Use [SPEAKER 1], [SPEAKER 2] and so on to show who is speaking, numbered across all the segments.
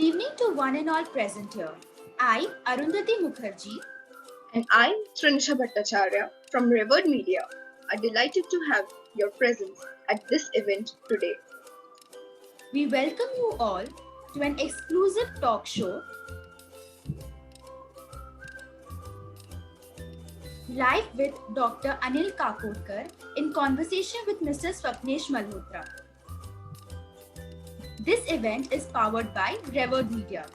[SPEAKER 1] evening to one and all present here. I, Arundhati Mukherjee,
[SPEAKER 2] And I, Trinisha Bhattacharya from Revered Media, are delighted to have your presence at this event today.
[SPEAKER 1] we welcome you all to an exclusive talk show live with Dr. Anil Kakotkar in conversation with Mr. Swapnesh Malhotra. This event is powered by Revered Media.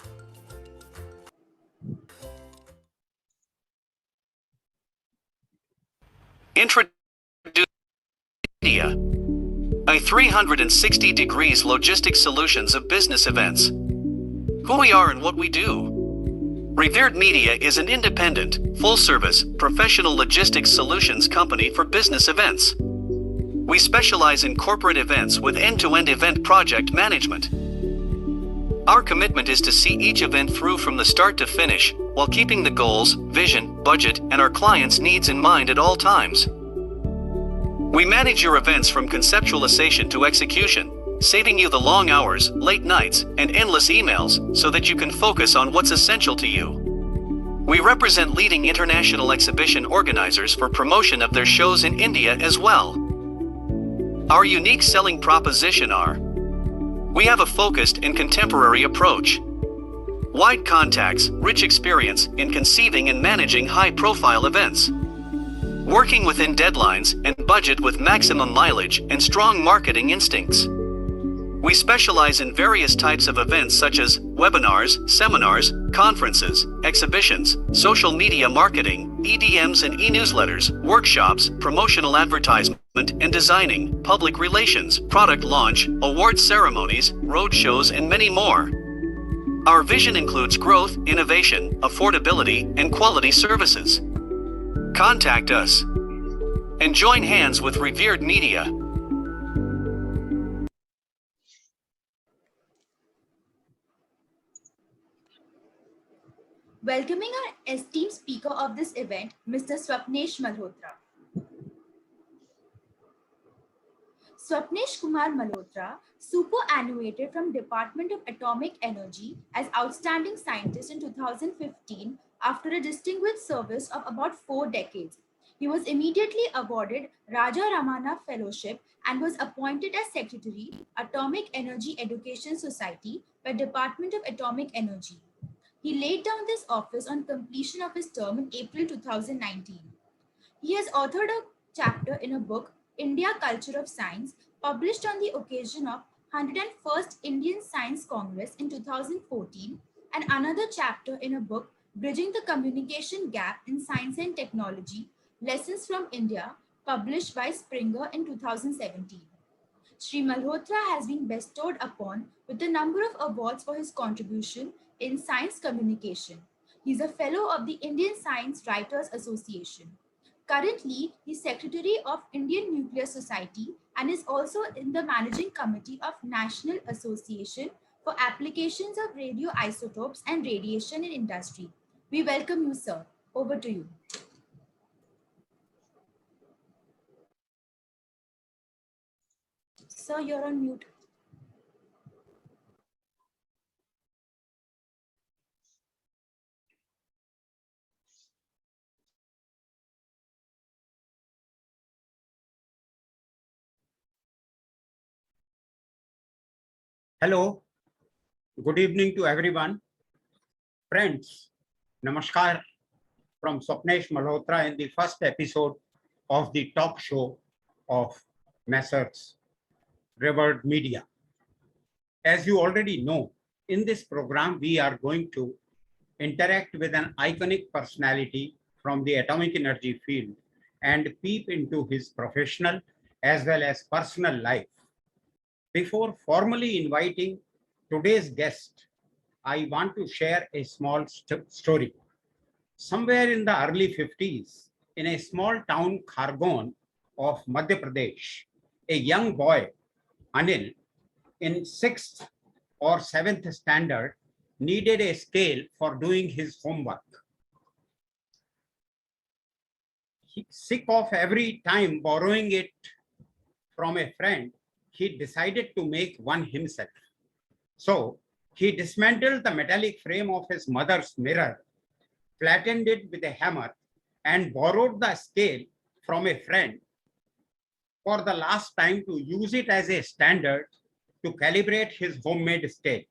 [SPEAKER 3] Introduce Media, a 360 degrees logistics solutions of business events. Who we are and what we do. Revered Media is an independent, full-service, professional logistics solutions company for business events. We specialize in corporate events with end-to-end event project management. Our commitment is to see each event through from the start to finish, while keeping the goals, vision, budget, and our clients' needs in mind at all times. We manage your events from conceptualization to execution, saving you the long hours, late nights, and endless emails so that you can focus on what's essential to you. We represent leading international exhibition organizers for promotion of their shows in India as well. Our unique selling proposition are: we have a focused and contemporary approach. Wide contacts, rich experience in conceiving and managing high-profile events. Working within deadlines and budget with maximum mileage and strong marketing instincts. We specialize in various types of events such as webinars, seminars, conferences, exhibitions, social media marketing, EDMs and e-newsletters, workshops, promotional advertisement and designing, public relations, product launch, award ceremonies, road shows, and many more. Our vision includes growth, innovation, affordability, and quality services. Contact us and join hands with Revered Media.
[SPEAKER 1] Welcoming our esteemed speaker of this event, Mr. Swapnesh Malhotra. Swapnesh Kumar Malhotra superannuated from Department of Atomic Energy as Outstanding Scientist in 2015 after a distinguished service of about 4 decades. He was immediately awarded Raja Ramana Fellowship and was appointed as Secretary, Atomic Energy Education Society by Department of Atomic Energy. He laid down this office on completion of his term in April 2019. He has authored a chapter in a book, India Culture of Science, published on the occasion of 101st Indian Science Congress in 2014, and another chapter in a book, Bridging the Communication Gap in Science and Technology, Lessons from India, published by Springer in 2017. Sri Malhotra has been bestowed upon with a number of awards for his contribution in science communication. He is a fellow of the Indian Science Writers Association. Currently, he is Secretary of Indian Nuclear Society and is also in the Managing Committee of National Association for Applications of Radioisotopes and Radiation in Industry. We welcome you, sir. Over to you. Sir, you're on mute.
[SPEAKER 4] Hello, good evening to everyone. Friends, namaskar from Swapnesh Malhotra in the first episode of the talk show of Messrs. Revered Media. As you already know, in this program, we are going to interact with an iconic personality from the atomic energy field and peep into his professional as well as personal life. Before formally inviting today's guest, I want to share a small story. Somewhere in the early 50s, in a small town Khargon of Madhya Pradesh, a young boy, Anil, in 6th or 7th standard, needed a scale for doing his homework. Sick of every time borrowing it from a friend, he decided to make one himself. So He dismantled the metallic frame of his mother's mirror, flattened it with a hammer, and borrowed the scale from a friend for the last time to use it as a standard to calibrate his homemade scale.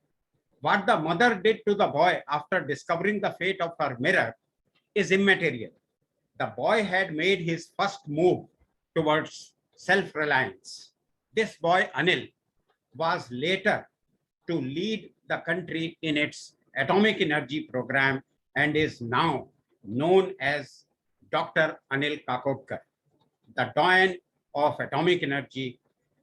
[SPEAKER 4] What the mother did to the boy after discovering the fate of her mirror is immaterial. The boy had made his first move towards self-reliance. This boy, Anil, was later to lead the country in its atomic energy program and is now known as Dr. Anil Kakotkar, the doyen of atomic energy,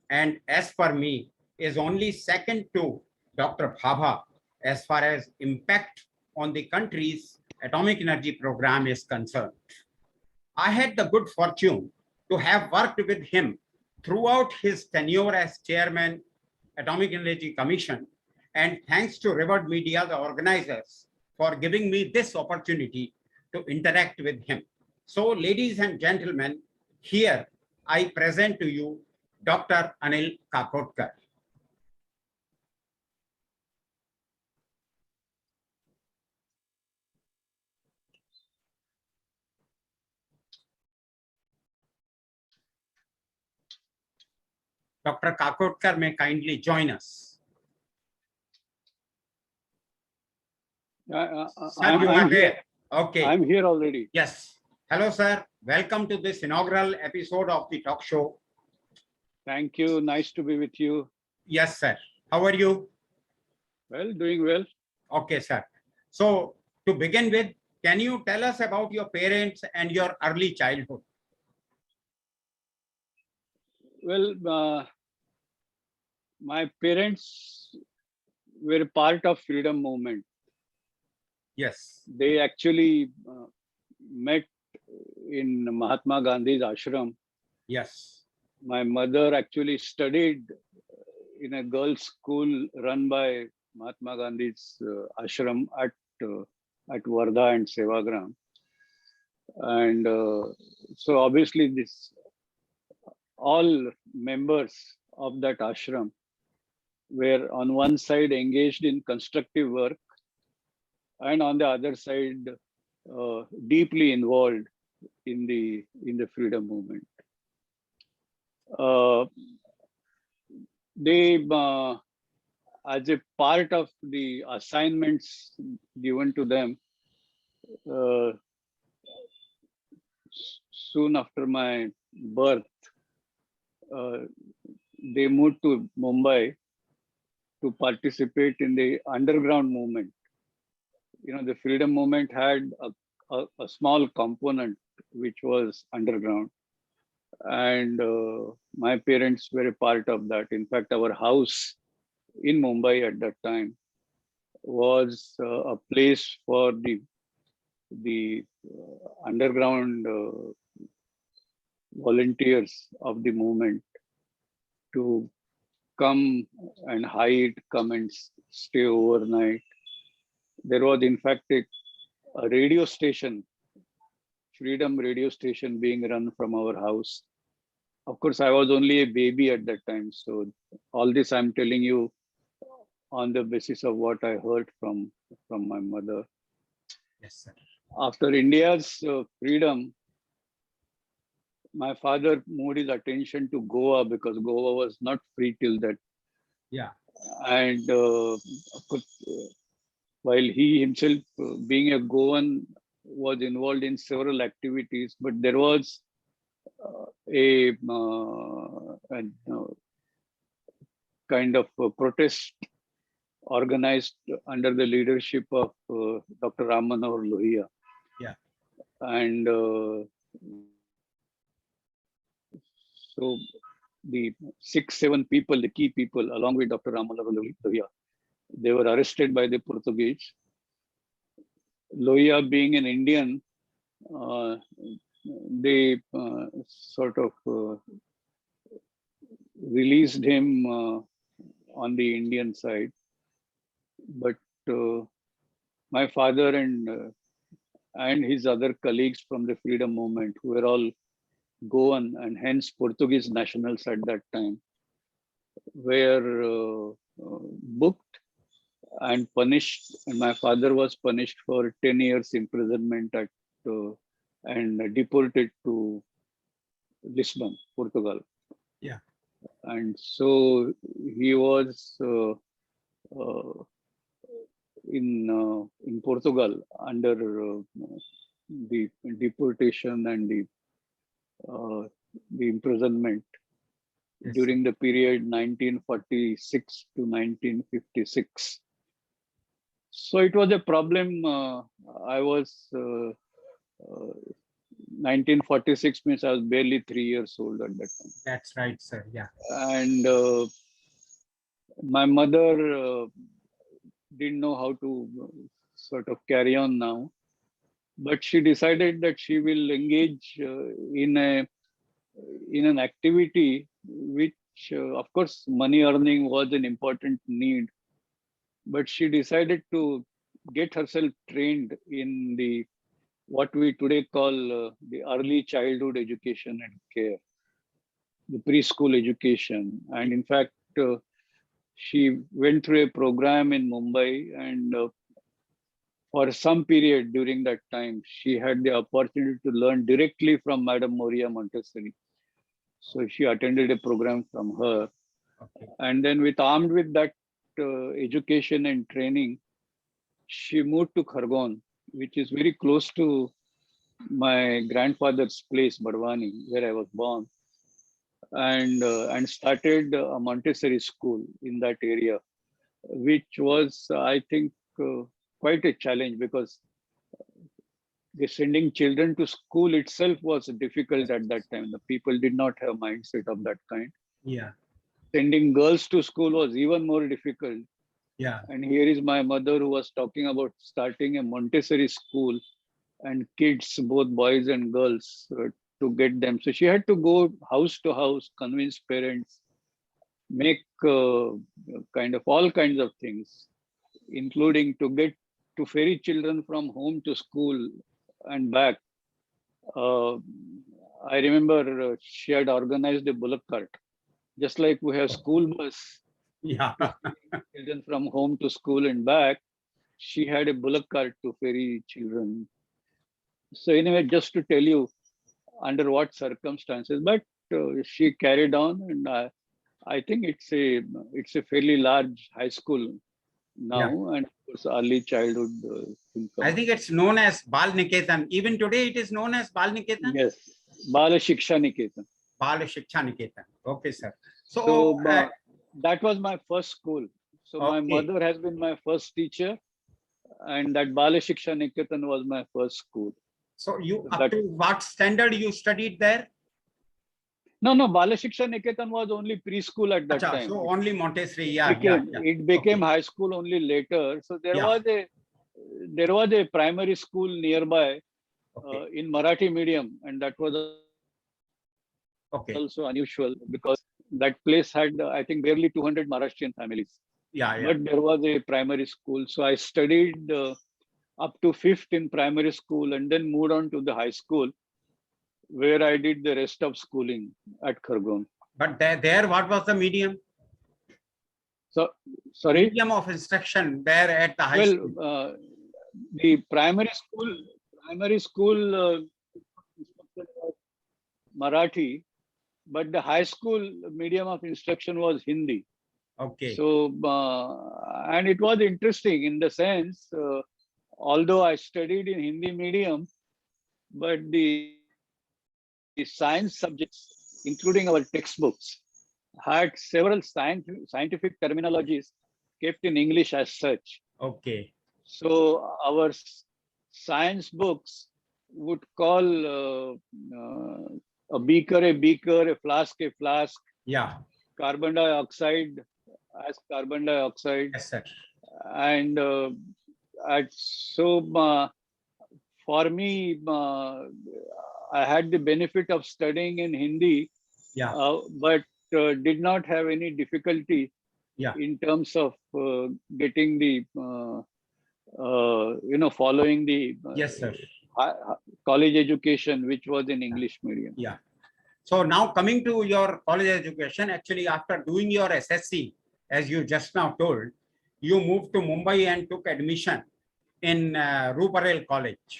[SPEAKER 4] and as per me, is only second to Dr. Bhabha as far as impact on the country's atomic energy program is concerned. I had the good fortune to have worked with him throughout his tenure as chairman, Atomic Energy Commission, and thanks to Revered Media, the organizers, for giving me this opportunity to interact with him. So, ladies and gentlemen, here I present to you Dr. Anil Kakotkar. Dr. Kakotkar may kindly join us. Sir, you are there. Okay.
[SPEAKER 5] I'm here already.
[SPEAKER 4] Yes. Hello, sir. Welcome to this inaugural episode of the talk show.
[SPEAKER 5] Thank you. Nice to be with you.
[SPEAKER 4] Yes, sir. How are you?
[SPEAKER 5] Well, doing well.
[SPEAKER 4] Okay, sir. So, to begin with, can you tell us about your parents and your early childhood?
[SPEAKER 5] Well, my parents were part of freedom movement.
[SPEAKER 4] Yes.
[SPEAKER 5] They actually met in Mahatma Gandhi's ashram.
[SPEAKER 4] Yes.
[SPEAKER 5] My mother actually studied in a girls' school run by Mahatma Gandhi's ashram at Wardha and Sevagram. And so obviously all members of that ashram were on one side engaged in constructive work and on the other side deeply involved in the freedom movement. They as a part of the assignments given to them soon after my birth, they moved to Mumbai to participate in the underground movement. You know, the freedom movement had a small component which was underground, and my parents were a part of that. In fact, our house in Mumbai at that time was a place for the underground volunteers of the movement to come and hide, come and stay overnight. There was, in fact, a radio station, freedom radio station, being run from our house. Of course, I was only a baby at that time. So all this I'm telling you on the basis of what I heard from my mother.
[SPEAKER 4] Yes, sir.
[SPEAKER 5] After India's freedom, my father moved his attention to Goa because Goa was not free till that.
[SPEAKER 4] Yeah.
[SPEAKER 5] And of course, while he himself, being a Goan, was involved in several activities, but there was a kind of a protest organized under the leadership of Dr. Ram Manohar Lohia.
[SPEAKER 4] Yeah.
[SPEAKER 5] And so the 6-7 people, the key people, along with Dr. Ram Manohar Lohia, they were arrested by the Portuguese. Lohia, being an Indian, they sort of released him on the Indian side. But my father and his other colleagues from the freedom movement, who were all Goan and hence Portuguese nationals at that time, were booked and punished. And my father was punished for 10 years imprisonment and deported to Lisbon, Portugal.
[SPEAKER 4] Yeah.
[SPEAKER 5] And so he was in Portugal under the deportation and the imprisonment
[SPEAKER 4] Yes.
[SPEAKER 5] during the period 1946 to 1956. So it was a problem. I was 1946 means I was barely 3 years old at that time.
[SPEAKER 4] That's right, sir. Yeah.
[SPEAKER 5] And my mother didn't know how to sort of carry on now, but she decided that she will engage in an activity which, of course, money earning was an important need, but she decided to get herself trained in the what we today call the early childhood education and care, the preschool education. And in fact, she went through a program in Mumbai, and for some period during that time, she had the opportunity to learn directly from Madame Moria Montessori. So she attended a program from her.
[SPEAKER 4] Okay.
[SPEAKER 5] And then armed with that education and training, she moved to Khargon, which is very close to my grandfather's place, Barwani, where I was born, and started a Montessori school in that area, which was, I think, quite a challenge, because sending children to school itself was difficult at that time. The people did not have mindset of that kind.
[SPEAKER 4] Yeah.
[SPEAKER 5] Sending girls to school was even more difficult.
[SPEAKER 4] Yeah.
[SPEAKER 5] And here is my mother who was talking about starting a Montessori school and kids, both boys and girls, to get them. So she had to go house to house, convince parents, make kind of all kinds of things, including to ferry children from home to school and back. I remember she had organized a bullock cart, just like we have school bus.
[SPEAKER 4] Yeah.
[SPEAKER 5] Children from home to school and back. She had a bullock cart to ferry children. So anyway, just to tell you under what circumstances, but she carried on, and I think it's a fairly large high school now, and of course early childhood.
[SPEAKER 4] I think it's known as Bal Niketan. Even today, it is known as Bal Niketan.
[SPEAKER 5] Yes, Bala Shiksha Niketan.
[SPEAKER 4] Bal Shiksha Niketan. Okay, sir.
[SPEAKER 5] So that was my first school. So my
[SPEAKER 4] Okay.
[SPEAKER 5] mother has been my first teacher, and that Bala Shiksha Niketan was my first school.
[SPEAKER 4] So you up to what standard you studied there?
[SPEAKER 5] No, Bala Shiksha Niketan was only preschool at that
[SPEAKER 4] Acha,
[SPEAKER 5] time.
[SPEAKER 4] so only Montessori. Yeah,
[SPEAKER 5] It became
[SPEAKER 4] Okay.
[SPEAKER 5] high school only later. So there
[SPEAKER 4] Yeah.
[SPEAKER 5] was a primary school nearby
[SPEAKER 4] Okay.
[SPEAKER 5] in Marathi medium, and that was
[SPEAKER 4] Okay.
[SPEAKER 5] also unusual because that place had, I think, barely 200 Maharashtrian families.
[SPEAKER 4] Yeah. Yeah.
[SPEAKER 5] But there was a primary school. So I studied up to 5th in primary school, and then moved on to the high school, where I did the rest of schooling at Khargon.
[SPEAKER 4] But there, what was the medium?
[SPEAKER 5] So, sorry?
[SPEAKER 4] Medium of instruction there at the high school.
[SPEAKER 5] Well, the primary school instruction was Marathi, but the high school medium of instruction was Hindi.
[SPEAKER 4] Okay.
[SPEAKER 5] So, and it was interesting in the sense, although I studied in Hindi medium, but the science subjects, including our textbooks, had several scientific terminologies kept in English as such.
[SPEAKER 4] Okay.
[SPEAKER 5] So our science books would call a beaker, a flask,
[SPEAKER 4] Yeah.
[SPEAKER 5] carbon dioxide as carbon dioxide.
[SPEAKER 4] Yes, sir.
[SPEAKER 5] And so for me, I had the benefit of studying in Hindi,
[SPEAKER 4] Yeah.
[SPEAKER 5] but did not have any difficulty
[SPEAKER 4] Yeah.
[SPEAKER 5] in terms of getting the, following the
[SPEAKER 4] Yes, sir.
[SPEAKER 5] college education, which was in English medium.
[SPEAKER 4] Yeah. So now coming to your college education, actually after doing your SSC, as you just now told, you moved to Mumbai and took admission in Ruparel College.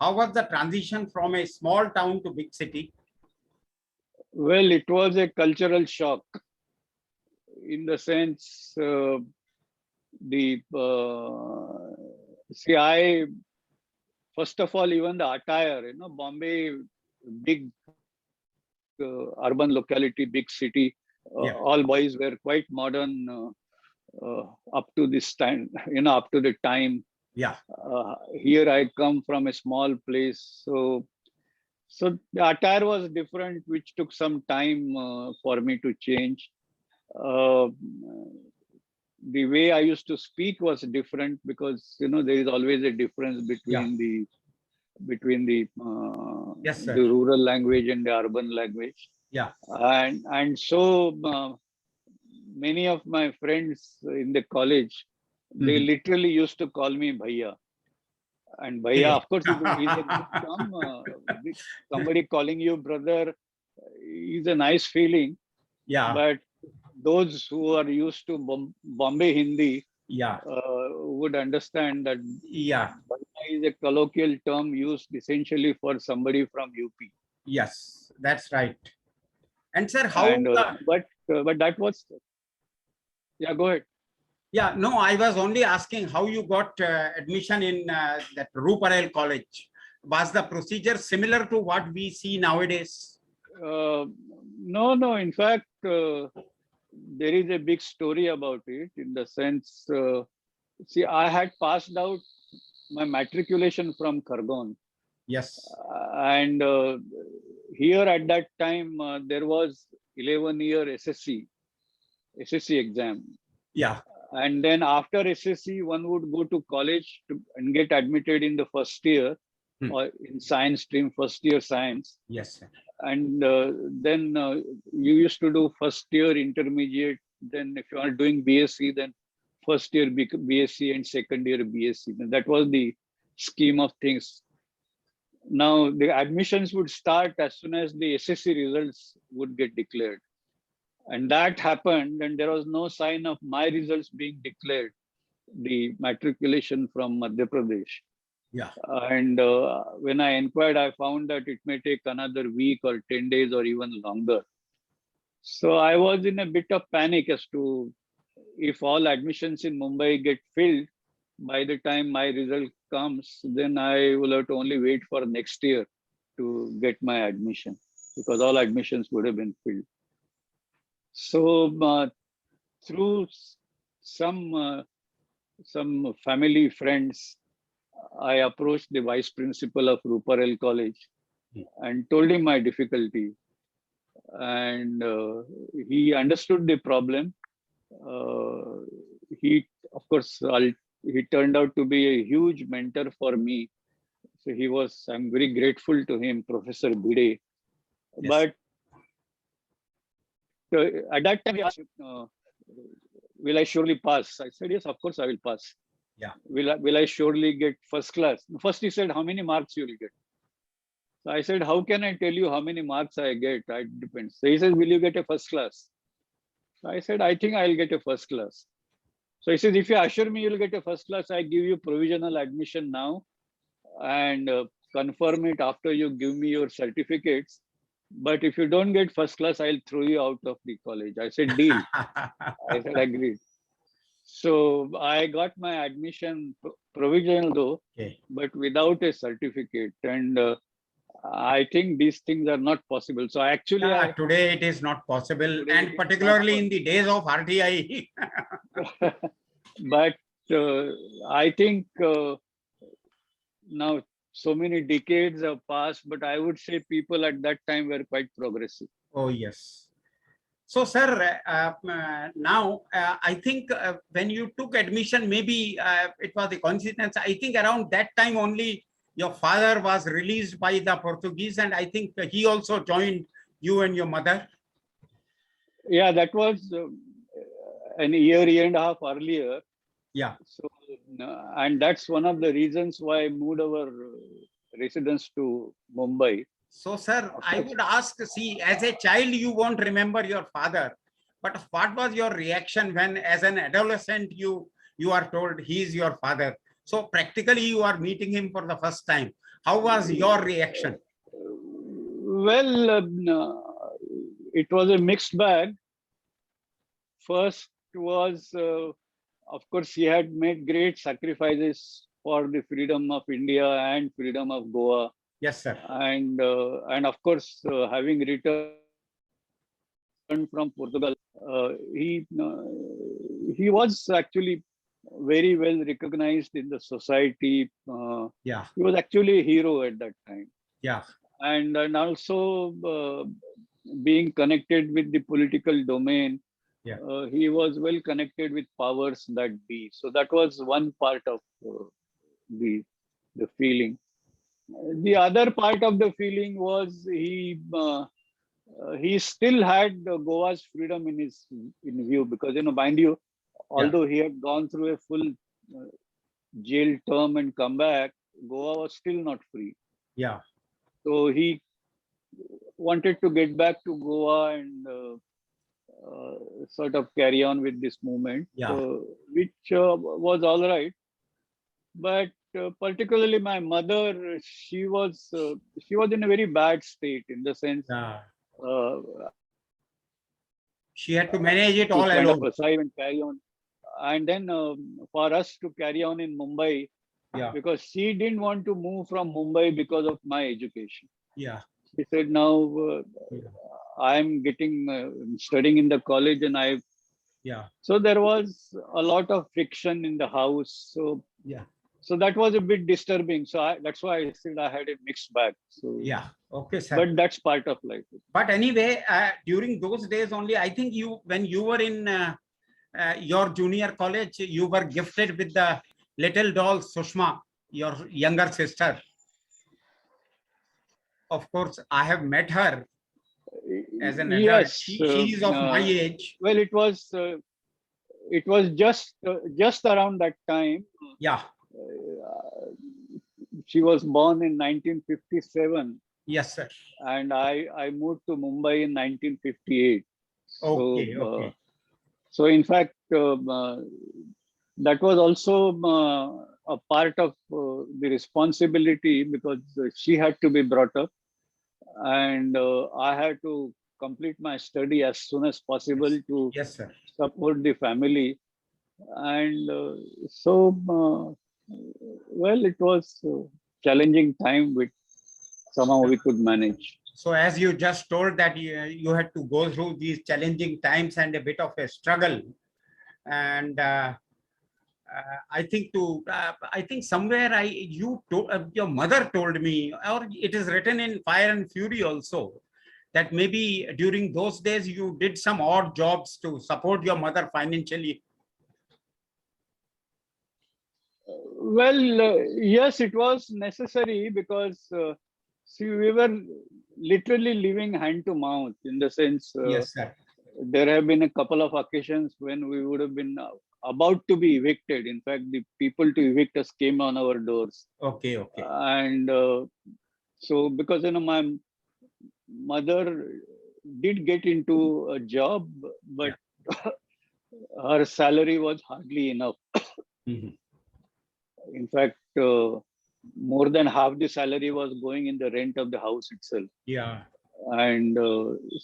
[SPEAKER 4] How was the transition from a small town to big city?
[SPEAKER 5] Well, it was a cultural shock in the sense I first of all, even the attire, Bombay, big urban locality, big city,
[SPEAKER 4] Yeah.
[SPEAKER 5] all boys were quite modern up to this time, up to the time.
[SPEAKER 4] Yeah.
[SPEAKER 5] Here I come from a small place, so the attire was different, which took some time for me to change. The way I used to speak was different because there is always a difference between the
[SPEAKER 4] Yes, sir.
[SPEAKER 5] the rural language and the urban language.
[SPEAKER 4] Yeah.
[SPEAKER 5] And so many of my friends in the college, they literally used to call me Bhaiya. And Bhaiya, of course, is a good term. Somebody calling you brother is a nice feeling.
[SPEAKER 4] Yeah.
[SPEAKER 5] But those who are used to Bombay Hindi would understand that Bhaiya is a colloquial term used essentially for somebody from UP.
[SPEAKER 4] Yes, that's right. And sir, how?
[SPEAKER 5] And, but that was, go ahead.
[SPEAKER 4] Yeah, no, I was only asking how you got admission in that Ruparel College. Was the procedure similar to what we see nowadays?
[SPEAKER 5] No. In fact, there is a big story about it in the sense, I had passed out my matriculation from Khargone.
[SPEAKER 4] Yes.
[SPEAKER 5] And here at that time, there was 11-year SSC exam.
[SPEAKER 4] Yeah.
[SPEAKER 5] And then after SSC, one would go to college and get admitted in the first year or in science stream, first year science.
[SPEAKER 4] Yes, sir.
[SPEAKER 5] And then you used to do first year intermediate. Then if you are doing BSc, then first year BSc and second year BSc. And that was the scheme of things. Now the admissions would start as soon as the SSC results would get declared. And that happened, and there was no sign of my results being declared, the matriculation from Madhya Pradesh.
[SPEAKER 4] Yeah.
[SPEAKER 5] And when I inquired, I found that it may take another week or 10 days or even longer. So I was in a bit of panic as to if all admissions in Mumbai get filled, by the time my result comes, then I will have to only wait for next year to get my admission because all admissions would have been filled. So through some family friends, I approached the vice principal of Ruparel College and told him my difficulty. And he understood the problem. He turned out to be a huge mentor for me. So I'm very grateful to him, Professor Bide.
[SPEAKER 4] Yes.
[SPEAKER 5] But at that time, he asked, will I surely pass? I said, yes, of course I will pass.
[SPEAKER 4] Yeah.
[SPEAKER 5] Will I surely get first class? First he said, how many marks you will get? So I said, how can I tell you how many marks I get? It depends. So he says, will you get a first class? So I said, I think I'll get a first class. So he says, if you assure me you'll get a first class, I give you provisional admission now and confirm it after you give me your certificates. But if you don't get first class, I'll throw you out of the college. I said, deal. I said, agreed. So I got my admission provisional though, but without a certificate. And I think these things are not possible. So actually,
[SPEAKER 4] today it is not possible, and particularly in the days of RTI.
[SPEAKER 5] But I think now so many decades have passed, but I would say people at that time were quite progressive.
[SPEAKER 4] Oh, yes. So, sir, now I think when you took admission, maybe it was a coincidence. I think around that time only your father was released by the Portuguese, and I think he also joined you and your mother.
[SPEAKER 5] Yeah, that was an year and a half earlier.
[SPEAKER 4] Yeah.
[SPEAKER 5] So, and that's one of the reasons why I moved our residence to Mumbai.
[SPEAKER 4] So, sir, I would ask, see, as a child, you won't remember your father, but what was your reaction when, as an adolescent, you you are told he is your father. So practically you are meeting him for the first time. How was your reaction?
[SPEAKER 5] Well, it was a mixed bag. First was, of course, he had made great sacrifices for the freedom of India and freedom of Goa,
[SPEAKER 4] Yes, sir.
[SPEAKER 5] and of course, having returned from Portugal, he was actually very well recognized in the society.
[SPEAKER 4] Yeah,
[SPEAKER 5] He was actually a hero at that time,
[SPEAKER 4] yeah,
[SPEAKER 5] and also being connected with the political domain.
[SPEAKER 4] yeah,
[SPEAKER 5] He was well connected with powers that be. So that was one part of the the feeling. The other part of the feeling was he still had Goa's freedom in view, because mind you,
[SPEAKER 4] yeah,
[SPEAKER 5] although he had gone through a full uh, jail term and come back, Goa was still not free.
[SPEAKER 4] yeah,
[SPEAKER 5] So he wanted to get back to Goa and sort of carry on with this movement,
[SPEAKER 4] yeah,
[SPEAKER 5] which was all right. But particularly my mother, she was in a very bad state, in the sense
[SPEAKER 4] yeah.
[SPEAKER 5] uh,
[SPEAKER 4] She had to manage it
[SPEAKER 5] to
[SPEAKER 4] all
[SPEAKER 5] kind of
[SPEAKER 4] alone.
[SPEAKER 5] survive and carry on. And then for us to carry on in Mumbai,
[SPEAKER 4] Yeah,
[SPEAKER 5] because she didn't want to move from Mumbai because of my education.
[SPEAKER 4] yeah,
[SPEAKER 5] She said, now
[SPEAKER 4] yeah,
[SPEAKER 5] I'm getting studying in the college, and
[SPEAKER 4] yeah,
[SPEAKER 5] so there was a lot of friction in the house.
[SPEAKER 4] yeah,
[SPEAKER 5] So that was a bit disturbing. So that's why I said I had a mixed bag. So,
[SPEAKER 4] yeah. Okay, sir.
[SPEAKER 5] but that's part of life.
[SPEAKER 4] But anyway, during those days only, I think when you were in your junior college, you were gifted with the little doll Sushma, your younger sister. Of course, I have met her as an adult.
[SPEAKER 5] Yes.
[SPEAKER 4] She is of my age.
[SPEAKER 5] Well, it was just around that time.
[SPEAKER 4] Yeah.
[SPEAKER 5] Uh, she was born in 1957,
[SPEAKER 4] Yes, sir.
[SPEAKER 5] and I moved to Mumbai in 1958.
[SPEAKER 4] Okay.
[SPEAKER 5] So,
[SPEAKER 4] Okay.
[SPEAKER 5] so in fact, that was also a part of the responsibility, because she had to be brought up, and I had to complete my study as soon as possible
[SPEAKER 4] Yes,
[SPEAKER 5] to
[SPEAKER 4] yes, sir.
[SPEAKER 5] support the family. And so, well, it was a challenging time, which somehow we could manage.
[SPEAKER 4] So as you just told that you had to go through these challenging times and a bit of a struggle, and I think somewhere your mother told me, or it is written in Fire and Fury also, that maybe during those days you did some odd jobs to support your mother financially.
[SPEAKER 5] Well, yes, it was necessary, because see, we were literally living hand to mouth, in the sense
[SPEAKER 4] Yes, sir.
[SPEAKER 5] there have been a couple of occasions when we would have been about to be evicted. In fact, the people to evict us came on our doors.
[SPEAKER 4] Okay, okay.
[SPEAKER 5] And so, because my mother did get into a job, but her salary was hardly enough.
[SPEAKER 4] Mhm.
[SPEAKER 5] In fact, more than half the salary was going in the rent of the house itself.
[SPEAKER 4] Yeah,
[SPEAKER 5] And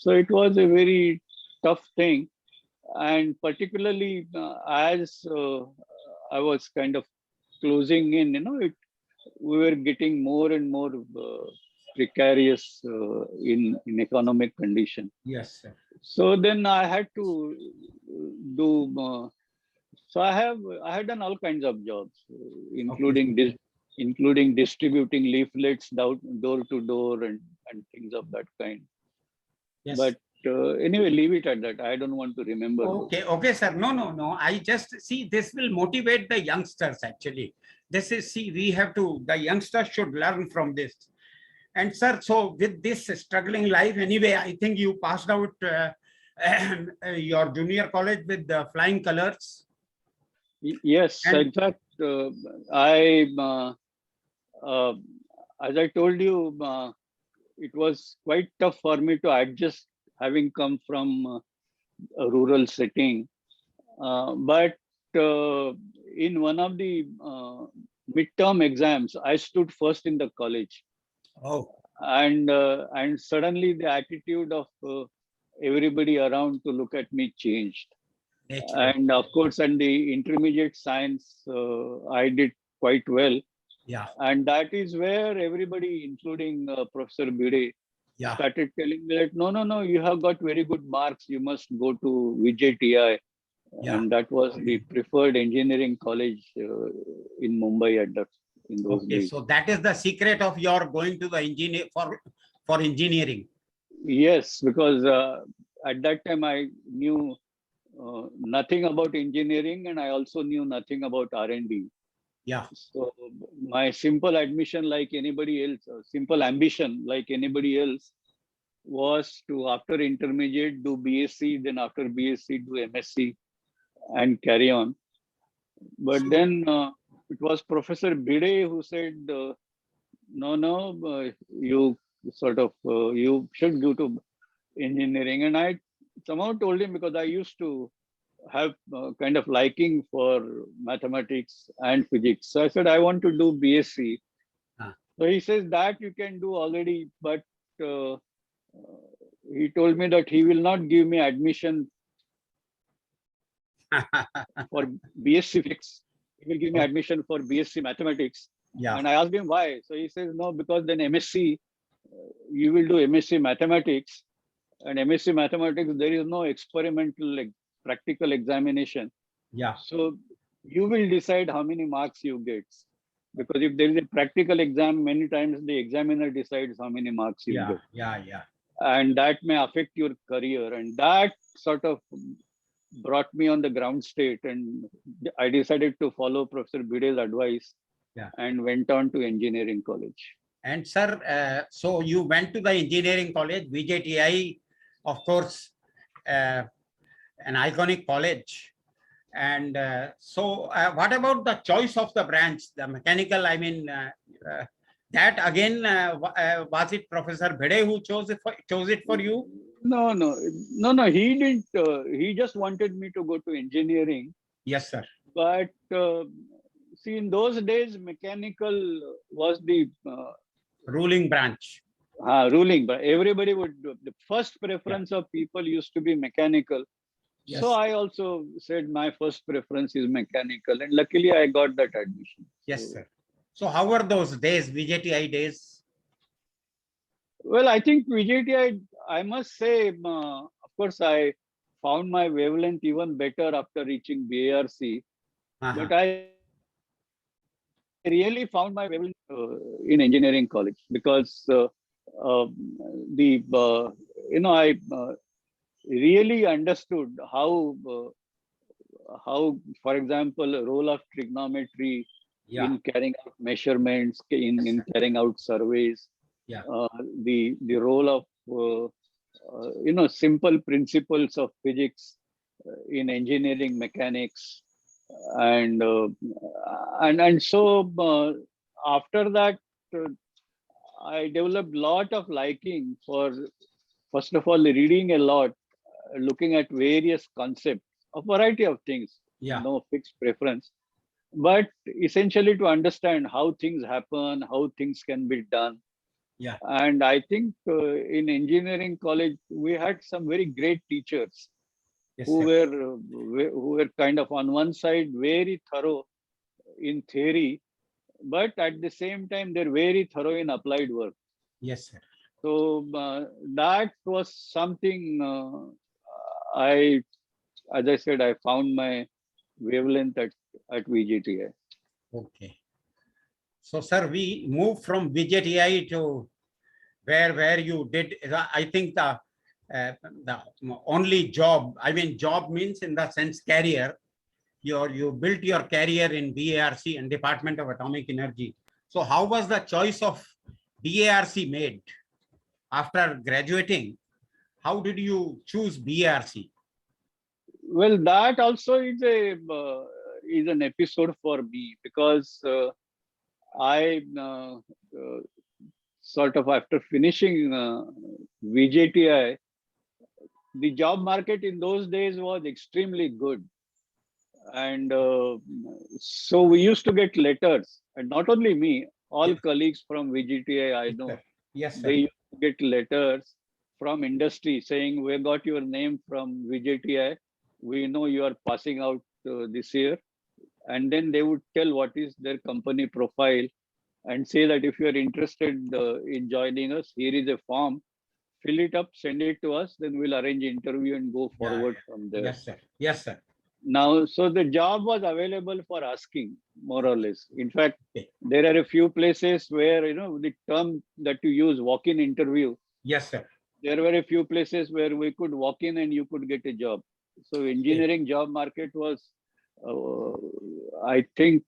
[SPEAKER 5] so it was a very tough thing. And particularly as I was kind of closing in, we were getting more and more precarious in economic condition.
[SPEAKER 4] yes, sir.
[SPEAKER 5] So then I had to do. So I had done all kinds of jobs, including
[SPEAKER 4] Okay.
[SPEAKER 5] including distributing leaflets door to door, and things of that kind.
[SPEAKER 4] Yes.
[SPEAKER 5] But anyway, leave it at that. I don't want to remember.
[SPEAKER 4] Okay, okay, sir. No, no, no. I just see this will motivate the youngsters actually. This is, see, the youngsters should learn from this. And sir, so with this struggling life, anyway, I think you passed out your junior college with the flying colors.
[SPEAKER 5] Yes,
[SPEAKER 4] And-
[SPEAKER 5] in fact, I, uh, as I told you, it was quite tough for me to adjust, having come from a rural setting. But in one of the midterm exams, I stood first in the college,
[SPEAKER 4] Oh,
[SPEAKER 5] and suddenly the attitude of everybody around to look at me changed.
[SPEAKER 4] natural.
[SPEAKER 5] And of course, in the intermediate science, I did quite well.
[SPEAKER 4] Yeah,
[SPEAKER 5] And that is where everybody, including Professor Bide,
[SPEAKER 4] yeah,
[SPEAKER 5] started telling me that no, you have got very good marks. You must go to VJTI,
[SPEAKER 4] yeah.
[SPEAKER 5] and that was the preferred engineering college in Mumbai at that in those
[SPEAKER 4] Okay,
[SPEAKER 5] days.
[SPEAKER 4] so that is the secret of your going to the engineer for engineering.
[SPEAKER 5] Yes, because at that time I knew nothing about engineering, and I also knew nothing about R&D.
[SPEAKER 4] Yeah,
[SPEAKER 5] So my simple admission, like anybody else, simple ambition, like anybody else, was to after intermediate do BSc, then after BSc do MSc, and carry on. But then it was Professor Bide who said, no, you sort of you should go to engineering, and I somehow told him because I used to have kind of liking for mathematics and physics. So I said, I want to do BSc.
[SPEAKER 4] Ah.
[SPEAKER 5] So he says that you can do already, but he told me that he will not give me admission for BSc physics. He will give me
[SPEAKER 4] Oh.
[SPEAKER 5] admission for BSc mathematics.
[SPEAKER 4] yeah,
[SPEAKER 5] And I asked him why. So he says, no, because then MSc, you will do MSc mathematics. And MSc mathematics, there is no experimental, like, practical examination.
[SPEAKER 4] yeah,
[SPEAKER 5] So you will decide how many marks you get. Because if there is a practical exam, many times the examiner decides how many marks you
[SPEAKER 4] yeah,
[SPEAKER 5] get.
[SPEAKER 4] yeah.
[SPEAKER 5] And that may affect your career. And that sort of brought me on the ground state. And I decided to follow Professor Bide's advice,
[SPEAKER 4] Yeah.
[SPEAKER 5] and went on to engineering college.
[SPEAKER 4] And sir, so you went to the engineering college, VJTI, of course, an iconic college. And so what about the choice of the branch, the mechanical? I mean, that again, was it Professor Bhede who chose it for you?
[SPEAKER 5] No. He didn't. He just wanted me to go to engineering.
[SPEAKER 4] Yes, sir.
[SPEAKER 5] But see, in those days, mechanical was the
[SPEAKER 4] Ruling branch.
[SPEAKER 5] ruling. But everybody would. The first preference of people used to be mechanical.
[SPEAKER 4] Yes.
[SPEAKER 5] So I also said my first preference is mechanical, and luckily I got that admission.
[SPEAKER 4] Yes, sir. So how were those days, VJTI days?
[SPEAKER 5] Well, I think VJTI, I must say, of course, I found my wavelength even better after reaching BARC. But I really found my wavelength in engineering college, because I really understood how, for example, a role of trigonometry
[SPEAKER 4] Yeah,
[SPEAKER 5] in carrying out measurements, in carrying out surveys,
[SPEAKER 4] yeah,
[SPEAKER 5] the role of simple principles of physics in engineering mechanics, and so after that I developed lot of liking for, first of all, reading a lot, looking at various concepts, a variety of things,
[SPEAKER 4] yeah,
[SPEAKER 5] no fixed preference, but essentially to understand how things happen, how things can be done.
[SPEAKER 4] yeah.
[SPEAKER 5] And I think in engineering college, we had some very great teachers
[SPEAKER 4] Yes,
[SPEAKER 5] who
[SPEAKER 4] sir.
[SPEAKER 5] were kind of on one side very thorough in theory, but at the same time they're very thorough in applied work.
[SPEAKER 4] Yes, sir.
[SPEAKER 5] So that was something as I said, I found my wavelength at VJTI.
[SPEAKER 4] Okay. So, sir, we moved from VJTI to where you did. I think the only job. I mean, job means in the sense career. You built your career in BARC and Department of Atomic Energy. So, how was the choice of BARC made after graduating? How did you choose BARC?
[SPEAKER 5] Well, that also is an episode for me, because I sort of, after finishing VJTI, the job market in those days was extremely good. And so we used to get letters, and not only me, all
[SPEAKER 4] Yes.
[SPEAKER 5] colleagues from VGTI I
[SPEAKER 4] Yes,
[SPEAKER 5] know,
[SPEAKER 4] sir. Yes,
[SPEAKER 5] they
[SPEAKER 4] sir.
[SPEAKER 5] used to get letters from industry saying, we got your name from VJTI. We know you are passing out this year. And then they would tell what is their company profile and say that if you are interested in joining us, here is a form, fill it up, send it to us, then we'll arrange interview and go
[SPEAKER 4] Yeah,
[SPEAKER 5] forward
[SPEAKER 4] yeah.
[SPEAKER 5] from there.
[SPEAKER 4] Yes, sir. Yes, sir.
[SPEAKER 5] Now, so the job was available for asking, more or less. In fact,
[SPEAKER 4] Okay.
[SPEAKER 5] there are a few places where, the term that you use, walk-in interview,
[SPEAKER 4] Yes, sir.
[SPEAKER 5] there were a few places where we could walk in and you could get a job. So engineering job market was, I think,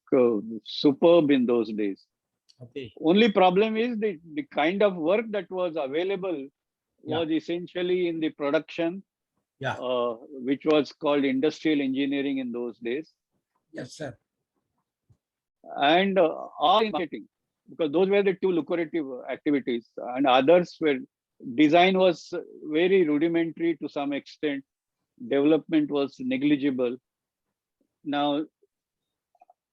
[SPEAKER 5] superb in those days.
[SPEAKER 4] Okay.
[SPEAKER 5] Only problem is the kind of work that was available
[SPEAKER 4] Yeah.
[SPEAKER 5] was essentially in the production,
[SPEAKER 4] Yeah.
[SPEAKER 5] which was called industrial engineering in those days,
[SPEAKER 4] Yes, sir.
[SPEAKER 5] and or in marketing, because those were the two lucrative activities, and others were design was very rudimentary to some extent, development was negligible. Now,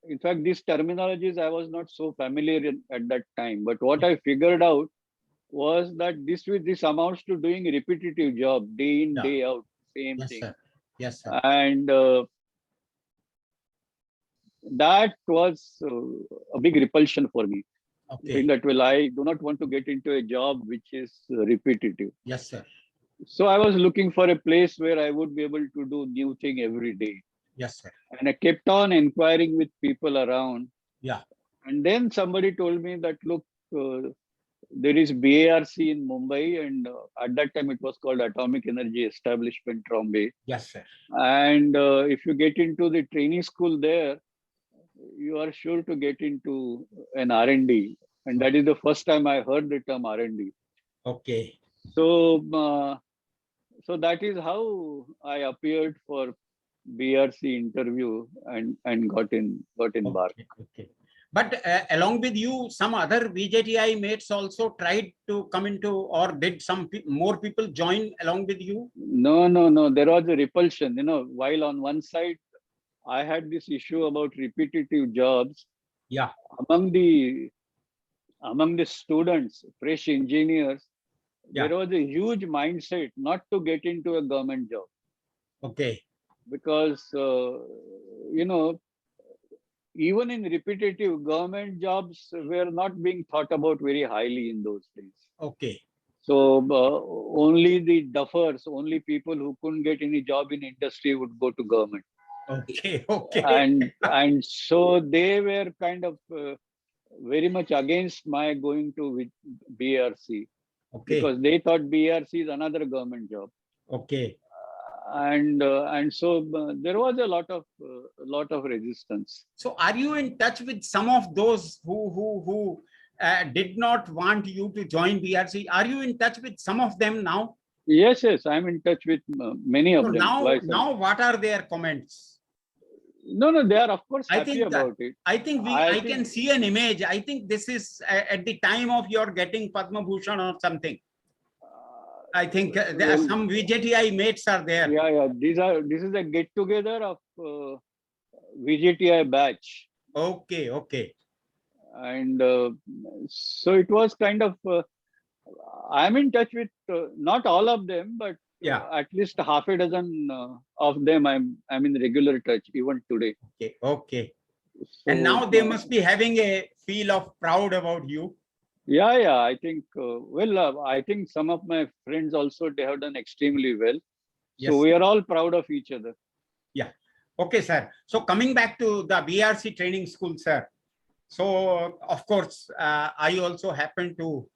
[SPEAKER 5] in fact, these terminologies I was not so familiar at that time, but what I figured out was that this amounts to doing repetitive job day in,
[SPEAKER 4] Yeah.
[SPEAKER 5] day out, same
[SPEAKER 4] Yes,
[SPEAKER 5] thing.
[SPEAKER 4] sir. Yes, sir.
[SPEAKER 5] And that was a big repulsion for me.
[SPEAKER 4] Okay.
[SPEAKER 5] In that, well, I do not want to get into a job which is repetitive.
[SPEAKER 4] Yes, sir.
[SPEAKER 5] So I was looking for a place where I would be able to do new thing every day.
[SPEAKER 4] Yes, sir.
[SPEAKER 5] And I kept on inquiring with people around.
[SPEAKER 4] Yeah.
[SPEAKER 5] And then somebody told me that, look, there is BARC in Mumbai, and at that time it was called Atomic Energy Establishment, Bombay.
[SPEAKER 4] Yes, sir.
[SPEAKER 5] And if you get into the training school there, you are sure to get into an R&D. And that is the first time I heard the term R&D.
[SPEAKER 4] Okay.
[SPEAKER 5] So, so that is how I appeared for BRC interview and got embarked.
[SPEAKER 4] Okay. Okay. But along with you, some other VJTI mates also tried to come into, or did some more people join along with you?
[SPEAKER 5] No. There was a repulsion. While on one side I had this issue about repetitive jobs.
[SPEAKER 4] Yeah.
[SPEAKER 5] Among the students, fresh engineers,
[SPEAKER 4] Yeah.
[SPEAKER 5] there was a huge mindset not to get into a government job.
[SPEAKER 4] Okay.
[SPEAKER 5] Because even in repetitive, government jobs were not being thought about very highly in those days.
[SPEAKER 4] Okay.
[SPEAKER 5] So only the duffers, only people who couldn't get any job in industry would go to government.
[SPEAKER 4] Okay. Okay.
[SPEAKER 5] And so they were kind of very much against my going to BRC,
[SPEAKER 4] Okay.
[SPEAKER 5] because they thought BRC is another government job.
[SPEAKER 4] Okay.
[SPEAKER 5] And so there was a lot of resistance.
[SPEAKER 4] So are you in touch with some of those who did not want you to join BRC? Are you in touch with some of them now?
[SPEAKER 5] Yes, I'm in touch with many of
[SPEAKER 4] So
[SPEAKER 5] them.
[SPEAKER 4] now what are their comments?
[SPEAKER 5] No, they are of course
[SPEAKER 4] I
[SPEAKER 5] happy
[SPEAKER 4] think
[SPEAKER 5] about it.
[SPEAKER 4] I think I can see an image. I think this is at the time of your getting Padma Bhushan or something. I think there are some VJTI mates are there.
[SPEAKER 5] Yeah. This is a get together of VJTI batch.
[SPEAKER 4] Okay.
[SPEAKER 5] And so it was kind of. I'm in touch with not all of them, but
[SPEAKER 4] Yeah.
[SPEAKER 5] at least half a dozen of them. I'm in regular touch even today.
[SPEAKER 4] Okay.
[SPEAKER 5] So,
[SPEAKER 4] And now they must be having a feel of proud about you.
[SPEAKER 5] Yeah. I think I think some of my friends also, they have done extremely well.
[SPEAKER 4] Yes.
[SPEAKER 5] So we are all proud of each other.
[SPEAKER 4] Yeah. Okay, sir. So coming back to the BRC training school, sir. So of course, I also happen to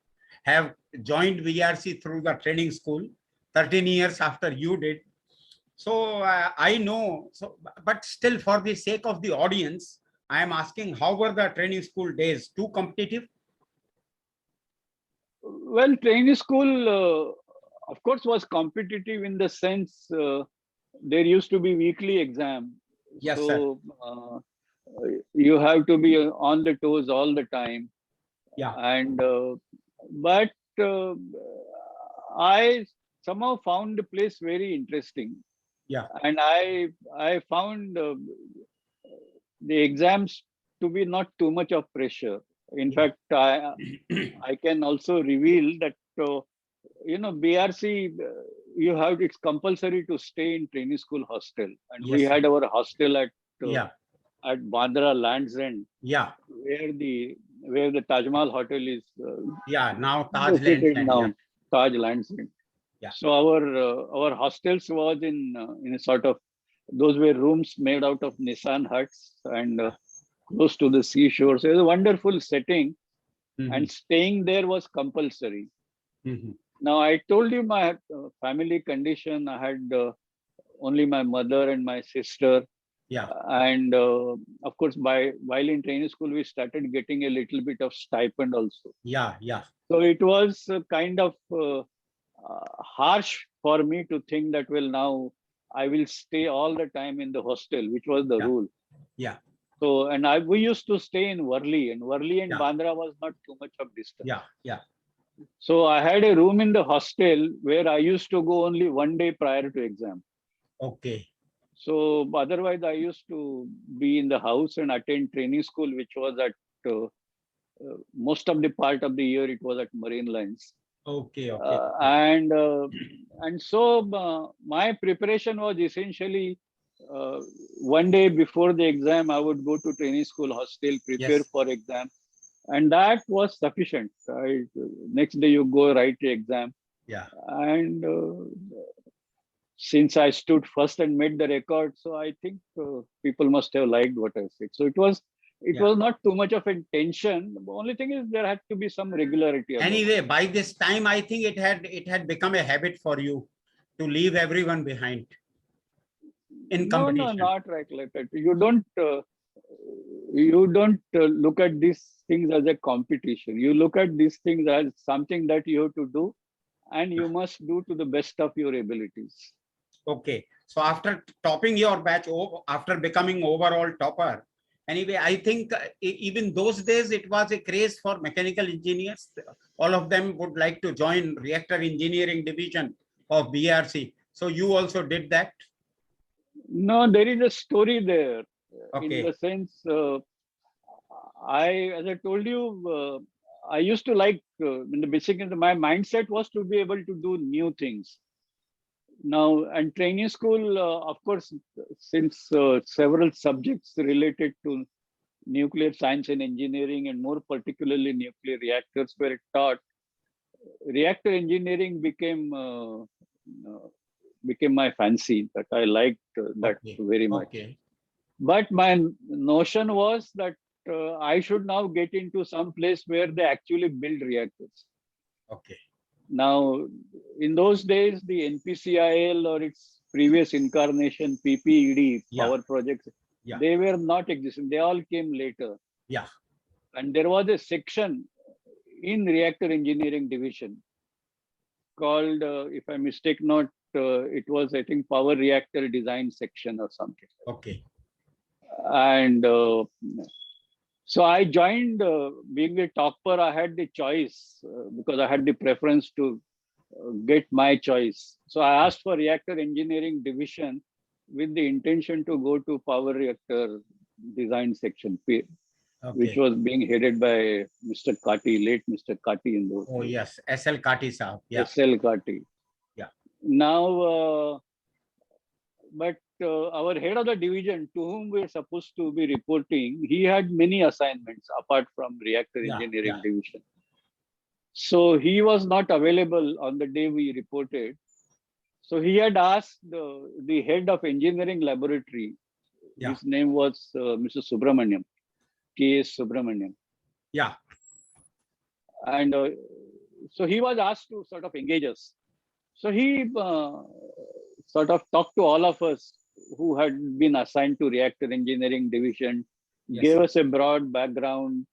[SPEAKER 4] have joined BRC through the training school 13 years after you did. So I know, but still for the sake of the audience, I am asking, how were the training school days? Too competitive?
[SPEAKER 5] Well, training school, of course, was competitive in the sense there used to be weekly exam.
[SPEAKER 4] Yes,
[SPEAKER 5] so you have to be on the toes all the time.
[SPEAKER 4] Yeah.
[SPEAKER 5] And but I somehow found the place very interesting.
[SPEAKER 4] Yeah.
[SPEAKER 5] And I found the exams to be not too much of pressure. In fact, I can also reveal that BRC, it's compulsory to stay in training school hostel, and we
[SPEAKER 4] Yes,
[SPEAKER 5] had our hostel
[SPEAKER 4] yeah,
[SPEAKER 5] at Bandra Land's End,
[SPEAKER 4] yeah,
[SPEAKER 5] where the Taj Mahal hotel is
[SPEAKER 4] yeah. Now Taj Lands
[SPEAKER 5] located
[SPEAKER 4] End, yeah,
[SPEAKER 5] now, Taj Land's End.
[SPEAKER 4] yeah,
[SPEAKER 5] So our hostels was in a sort of, those were rooms made out of Nissan huts and close to the seashore. So it was a wonderful setting,
[SPEAKER 4] Mhm,
[SPEAKER 5] and staying there was compulsory.
[SPEAKER 4] mhm.
[SPEAKER 5] Now I told you my family condition. I had only my mother and my sister,
[SPEAKER 4] Yeah,
[SPEAKER 5] and of course, while in training school, we started getting a little bit of stipend also.
[SPEAKER 4] yeah, yeah,
[SPEAKER 5] So it was kind of harsh for me to think that, well, now I will stay all the time in the hostel, which was the
[SPEAKER 4] yeah,
[SPEAKER 5] rule.
[SPEAKER 4] yeah,
[SPEAKER 5] So, and we used to stay in Worli, and Worli and
[SPEAKER 4] yeah,
[SPEAKER 5] Bandra was not too much of
[SPEAKER 4] yeah,
[SPEAKER 5] distance.
[SPEAKER 4] yeah.
[SPEAKER 5] So I had a room in the hostel where I used to go only one day prior to exam.
[SPEAKER 4] Okay,
[SPEAKER 5] So otherwise, I used to be in the house and attend training school, which was at most of the part of the year. It was at Marine Lines,
[SPEAKER 4] okay, okay,
[SPEAKER 5] uh,
[SPEAKER 4] okay.
[SPEAKER 5] and uh, and so my preparation was essentially uh, one day before the exam, I would go to training school hostel, prepare
[SPEAKER 4] Yes,
[SPEAKER 5] for exam, and that was sufficient. Next day you go write the exam,
[SPEAKER 4] yeah,
[SPEAKER 5] and since I stood first and made the record, so I think people must have liked what I said. So it
[SPEAKER 4] yeah.
[SPEAKER 5] was not too much of a tension. The only thing is there had to be some regularity about it.
[SPEAKER 4] Anyway, by this time, I think it had become a habit for you to leave everyone behind in
[SPEAKER 5] No, no,
[SPEAKER 4] competition.
[SPEAKER 5] not right like that. You don't look at these things as a competition. You look at these things as something that you have to do, and you must do to the best of your abilities.
[SPEAKER 4] Okay. So after topping your batch, after becoming overall topper, anyway, I think even those days it was a craze for mechanical engineers. All of them would like to join reactor engineering division of BRC. So you also did that.
[SPEAKER 5] No, there is a story there, in the
[SPEAKER 4] Okay.
[SPEAKER 5] sense, as I told you, I used to like, in the beginning, my mindset was to be able to do new things. Now, and training school, of course, since several subjects related to nuclear science and engineering, and more particularly nuclear reactors were taught, reactor engineering became my fancy. That I liked that
[SPEAKER 4] Okay.
[SPEAKER 5] very much.
[SPEAKER 4] Okay.
[SPEAKER 5] But my notion was that I should now get into some place where they actually build reactors.
[SPEAKER 4] Okay.
[SPEAKER 5] Now, in those days, the NPCIL or its previous incarnation, PPED,
[SPEAKER 4] Yeah.
[SPEAKER 5] power projects,
[SPEAKER 4] Yeah.
[SPEAKER 5] they were not existing. They all came later.
[SPEAKER 4] Yeah.
[SPEAKER 5] And there was a section in reactor engineering division called, if I mistake not, it was, I think, power reactor design section or something.
[SPEAKER 4] Okay.
[SPEAKER 5] And so I joined, being the topper, I had the choice because I had the preference to get my choice. So I asked for reactor engineering division with the intention to go to power reactor design section, which
[SPEAKER 4] Okay.
[SPEAKER 5] was being headed by Mr. Kati, late Mr. Kati in those
[SPEAKER 4] Oh
[SPEAKER 5] days.
[SPEAKER 4] yes, SL Kati Saab. Yeah.
[SPEAKER 5] SL Kati.
[SPEAKER 4] Yeah.
[SPEAKER 5] Now, but our head of the division, to whom we are supposed to be reporting, he had many assignments apart from reactor
[SPEAKER 4] Yeah.
[SPEAKER 5] engineering
[SPEAKER 4] Yeah.
[SPEAKER 5] division. So he was not available on the day we reported. So he had asked the head of engineering laboratory.
[SPEAKER 4] Yeah.
[SPEAKER 5] His name was Mr. Subramaniam, K.S. Subramaniam.
[SPEAKER 4] Yeah.
[SPEAKER 5] And so he was asked to sort of engage us. So he sort of talked to all of us who had been assigned to reactor engineering division,
[SPEAKER 4] Yes.
[SPEAKER 5] gave us a broad background,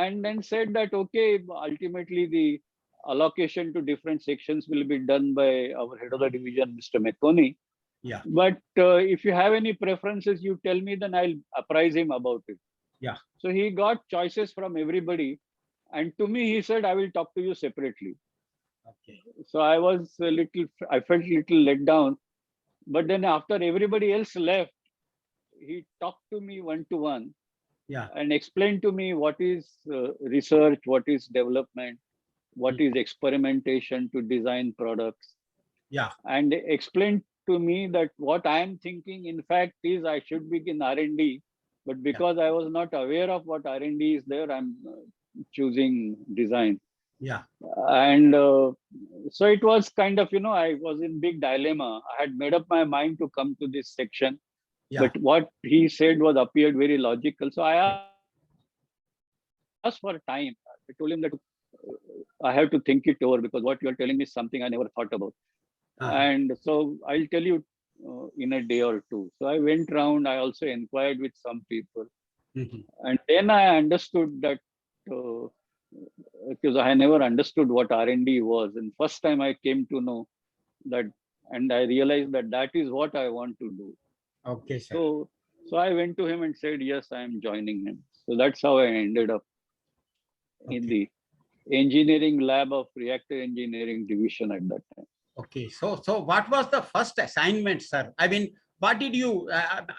[SPEAKER 5] and then said that, okay, ultimately the allocation to different sections will be done by our head of the division, Mr. Methoni.
[SPEAKER 4] Yeah.
[SPEAKER 5] But if you have any preferences, you tell me, then I'll apprise him about it.
[SPEAKER 4] Yeah.
[SPEAKER 5] So he got choices from everybody. And to me, he said, I will talk to you separately.
[SPEAKER 4] Okay.
[SPEAKER 5] So I felt a little let down. But then after everybody else left, he talked to me one-to-one
[SPEAKER 4] Yeah.
[SPEAKER 5] and explained to me what is research, what is development, what is experimentation to design products,
[SPEAKER 4] Yeah.
[SPEAKER 5] and explained to me that what I am thinking, in fact, is I should be in R&D, but because I was not aware of what R&D is there, I'm choosing design.
[SPEAKER 4] Yeah.
[SPEAKER 5] And so it was kind of, I was in big dilemma. I had made up my mind to come to this section,
[SPEAKER 4] Yeah.
[SPEAKER 5] but what he said was appeared very logical. So I asked for time. I told him that I have to think it over because what you're telling me is something I never thought about. And so I'll tell you in a day or two. So I went round. I also inquired with some people. And then I understood that because I never understood what R&D was. And first time I came to know that, and I realized that that is what I want to do.
[SPEAKER 4] Okay, sir.
[SPEAKER 5] So I went to him and said, yes, I am joining him. So that's how I ended up in the engineering lab of reactor engineering division at that time.
[SPEAKER 4] Okay, so what was the first assignment, sir? I mean, what did you?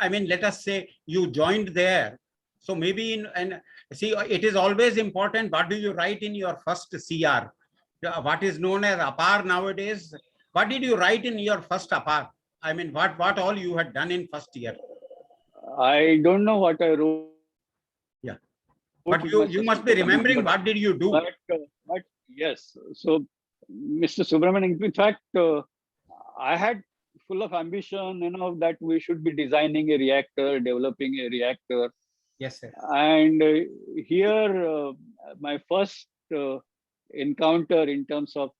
[SPEAKER 4] Let us say you joined there. So maybe see, it is always important. What do you write in your first CR? What is known as APAR nowadays? What did you write in your first APAR? I mean, what all you had done in first year?
[SPEAKER 5] I don't know what I wrote.
[SPEAKER 4] Yeah, but you must be remembering what did you do?
[SPEAKER 5] But yes, so Mr. Subramanian, in fact, I had full of ambition, that we should be designing a reactor, developing a reactor.
[SPEAKER 4] Yes, sir.
[SPEAKER 5] And here, my first encounter in terms of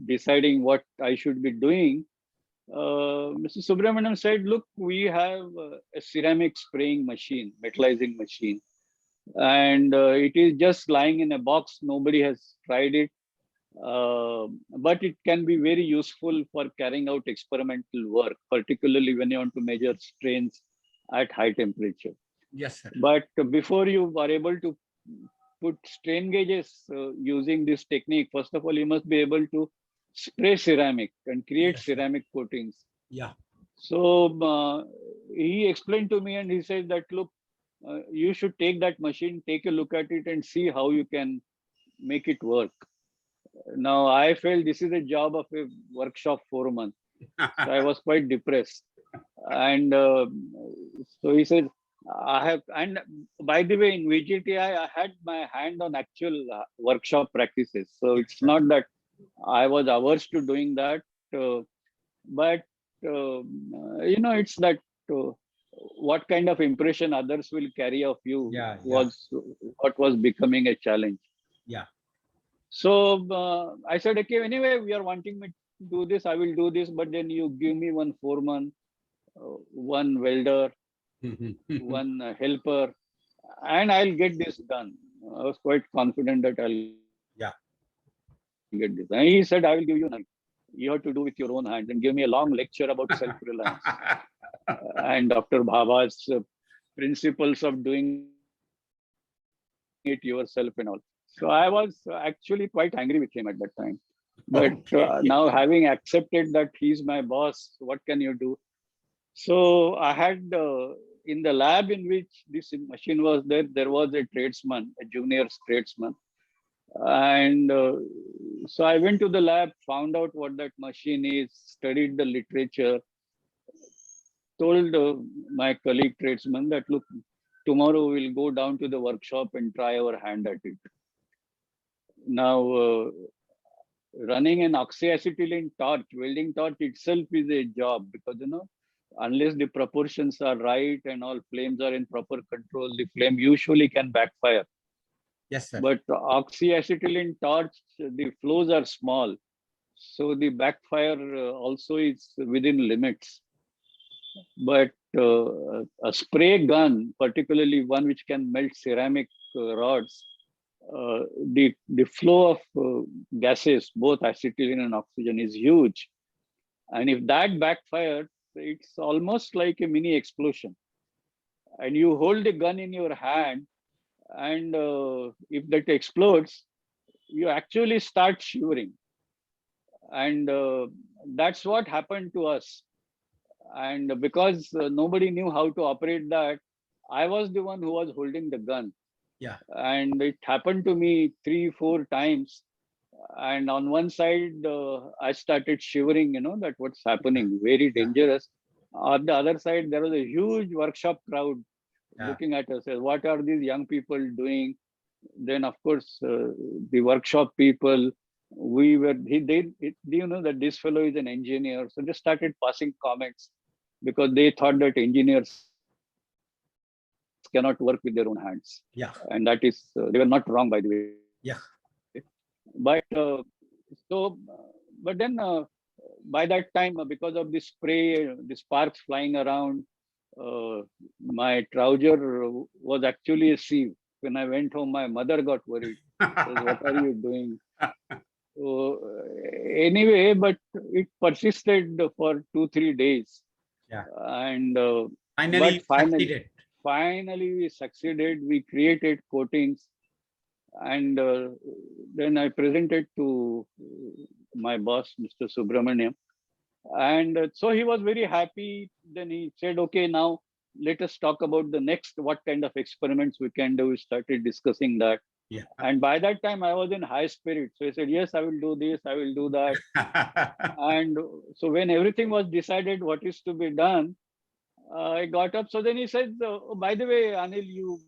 [SPEAKER 5] deciding what I should be doing, Mr. Subramanian said, look, we have a ceramic spraying machine, metallizing machine. And it is just lying in a box. Nobody has tried it. But it can be very useful for carrying out experimental work, particularly when you want to measure strains at high temperature.
[SPEAKER 4] Yes, sir.
[SPEAKER 5] But before you are able to put strain gauges using this technique, first of all, you must be able to spray ceramic and create ceramic coatings.
[SPEAKER 4] Yeah.
[SPEAKER 5] So he explained to me and he said that, look, you should take that machine, take a look at it and see how you can make it work. Now, I felt this is a job of a workshop foreman. So I was quite depressed. And so he said, and by the way, in VGTI, I had my hand on actual workshop practices. So it's not that I was averse to doing that, but it's that what kind of impression others will carry of you was what was becoming a challenge.
[SPEAKER 4] Yeah.
[SPEAKER 5] So I said, okay, anyway, we are wanting me to do this, I will do this, but then you give me one foreman, one welder, one helper, and I'll get this done. I was quite confident that I'll get this. And he said, I will give you night. You have to do with your own hands, and give me a long lecture about self-reliance and Dr. Bhabha's principles of doing it yourself and all. So I was actually quite angry with him at that time. But now having accepted that he's my boss, what can you do? So I had in the lab in which this machine was there was a tradesman, a junior tradesman. And so I went to the lab, found out what that machine is, studied the literature, told my colleague tradesman that, look, tomorrow we'll go down to the workshop and try our hand at it. Now, running an oxyacetylene torch, welding torch itself is a job because, unless the proportions are right and all flames are in proper control, the flame usually can backfire.
[SPEAKER 4] Yes, sir.
[SPEAKER 5] But oxyacetylene torch, the flows are small. So the backfire also is within limits. But a spray gun, particularly one which can melt ceramic rods, the flow of gases, both acetylene and oxygen, is huge. And if that backfires, it's almost like a mini explosion. And you hold the gun in your hand, and if that explodes, you actually start shivering. And that's what happened to us. And because nobody knew how to operate that, I was the one who was holding the gun.
[SPEAKER 4] Yeah.
[SPEAKER 5] And it happened to me 3-4 times. And on one side, I started shivering, that what's happening, very
[SPEAKER 4] Yeah.
[SPEAKER 5] dangerous. On the other side, there was a huge workshop crowd
[SPEAKER 4] Yeah.
[SPEAKER 5] looking at us. What are these young people doing? Then, of course, the workshop people, that this fellow is an engineer. So they started passing comments because they thought that engineers cannot work with their own hands.
[SPEAKER 4] Yeah.
[SPEAKER 5] And that is, they were not wrong, by the way.
[SPEAKER 4] Yeah.
[SPEAKER 5] But but then by that time, because of the spray, the sparks flying around, my trouser was actually a sieve. When I went home, my mother got worried. Says, what are you doing? So anyway, but it persisted for 2-3 days.
[SPEAKER 4] Yeah.
[SPEAKER 5] And
[SPEAKER 4] Finally,
[SPEAKER 5] but
[SPEAKER 4] succeeded.
[SPEAKER 5] finally we succeeded. We created coatings. And then I presented to my boss, Mr. Subramaniam. And so he was very happy. Then he said, okay, now let us talk about the next, what kind of experiments we can do. We started discussing that.
[SPEAKER 4] Yeah.
[SPEAKER 5] And by that time, I was in high spirit. So he said, yes, I will do this, I will do that. And so when everything was decided what is to be done, I got up. So then he said, oh, by the way, Anil, you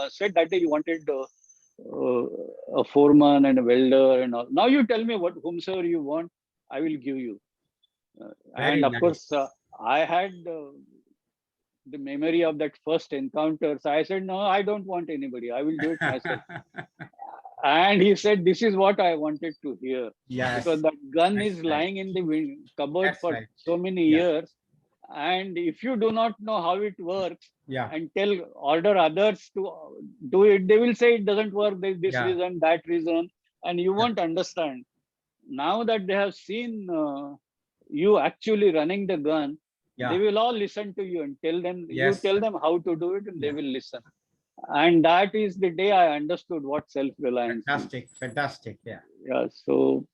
[SPEAKER 5] said that day you wanted a foreman and a welder and all. Now you tell me whomsoever you want, I will give you.
[SPEAKER 4] Very
[SPEAKER 5] And of
[SPEAKER 4] nice.
[SPEAKER 5] course, I had the memory of that first encounter. So I said, no, I don't want anybody. I will do it myself. And he said, this is what I wanted to hear.
[SPEAKER 4] Yes.
[SPEAKER 5] Because that gun
[SPEAKER 4] That's
[SPEAKER 5] is
[SPEAKER 4] right.
[SPEAKER 5] lying in the cupboard
[SPEAKER 4] That's
[SPEAKER 5] for
[SPEAKER 4] right.
[SPEAKER 5] so many
[SPEAKER 4] Yeah.
[SPEAKER 5] years. And if you do not know how it works
[SPEAKER 4] Yeah.
[SPEAKER 5] and order others to do it, they will say it doesn't work. There's this
[SPEAKER 4] Yeah.
[SPEAKER 5] reason, that reason, and you
[SPEAKER 4] Yeah.
[SPEAKER 5] won't understand. Now that they have seen you actually running the gun,
[SPEAKER 4] Yeah.
[SPEAKER 5] they will all listen to you and tell them,
[SPEAKER 4] Yes,
[SPEAKER 5] you tell
[SPEAKER 4] sir.
[SPEAKER 5] them how to do it, and
[SPEAKER 4] Yeah.
[SPEAKER 5] they will listen. And that is the day I understood what self-reliance is.
[SPEAKER 4] Fantastic. Fantastic. Yeah.
[SPEAKER 5] Yeah. So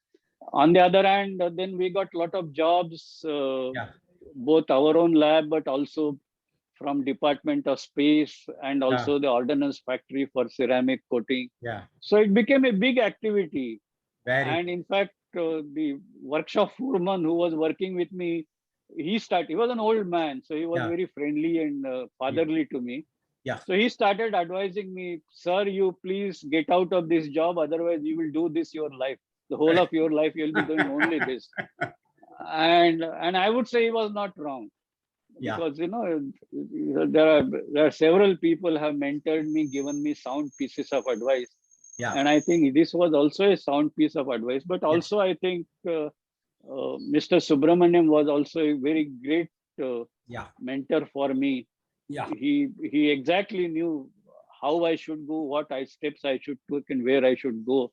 [SPEAKER 5] on the other hand, then we got a lot of jobs,
[SPEAKER 4] Yeah.
[SPEAKER 5] both our own lab, but also from Department of Space and also the Ordnance Factory for ceramic coating.
[SPEAKER 4] Yeah.
[SPEAKER 5] So it became a big activity.
[SPEAKER 4] Very
[SPEAKER 5] And in fact, the workshop foreman who was working with me, he was an old man, so he was
[SPEAKER 4] Yeah.
[SPEAKER 5] very friendly and fatherly to me.
[SPEAKER 4] Yeah.
[SPEAKER 5] So he started advising me, sir, you please get out of this job, otherwise you will do this your life. The whole of your life you'll be doing only this. And I would say he was not wrong.
[SPEAKER 4] Yeah.
[SPEAKER 5] Because there are several people have mentored me, given me sound pieces of advice.
[SPEAKER 4] Yeah.
[SPEAKER 5] And I think this was also a sound piece of advice. But also I think Mr. Subramaniam was also a very great
[SPEAKER 4] Yeah.
[SPEAKER 5] mentor for me.
[SPEAKER 4] Yeah.
[SPEAKER 5] He exactly knew how I should go, what steps I should take, and where I should go.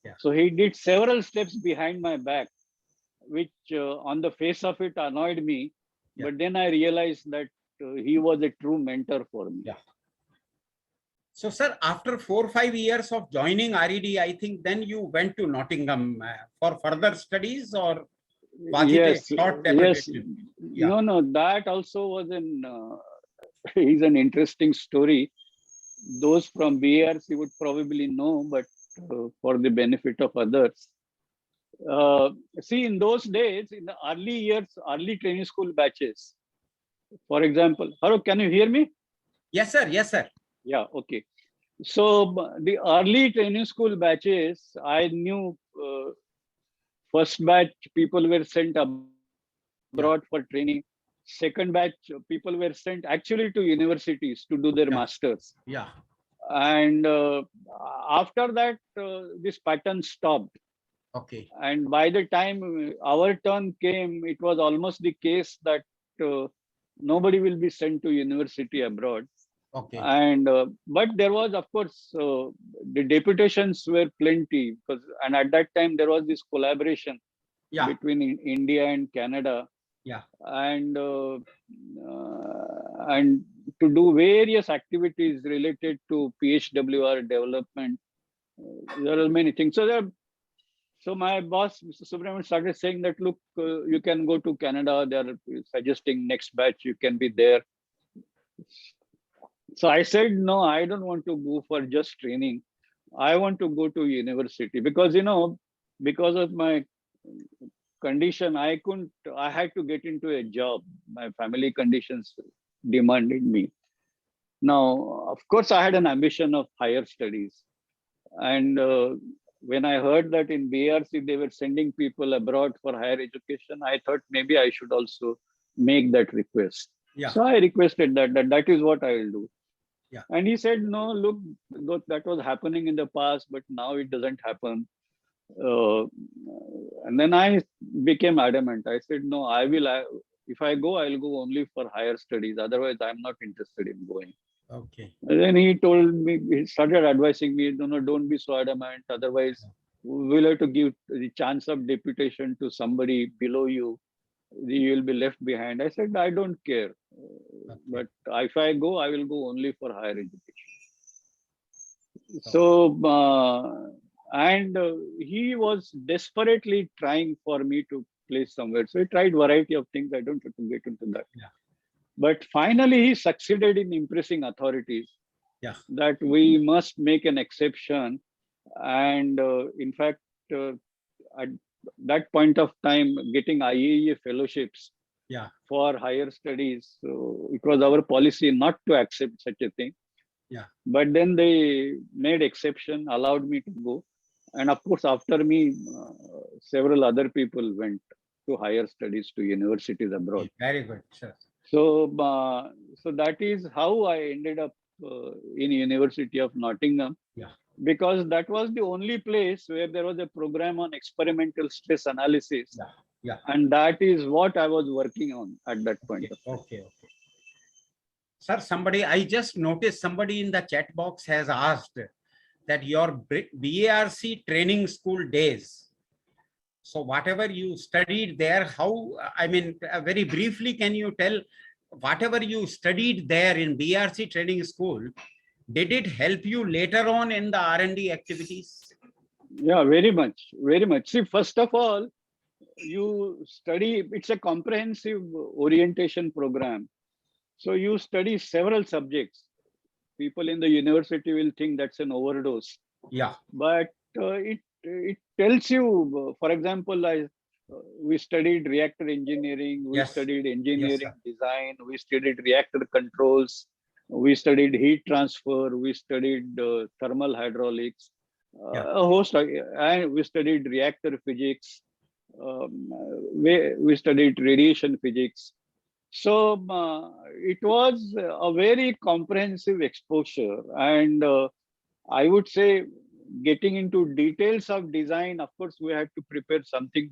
[SPEAKER 4] Yeah.
[SPEAKER 5] So he did several steps behind my back, which on the face of it annoyed me.
[SPEAKER 4] Yeah.
[SPEAKER 5] But then I realized that he was a true mentor for me.
[SPEAKER 4] Yeah. So, sir, after 4 or 5 years of joining RED, I think then you went to Nottingham for further studies, or was it a short deportation? Yeah.
[SPEAKER 5] No, that also was is an interesting story. Those from BRC would probably know, but for the benefit of others. See, in those days, in the early years, early training school batches, for example, hello, can you hear me?
[SPEAKER 4] Yes, sir. Yes, sir.
[SPEAKER 5] Yeah, okay. So the early training school batches, I knew first batch people were sent abroad for training. Second batch people were sent actually to universities to do their masters.
[SPEAKER 4] Yeah.
[SPEAKER 5] And after that, this pattern stopped.
[SPEAKER 4] Okay.
[SPEAKER 5] And by the time our turn came, it was almost the case that nobody will be sent to university abroad.
[SPEAKER 4] Okay.
[SPEAKER 5] And but there was, of course, the deputations were plenty, and at that time there was this collaboration between India and Canada.
[SPEAKER 4] Yeah.
[SPEAKER 5] And to do various activities related to PHWR development. There are many things. So there are So my boss, Mr. Subramanian, started saying that, look, you can go to Canada. They're suggesting next batch you can be there. So I said, no, I don't want to go for just training. I want to go to university because, because of my condition, I had to get into a job. My family conditions demanded me. Now, of course, I had an ambition of higher studies. And when I heard that in BRC, they were sending people abroad for higher education, I thought maybe I should also make that request.
[SPEAKER 4] Yeah.
[SPEAKER 5] So I requested that is what I will do.
[SPEAKER 4] Yeah.
[SPEAKER 5] And he said, no, look, that was happening in the past, but now it doesn't happen. And then I became adamant. I said, no, if I go, I'll go only for higher studies. Otherwise, I'm not interested in going.
[SPEAKER 4] Okay.
[SPEAKER 5] And then he started advising me, no, don't be so adamant. Otherwise, we'll have to give the chance of deputation to somebody below you. You will be left behind. I said, I don't care. But if I go, I will go only for higher education. So, he was desperately trying for me to place somewhere. So he tried variety of things. I don't have to get into that.
[SPEAKER 4] Yeah.
[SPEAKER 5] But finally, he succeeded in impressing authorities that we must make an exception. And in fact, at that point of time, getting IAEA fellowships for higher studies, so it was our policy not to accept such a thing.
[SPEAKER 4] Yeah.
[SPEAKER 5] But then they made exception, allowed me to go. And of course, after me, several other people went to higher studies to universities abroad.
[SPEAKER 4] Very good, sir.
[SPEAKER 5] So, so that is how I ended up in University of Nottingham.
[SPEAKER 4] Yeah.
[SPEAKER 5] Because that was the only place where there was a program on experimental stress analysis.
[SPEAKER 4] Yeah. Yeah.
[SPEAKER 5] And that is what I was working on at that point.
[SPEAKER 4] Okay. Sir, I just noticed somebody in the chat box has asked that your BARC training school days. So whatever you studied there, very briefly, can you tell whatever you studied there in BRC training school, did it help you later on in the R&D activities?
[SPEAKER 5] Yeah, very much. See, first of all, you study, it's a comprehensive orientation program. So you study several subjects. People in the university will think that's an overdose.
[SPEAKER 4] Yeah.
[SPEAKER 5] But it tells you, for example, we studied reactor engineering, we studied engineering design, we studied reactor controls, we studied heat transfer, we studied thermal hydraulics, a host, and we studied reactor physics, we studied radiation physics. So it was a very comprehensive exposure, and I would say getting into details of design, of course, we had to prepare something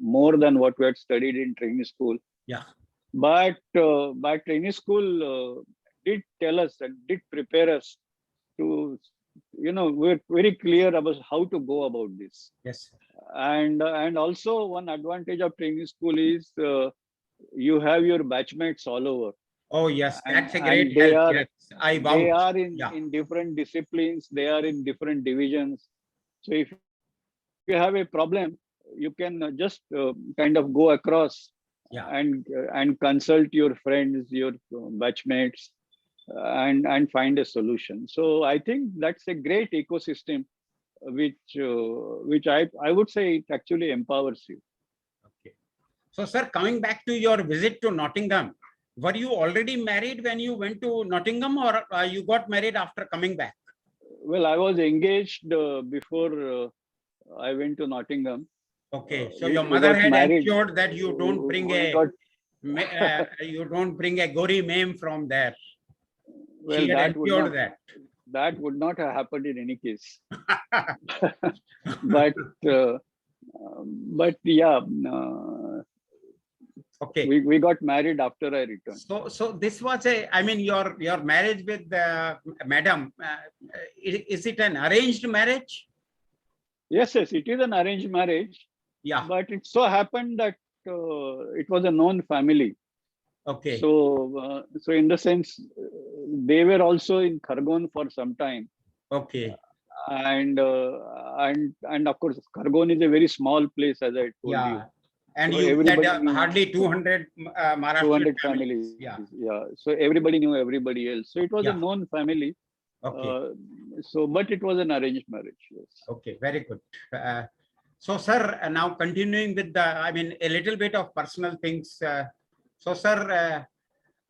[SPEAKER 5] more than what we had studied in training school.
[SPEAKER 4] Yeah.
[SPEAKER 5] But by training school did tell us and did prepare us to, we're very clear about how to go about this.
[SPEAKER 4] Yes.
[SPEAKER 5] And also one advantage of training school is you have your batchmates all over.
[SPEAKER 4] Oh, yes, that's a great help. Yes,
[SPEAKER 5] they are in different disciplines, they are in different divisions. So if you have a problem, you can just kind of go across and consult your friends, your batchmates, and find a solution. So I think that's a great ecosystem, which I would say it actually empowers you.
[SPEAKER 4] Okay. So, sir, coming back to your visit to Nottingham, were you already married when you went to Nottingham, or you got married after coming back?
[SPEAKER 5] Well, I was engaged before I went to Nottingham.
[SPEAKER 4] Okay, so your mother had ensured that you don't bring a gory meme from there.
[SPEAKER 5] Well,
[SPEAKER 4] she had ensured
[SPEAKER 5] that would not have happened in any case. but yeah.
[SPEAKER 4] Okay.
[SPEAKER 5] We got married after I returned.
[SPEAKER 4] So this was your marriage with madam. Is it an arranged marriage?
[SPEAKER 5] Yes, it is an arranged marriage.
[SPEAKER 4] Yeah.
[SPEAKER 5] But it so happened that it was a known family.
[SPEAKER 4] Okay.
[SPEAKER 5] So in the sense, they were also in Khargone for some time.
[SPEAKER 4] Okay.
[SPEAKER 5] and of course, Khargone is a very small place, as I told you.
[SPEAKER 4] Yeah. And
[SPEAKER 5] So
[SPEAKER 4] you said
[SPEAKER 5] everybody knew
[SPEAKER 4] hardly 200 Maharashtrian
[SPEAKER 5] 200
[SPEAKER 4] families.
[SPEAKER 5] families.
[SPEAKER 4] Yeah.
[SPEAKER 5] Yeah. So everybody knew everybody else. So it was a
[SPEAKER 4] Yeah.
[SPEAKER 5] known family.
[SPEAKER 4] Okay.
[SPEAKER 5] But it was an arranged marriage. Yes.
[SPEAKER 4] Okay. Very good. So, sir, now continuing with a little bit of personal things. So, sir,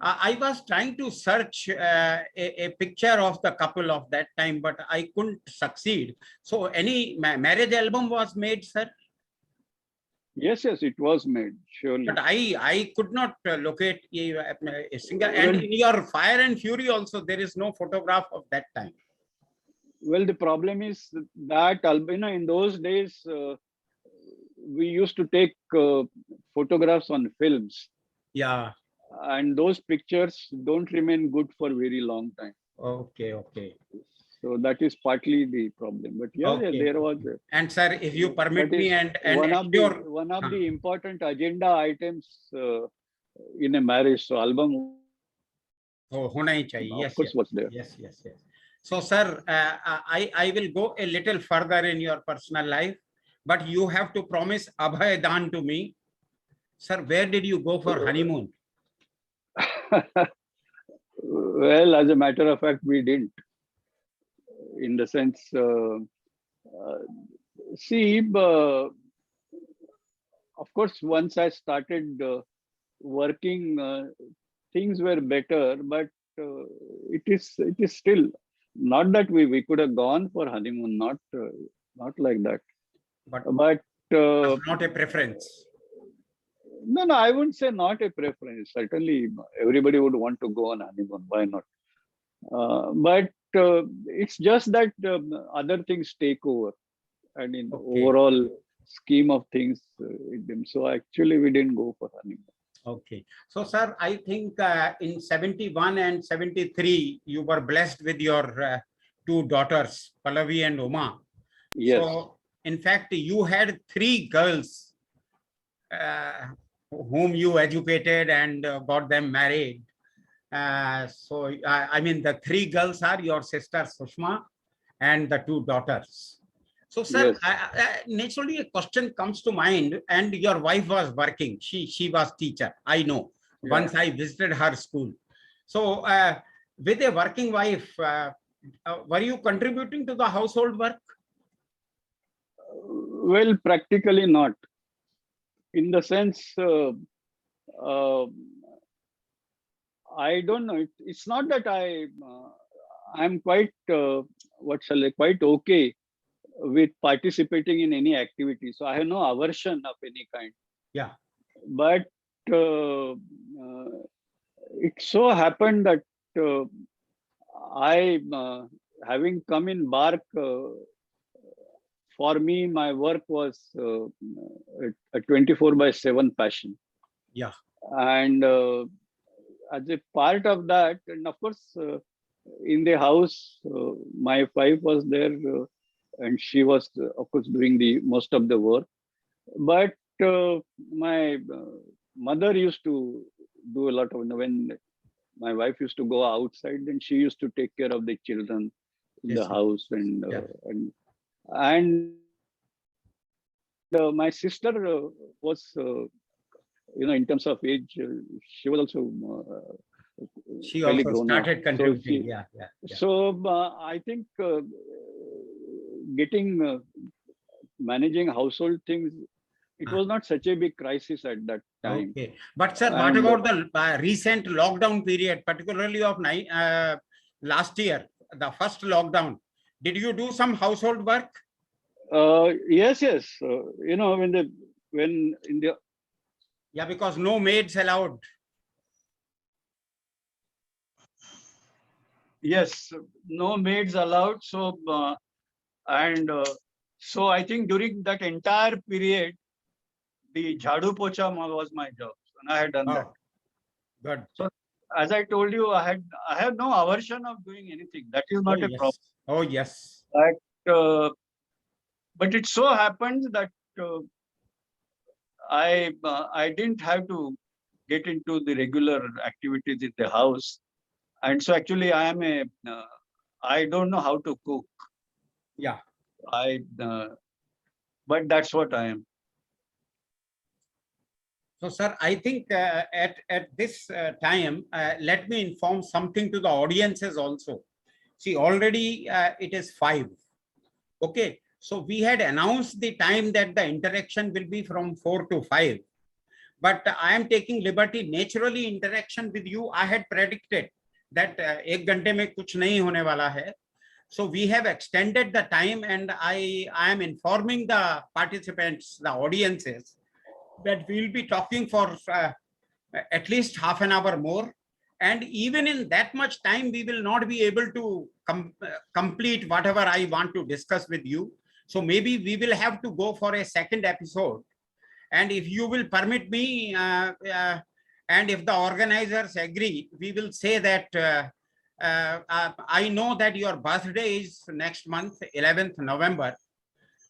[SPEAKER 4] I was trying to search a picture of the couple of that time, but I couldn't succeed. So, any marriage album was made, sir?
[SPEAKER 5] Yes, it was made, surely.
[SPEAKER 4] But I could not locate a single.
[SPEAKER 5] Well,
[SPEAKER 4] And in your Fire and Fury also, there is no photograph of that time.
[SPEAKER 5] well, the problem is that, in those days, we used to take photographs on films,
[SPEAKER 4] Yeah.
[SPEAKER 5] and those pictures don't remain good for very long time.
[SPEAKER 4] Okay.
[SPEAKER 5] So that is partly the problem. But yeah,
[SPEAKER 4] Okay.
[SPEAKER 5] there was.
[SPEAKER 4] And sir, if you permit
[SPEAKER 5] that
[SPEAKER 4] me,
[SPEAKER 5] is
[SPEAKER 4] and
[SPEAKER 5] one of
[SPEAKER 4] Huh.
[SPEAKER 5] the important agenda items in a marriage. So album,
[SPEAKER 4] Oh, hona hi chahiye.
[SPEAKER 5] of
[SPEAKER 4] Yes,
[SPEAKER 5] course, was there.
[SPEAKER 4] yes. So, sir, I will go a little further in your personal life, but you have to promise Abhay Dan to me. Sir, where did you go for honeymoon?
[SPEAKER 5] Well, as a matter of fact, we didn't. In the sense, see, of course, once I started working, things were better, but it is still not that we could have gone for honeymoon, not like that.
[SPEAKER 4] But
[SPEAKER 5] But
[SPEAKER 4] not a preference.
[SPEAKER 5] no, I wouldn't say not a preference. Certainly, everybody would want to go on honeymoon. Why not? But it's just that other things take over, and in
[SPEAKER 4] Okay.
[SPEAKER 5] overall scheme of things, so actually we didn't go for honeymoon.
[SPEAKER 4] Okay. So, sir, I think in 71 and 73, you were blessed with your two daughters, Pallavi and Uma.
[SPEAKER 5] Yes.
[SPEAKER 4] So, in fact, you had three girls whom you educated and got them married. So, the three girls are your sister Sushma and the two daughters. So, sir,
[SPEAKER 5] Yes.
[SPEAKER 4] naturally a question comes to mind, and your wife was working. She was teacher. I know.
[SPEAKER 5] Yeah.
[SPEAKER 4] Once I visited her school. So, with a working wife, were you contributing to the household work?
[SPEAKER 5] Well, practically not. In the sense, I don't know. It's not that I'm quite quite okay with participating in any activity. So I have no aversion of any kind.
[SPEAKER 4] Yeah.
[SPEAKER 5] But it so happened that I, having come in BARC, for me, my work was a 24/7 passion.
[SPEAKER 4] Yeah.
[SPEAKER 5] And as a part of that, and of course, in the house, my wife was there, and she was, of course, doing the most of the work. But my mother used to do a lot of, when my wife used to go outside, then she used to take care of the children in
[SPEAKER 4] Yes,
[SPEAKER 5] the
[SPEAKER 4] sir.
[SPEAKER 5] house, and
[SPEAKER 4] Yeah.
[SPEAKER 5] my sister was, in terms of age, she was also
[SPEAKER 4] She
[SPEAKER 5] fairly
[SPEAKER 4] also
[SPEAKER 5] grown up.
[SPEAKER 4] started
[SPEAKER 5] So
[SPEAKER 4] contributing.
[SPEAKER 5] she,
[SPEAKER 4] Yeah.
[SPEAKER 5] so I think getting managing household things, it was not such a big crisis at that time.
[SPEAKER 4] Okay. But sir, what
[SPEAKER 5] And,
[SPEAKER 4] about the recent lockdown period, particularly of last year, the first lockdown? Did you do some household work?
[SPEAKER 5] Yes. When in the
[SPEAKER 4] Yeah, because no maids allowed.
[SPEAKER 5] Yes, no maids allowed. So, so I think during that entire period, the jhadu pocha was my job, and I had done that.
[SPEAKER 4] Good.
[SPEAKER 5] So, as I told you, I have no aversion of doing anything. That is not a problem.
[SPEAKER 4] Oh yes.
[SPEAKER 5] But it so happened that I didn't have to get into the regular activities in the house, and so actually I don't know how to cook.
[SPEAKER 4] Yeah.
[SPEAKER 5] But that's what I am.
[SPEAKER 4] So, sir, I think at this time, let me inform something to the audiences also. See, already it is 5. Okay. So we had announced the time that the interaction will be from 4 to 5. But I am taking liberty. Naturally, interaction with you, I had predicted that 1 घंटे में कुछ नहीं होने वाला है. So we have extended the time, and I am informing the participants, the audiences, that we will be talking for at least half an hour more. And even in that much time, we will not be able to complete whatever I want to discuss with you. So maybe we will have to go for a second episode. And if you will permit me, and if the organizers agree, we will say that I know that your birthday is next month, 11th November.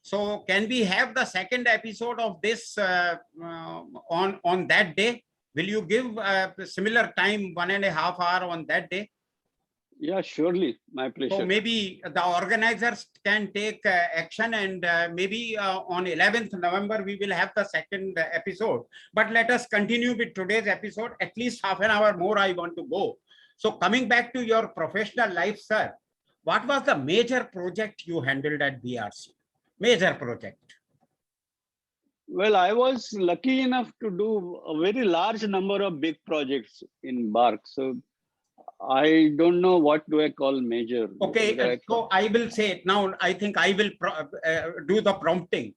[SPEAKER 4] So can we have the second episode of this on that day? Will you give similar time, 1.5 hours on that day?
[SPEAKER 5] Yeah, surely, my pleasure.
[SPEAKER 4] So maybe the organizers can take action, and maybe on 11th November, we will have the second episode. But let us continue with today's episode. At least half an hour more I want to go. So coming back to your professional life, sir, what was the major project you handled at BRC? Major project.
[SPEAKER 5] Well, I was lucky enough to do a very large number of big projects in BARC. So I don't know what do I call major.
[SPEAKER 4] Okay, so I will say it now. I think I will do the prompting.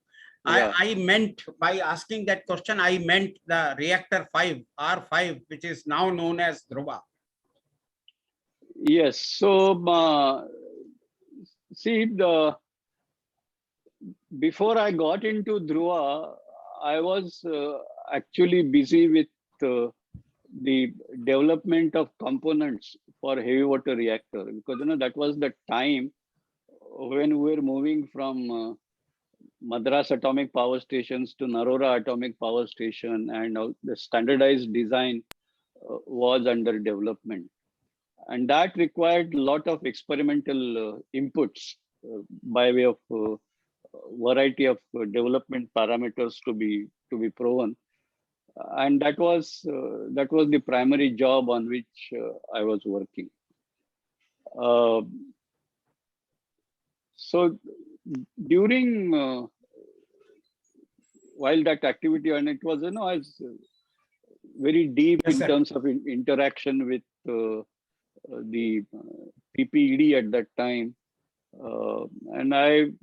[SPEAKER 4] Yeah. I meant, by asking that question, I meant the reactor 5, R5, which is now known as Dhruva.
[SPEAKER 5] Yes. So see, before I got into Dhruva, I was actually busy with the development of components for heavy water reactor, because that was the time when we were moving from Madras Atomic Power Stations to Narora Atomic Power Station, and the standardized design was under development, and that required a lot of experimental inputs by way of variety of development parameters to be proven. And that was the primary job on which I was working. So during while that activity, and it was, I was very deep in terms of interaction with the PPED at that time, and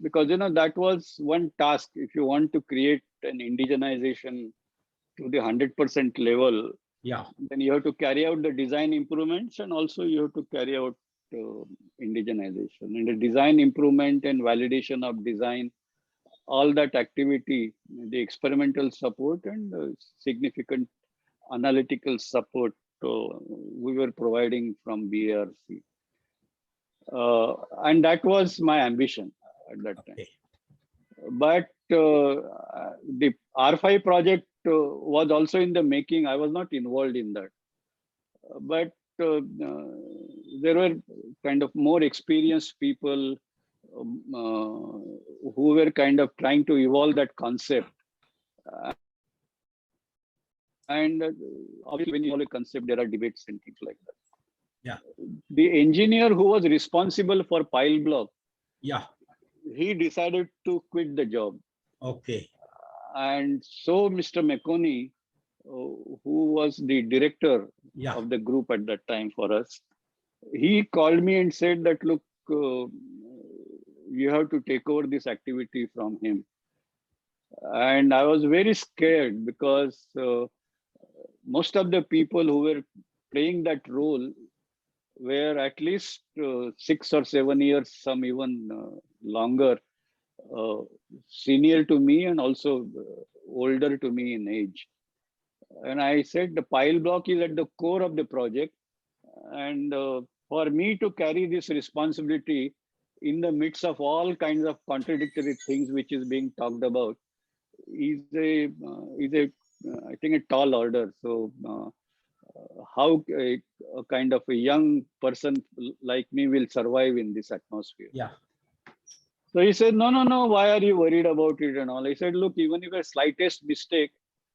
[SPEAKER 5] because that was one task. If you want to create an indigenization to the 100% level,
[SPEAKER 4] yeah,
[SPEAKER 5] then you have to carry out the design improvements, and also you have to carry out indigenization, and the design improvement and validation of design, all that activity, the experimental support and significant analytical support we were providing from BRC, and that was my ambition at that time. But the R5 project was also in the making. I was not involved in that, but there were kind of more experienced people who were kind of trying to evolve that concept. And obviously, when you evolve a concept, there are debates and things like that.
[SPEAKER 4] Yeah.
[SPEAKER 5] The engineer who was responsible for pile block,
[SPEAKER 4] yeah,
[SPEAKER 5] he decided to quit the job.
[SPEAKER 4] Okay.
[SPEAKER 5] And so Mr. McConey, who was the director of the group at that time for us, he called me and said that, look, you have to take over this activity from him. And I was very scared, because most of the people who were playing that role were at least 6 or 7 years, some even longer, senior to me and also older to me in age. And I said the pile block is at the core of the project, and for me to carry this responsibility in the midst of all kinds of contradictory things which is being talked about is I think a tall order. So how a kind of a young person like me will survive in this atmosphere.
[SPEAKER 4] Yeah.
[SPEAKER 5] So he said, no, no, no, why are you worried about it and all? I said, look, even if a slightest mistake,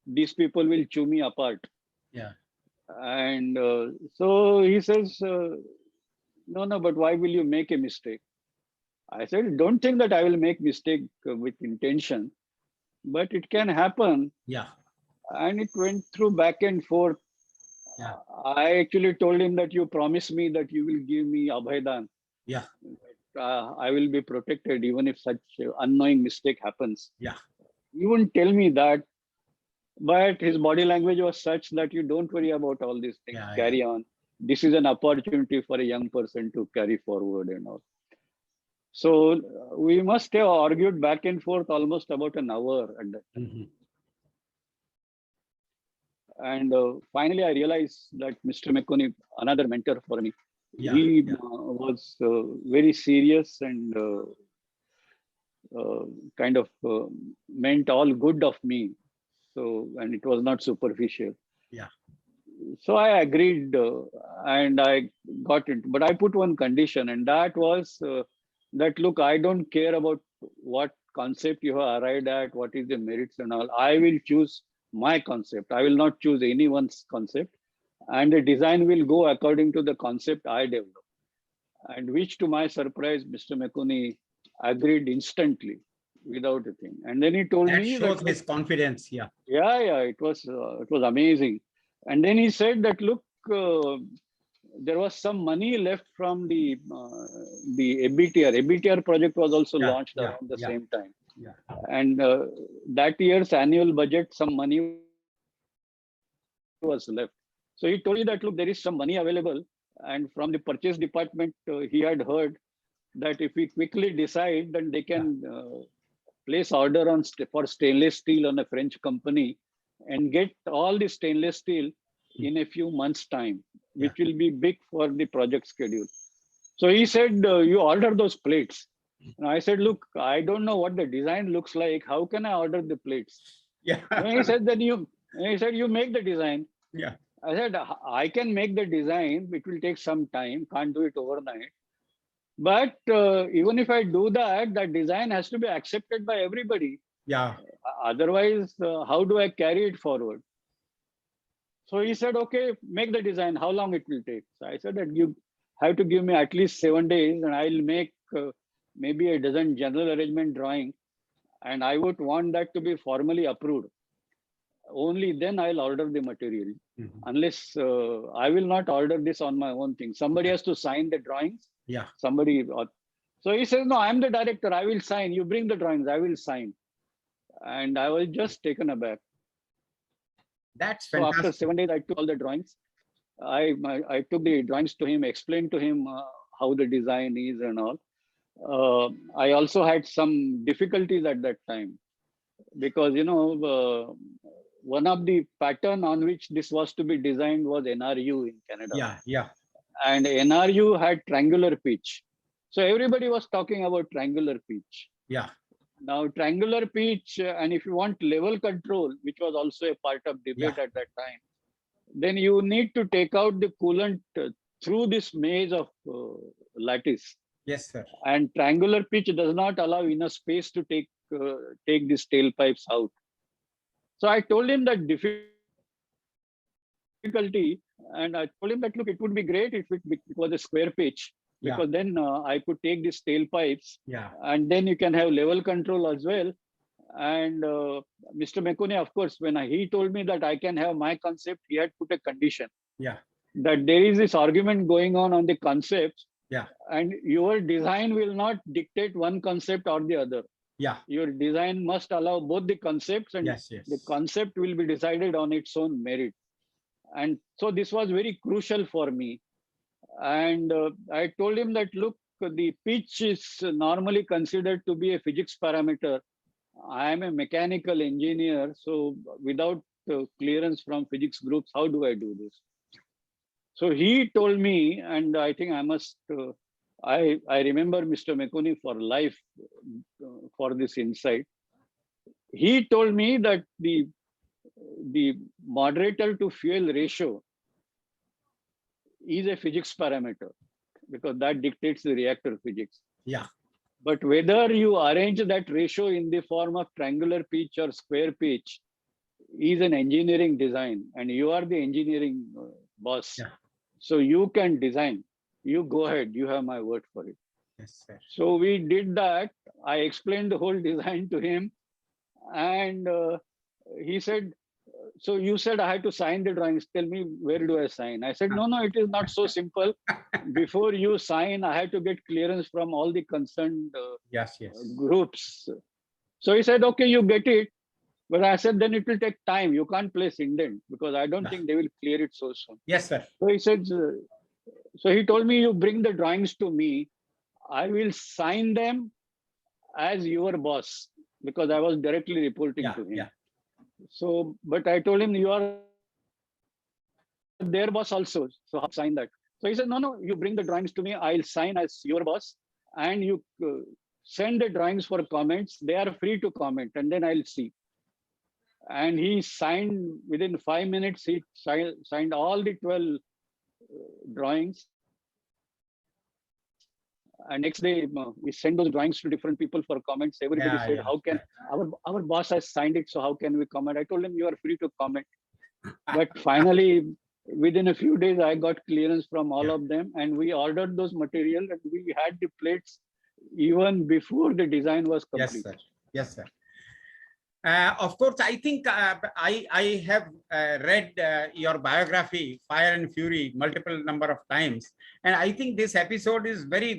[SPEAKER 5] these people will chew me apart.
[SPEAKER 4] Yeah.
[SPEAKER 5] And so he says, no, no, but why will you make a mistake? I said, don't think that I will make mistake with intention, but it can happen.
[SPEAKER 4] Yeah.
[SPEAKER 5] And it went through back and forth.
[SPEAKER 4] Yeah.
[SPEAKER 5] I actually told him that you promised me that you will give me Abhaydan.
[SPEAKER 4] Yeah.
[SPEAKER 5] I will be protected even if such unknowing mistake happens.
[SPEAKER 4] Yeah.
[SPEAKER 5] He wouldn't tell me that, but his body language was such that you don't worry about all these things,
[SPEAKER 4] Yeah,
[SPEAKER 5] carry on. This is an opportunity for a young person to carry forward and all. So we must have argued back and forth almost about an hour at that time.
[SPEAKER 4] Mhm.
[SPEAKER 5] And finally, I realized that Mr. McConey, another mentor for me,
[SPEAKER 4] Yeah,
[SPEAKER 5] he
[SPEAKER 4] yeah.
[SPEAKER 5] was very serious and kind of meant all good of me. So, and it was not superficial.
[SPEAKER 4] Yeah.
[SPEAKER 5] So I agreed and I got it. But I put one condition, and that was that look, I don't care about what concept you have arrived at, what is the merits and all. I will choose my concept. I will not choose anyone's concept. And the design will go according to the concept I develop. And which, to my surprise, Mr. McConey agreed instantly without a thing. And then he told
[SPEAKER 4] That
[SPEAKER 5] me
[SPEAKER 4] shows
[SPEAKER 5] that,
[SPEAKER 4] his confidence. Yeah.
[SPEAKER 5] yeah, it was amazing. And then he said that, look, there was some money left from the ABTR. ABTR project was also
[SPEAKER 4] Yeah,
[SPEAKER 5] launched
[SPEAKER 4] yeah,
[SPEAKER 5] around the
[SPEAKER 4] yeah.
[SPEAKER 5] same time.
[SPEAKER 4] Yeah.
[SPEAKER 5] And that year's annual budget, some money was left. So he told me that, look, there is some money available. And from the purchase department, he had heard that if we quickly decide, then they can place order on for stainless steel on a French company and get all the stainless steel in a few months' time, which will be big for the project schedule. So he said, you order those plates. And I said, look, I don't know what the design looks like. How can I order the plates?
[SPEAKER 4] Yeah.
[SPEAKER 5] And he said, you make the design.
[SPEAKER 4] Yeah.
[SPEAKER 5] I said, I can make the design. It will take some time. Can't do it overnight. But even if I do that, that design has to be accepted by everybody.
[SPEAKER 4] Yeah.
[SPEAKER 5] Otherwise, how do I carry it forward? So he said, okay, make the design. How long it will take? So I said that you have to give me at least 7 days and I'll make maybe a dozen general arrangement drawing. And I would want that to be formally approved. Only then I'll order the material.
[SPEAKER 4] Mhm.
[SPEAKER 5] Unless I will not order this on my own thing. Somebody has to sign the drawings.
[SPEAKER 4] Yeah.
[SPEAKER 5] Somebody. So he says, no, I'm the director. I will sign. You bring the drawings. I will sign. And I was just taken aback.
[SPEAKER 4] That's
[SPEAKER 5] So
[SPEAKER 4] fantastic.
[SPEAKER 5] after 7 days, I took all the drawings. I took the drawings to him, explained to him how the design is and all. I also had some difficulties at that time because, one of the pattern on which this was to be designed was NRU in Canada.
[SPEAKER 4] Yeah. Yeah.
[SPEAKER 5] And NRU had triangular pitch. So everybody was talking about triangular pitch.
[SPEAKER 4] Yeah.
[SPEAKER 5] Now, triangular pitch, and if you want level control, which was also a part of debate
[SPEAKER 4] Yeah.
[SPEAKER 5] at that time, then you need to take out the coolant through this maze of lattice.
[SPEAKER 4] Yes, sir.
[SPEAKER 5] And triangular pitch does not allow enough space to take these tailpipes out. So I told him that difficulty, and I told him that, look, it would be great if it was a square pitch,
[SPEAKER 4] Yeah.
[SPEAKER 5] because then I could take these tailpipes
[SPEAKER 4] Yeah.
[SPEAKER 5] and then you can have level control as well. And Mr. McConey, of course, when he told me that I can have my concept, he had put a condition
[SPEAKER 4] Yeah.
[SPEAKER 5] that there is this argument going on the concepts.
[SPEAKER 4] Yeah.
[SPEAKER 5] And your design will not dictate one concept or the other.
[SPEAKER 4] Yeah.
[SPEAKER 5] Your design must allow both the concepts, and
[SPEAKER 4] Yes. Yes.
[SPEAKER 5] the concept will be decided on its own merit. And so this was very crucial for me. And I told him that, look, the pitch is normally considered to be a physics parameter. I am a mechanical engineer, so without clearance from physics groups, how do I do this? So he told me, and I think I must, I remember Mr. McConey for life for this insight. He told me that the moderator to fuel ratio is a physics parameter because that dictates the reactor physics.
[SPEAKER 4] Yeah.
[SPEAKER 5] But whether you arrange that ratio in the form of triangular pitch or square pitch is an engineering design, and you are the engineering boss.
[SPEAKER 4] Yeah.
[SPEAKER 5] So you can design. You go ahead. You have my word for it.
[SPEAKER 4] Yes, sir.
[SPEAKER 5] So we did that. I explained the whole design to him, and he said, "So you said I had to sign the drawings. Tell me, where do I sign?" I said, "No, it is not so simple. Before you sign, I had to get clearance from all the concerned
[SPEAKER 4] Yes, yes.
[SPEAKER 5] groups." So he said, "Okay, you get it." But I said, "Then it will take time. You can't place indent because I don't
[SPEAKER 4] Yeah.
[SPEAKER 5] think they will clear it so soon."
[SPEAKER 4] Yes, sir.
[SPEAKER 5] So he said, so he told me, "You bring the drawings to me. I will sign them as your boss," because I was directly reporting
[SPEAKER 4] Yeah,
[SPEAKER 5] to him.
[SPEAKER 4] yeah.
[SPEAKER 5] So, but I told him, "You are their boss also. So how sign that?" So he said, "No, you bring the drawings to me. I'll sign as your boss, and you send the drawings for comments. They are free to comment, and then I'll see." And he signed within 5 minutes. He signed all the 12 drawings. And next day, we sent those drawings to different people for comments. Everybody
[SPEAKER 4] Yeah,
[SPEAKER 5] said,
[SPEAKER 4] yeah,
[SPEAKER 5] "How can our boss has signed it? So how can we comment?" I told him, "You are free to comment." But finally, within a few days, I got clearance from all
[SPEAKER 4] Yeah.
[SPEAKER 5] of them, and we ordered those material, and we had the plates even before the design was
[SPEAKER 4] Yes,
[SPEAKER 5] complete.
[SPEAKER 4] sir. Yes, sir. Of course, I think I have read your biography, Fire and Fury, multiple number of times, and I think this episode is very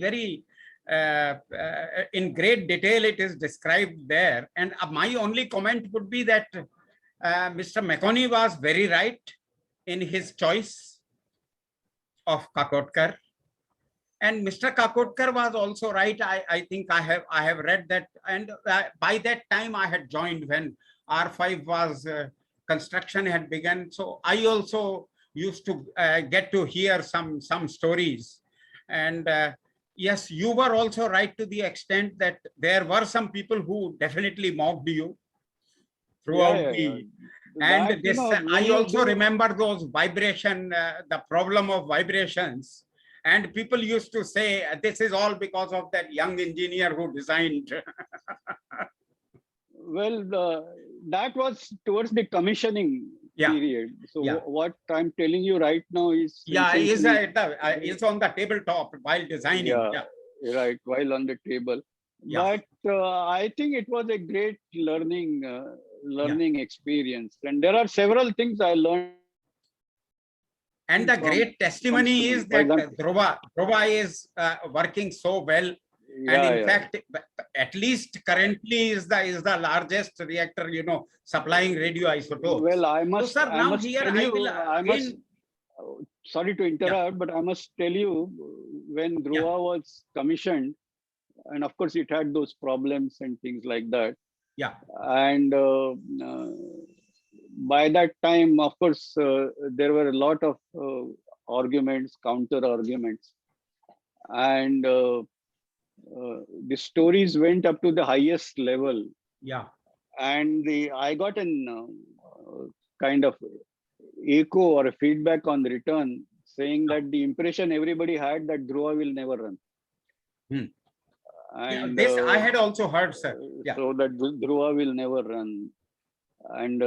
[SPEAKER 4] in great detail. It is described there, and my only comment would be that Mr. McConney was very right in his choice of Kakotkar. And Mr. Kakotkar was also right. I think I have read that, and by that time I had joined when R5 was construction had begun. So I also used to get to hear some stories, and yes, you were also right to the extent that there were some people who definitely mocked you throughout
[SPEAKER 5] Yeah.
[SPEAKER 4] and
[SPEAKER 5] That,
[SPEAKER 4] this
[SPEAKER 5] when
[SPEAKER 4] I
[SPEAKER 5] you
[SPEAKER 4] also
[SPEAKER 5] do,
[SPEAKER 4] remember those vibration, the problem of vibrations. And people used to say, this is all because of that young engineer who designed.
[SPEAKER 5] well, that was towards the commissioning
[SPEAKER 4] Yeah,
[SPEAKER 5] period. So
[SPEAKER 4] yeah.
[SPEAKER 5] what I'm telling you right now is
[SPEAKER 4] Yeah,
[SPEAKER 5] essentially,
[SPEAKER 4] it's on the tabletop while designing.
[SPEAKER 5] yeah, right, while on the table.
[SPEAKER 4] Yeah,
[SPEAKER 5] But I think it was a great learning experience, and there are several things I learned
[SPEAKER 4] and the
[SPEAKER 5] from
[SPEAKER 4] great testimony
[SPEAKER 5] Sunil.
[SPEAKER 4] is
[SPEAKER 5] For
[SPEAKER 4] that
[SPEAKER 5] example,
[SPEAKER 4] Dhruva is working so well. And in fact, at least currently is the largest reactor, supplying radioisotopes.
[SPEAKER 5] well, I
[SPEAKER 4] So,
[SPEAKER 5] must,
[SPEAKER 4] sir,
[SPEAKER 5] I
[SPEAKER 4] now
[SPEAKER 5] must
[SPEAKER 4] here
[SPEAKER 5] tell
[SPEAKER 4] I
[SPEAKER 5] you,
[SPEAKER 4] will
[SPEAKER 5] I must.
[SPEAKER 4] again.
[SPEAKER 5] Sorry to interrupt, but I must tell you, when Dhruva was commissioned, and of course it had those problems and things like that.
[SPEAKER 4] Yeah.
[SPEAKER 5] And by that time, of course, there were a lot of arguments, counter arguments, and the stories went up to the highest level.
[SPEAKER 4] Yeah.
[SPEAKER 5] And I got an kind of echo or a feedback on the return saying that the impression everybody had that Dhruva will never run. And
[SPEAKER 4] this I had also heard, sir. Yeah.
[SPEAKER 5] So that Dhruva will never run. And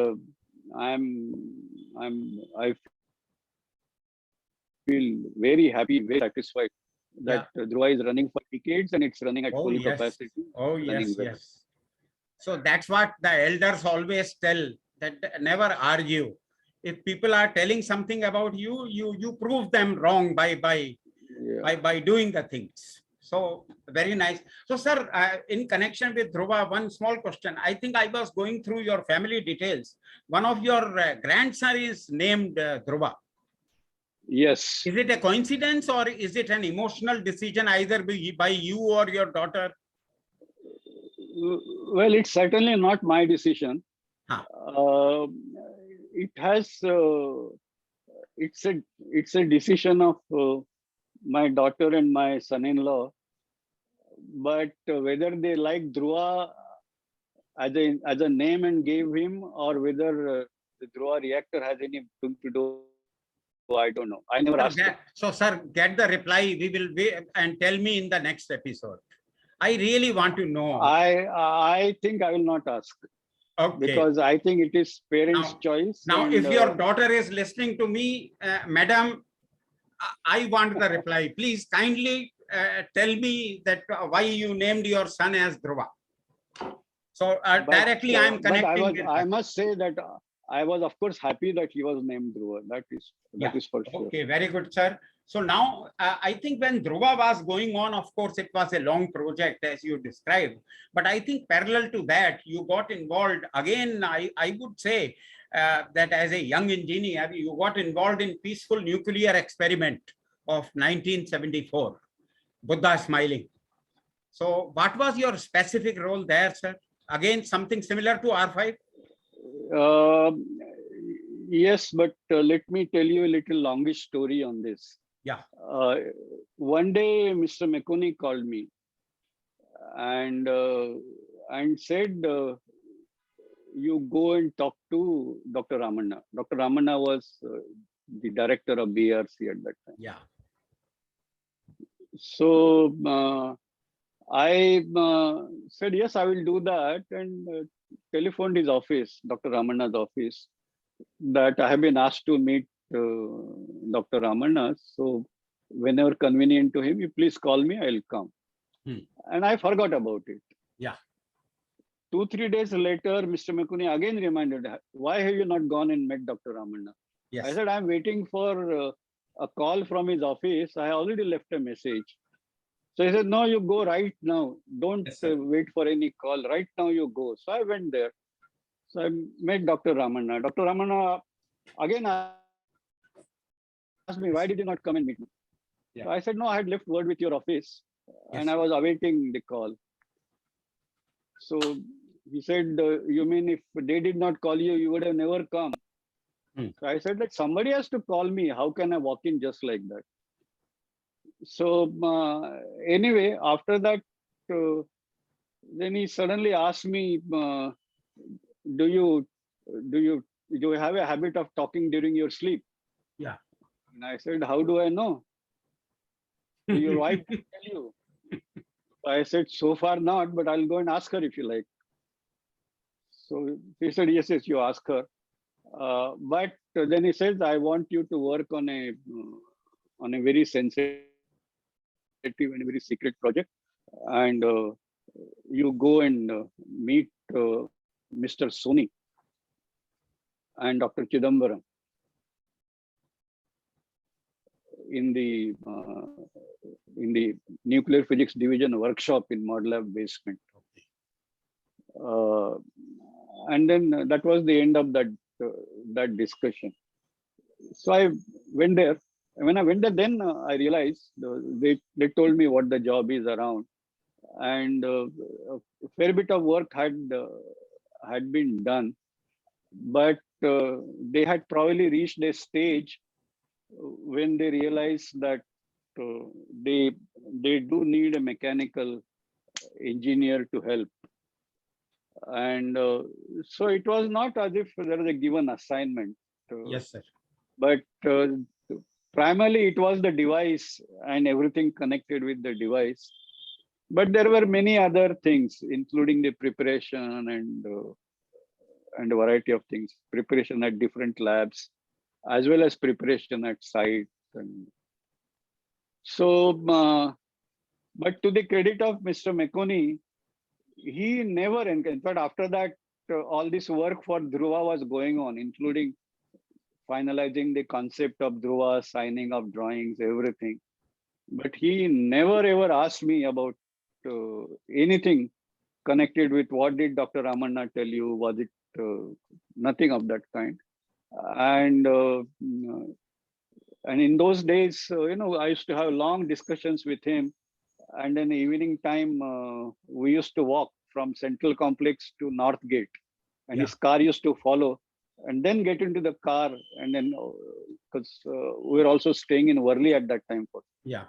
[SPEAKER 5] I feel very happy, very satisfied that Dhruva is running for decades and it's running at full capacity.
[SPEAKER 4] Oh, yes, yes. So that's what the elders always tell, that never argue. If people are telling something about you, you prove them wrong by doing the things. So very nice. So, sir, in connection with Dhruva, one small question. I think I was going through your family details. One of your grandson is named Dhruva.
[SPEAKER 5] Yes.
[SPEAKER 4] Is it a coincidence or is it an emotional decision either by you or your daughter?
[SPEAKER 5] Well, it's certainly not my decision. It has it's a decision of my daughter and my son-in-law. But whether they like Dhruva as a name and gave him, or whether the Dhruva reactor has anything to do I don't know. I never asked him.
[SPEAKER 4] So, sir, get the reply. We will wait and tell me in the next episode. I really want to know.
[SPEAKER 5] I think I will not ask.
[SPEAKER 4] Okay.
[SPEAKER 5] Because I think it is parents' choice.
[SPEAKER 4] Now,
[SPEAKER 5] and,
[SPEAKER 4] if your daughter is listening to me, madam, I want the reply. Please kindly tell me that why you named your son as Dhruva. So directly I am connecting.
[SPEAKER 5] I must say that I was, of course, happy that he was named Dhruva. That is for sure.
[SPEAKER 4] Okay, very good, sir. So now I think when Dhruva was going on, of course, it was a long project as you described. But I think parallel to that, you got involved again. I would say that as a young engineer, you got involved in peaceful nuclear experiment of 1974, Buddha smiling. So what was your specific role there, sir? Again, something similar to R5?
[SPEAKER 5] Yes, but let me tell you a little longish story on this.
[SPEAKER 4] Yeah.
[SPEAKER 5] One day, Mr. McConey called me and said, you go and talk to Dr. Ramanna. Dr. Ramanna was the director of BRC at that time.
[SPEAKER 4] Yeah.
[SPEAKER 5] So I said, yes, I will do that, and telephoned his office, Dr. Ramanna's office, that I have been asked to meet Dr. Ramanna. So whenever convenient to him, you please call me, I'll come. And I forgot about it.
[SPEAKER 4] Yeah.
[SPEAKER 5] 2-3 days later, Mr. McConey again reminded, why have you not gone and met Dr. Ramanna?
[SPEAKER 4] Yes.
[SPEAKER 5] I said, I'm waiting for a call from his office. I already left a message. So he said, no, you go right now. Don't wait for any call. Right now you go. So I went there. So I met Dr. Ramanna. Dr. Ramanna again asked me, why did you not come and meet me?
[SPEAKER 4] Yeah.
[SPEAKER 5] So I said, no, I had left word with your office and I was awaiting the call. So he said, you mean if they did not call you, you would have never come? So I said that somebody has to call me. How can I walk in just like that? So anyway, after that, then he suddenly asked me, do you have a habit of talking during your sleep?
[SPEAKER 4] Yeah.
[SPEAKER 5] And I said, how do I know? Your wife will tell you. I said, so far not, but I'll go and ask her if you like. So he said, yes, you ask her. But then he says, I want you to work on a very sensitive and very secret project, and you go and meet Mr. Soni and Dr. Chidambaram in the nuclear physics division workshop in Modlab basement. And then that was the end of that discussion. So I went there. And when I went there, then I realized they told me what the job is around, and a fair bit of work had been done, but they had probably reached a stage when they realized that they do need a mechanical engineer to help. And so it was not as if there was a given assignment.
[SPEAKER 4] Yes, sir.
[SPEAKER 5] But primarily it was the device and everything connected with the device. But there were many other things, including the preparation and a variety of things, preparation at different labs, as well as preparation at site. And so, but to the credit of Mr. McConey, he never, in fact, after that, all this work for Dhruva was going on, including finalizing the concept of Dhruva, signing of drawings, everything. But he never ever asked me about anything connected with what did Dr. Ramanna tell you, was it nothing of that kind. And in those days, I used to have long discussions with him. And in the evening time, we used to walk from Central Complex to North Gate. And his car used to follow and then get into the car. And then, because we were also staying in Worli at that time.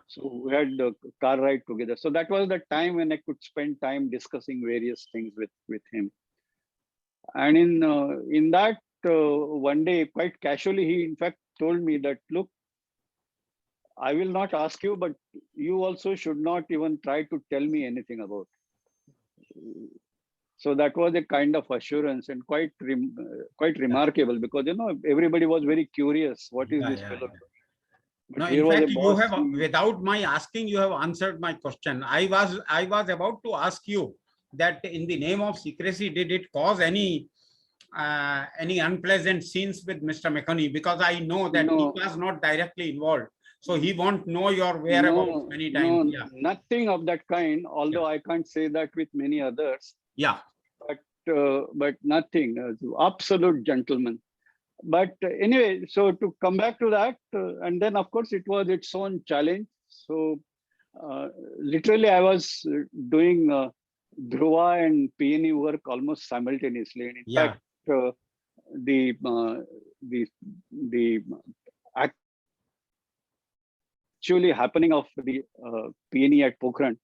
[SPEAKER 5] So we had the car ride together. So that was the time when I could spend time discussing various things with him. And in that one day, quite casually, he in fact told me that, look, I will not ask you, but you also should not even try to tell me anything about it. So that was a kind of assurance and quite remarkable, because everybody was very curious. What is
[SPEAKER 4] Yeah,
[SPEAKER 5] this
[SPEAKER 4] yeah,
[SPEAKER 5] fellow
[SPEAKER 4] yeah.
[SPEAKER 5] doing? But
[SPEAKER 4] No,
[SPEAKER 5] here
[SPEAKER 4] in
[SPEAKER 5] was a
[SPEAKER 4] fact, you
[SPEAKER 5] boss.
[SPEAKER 4] have, without my asking, you have answered my question. I was about to ask you that in the name of secrecy, did it cause any unpleasant scenes with Mr. McConney? Because I know that he
[SPEAKER 5] No,
[SPEAKER 4] was not directly involved, so he won't know your whereabouts
[SPEAKER 5] no,
[SPEAKER 4] many times.
[SPEAKER 5] no,
[SPEAKER 4] Yeah,
[SPEAKER 5] nothing of that kind.
[SPEAKER 4] yeah,
[SPEAKER 5] Although I can't say that with many others,
[SPEAKER 4] yeah,
[SPEAKER 5] but nothing. Absolute gentleman. But anyway, so to come back to that, and then of course it was its own challenge. So literally, I was doing Dhruva and PNE work almost simultaneously, and in
[SPEAKER 4] yeah.
[SPEAKER 5] fact, the uh, the the actually happening of the PNE at Pokhran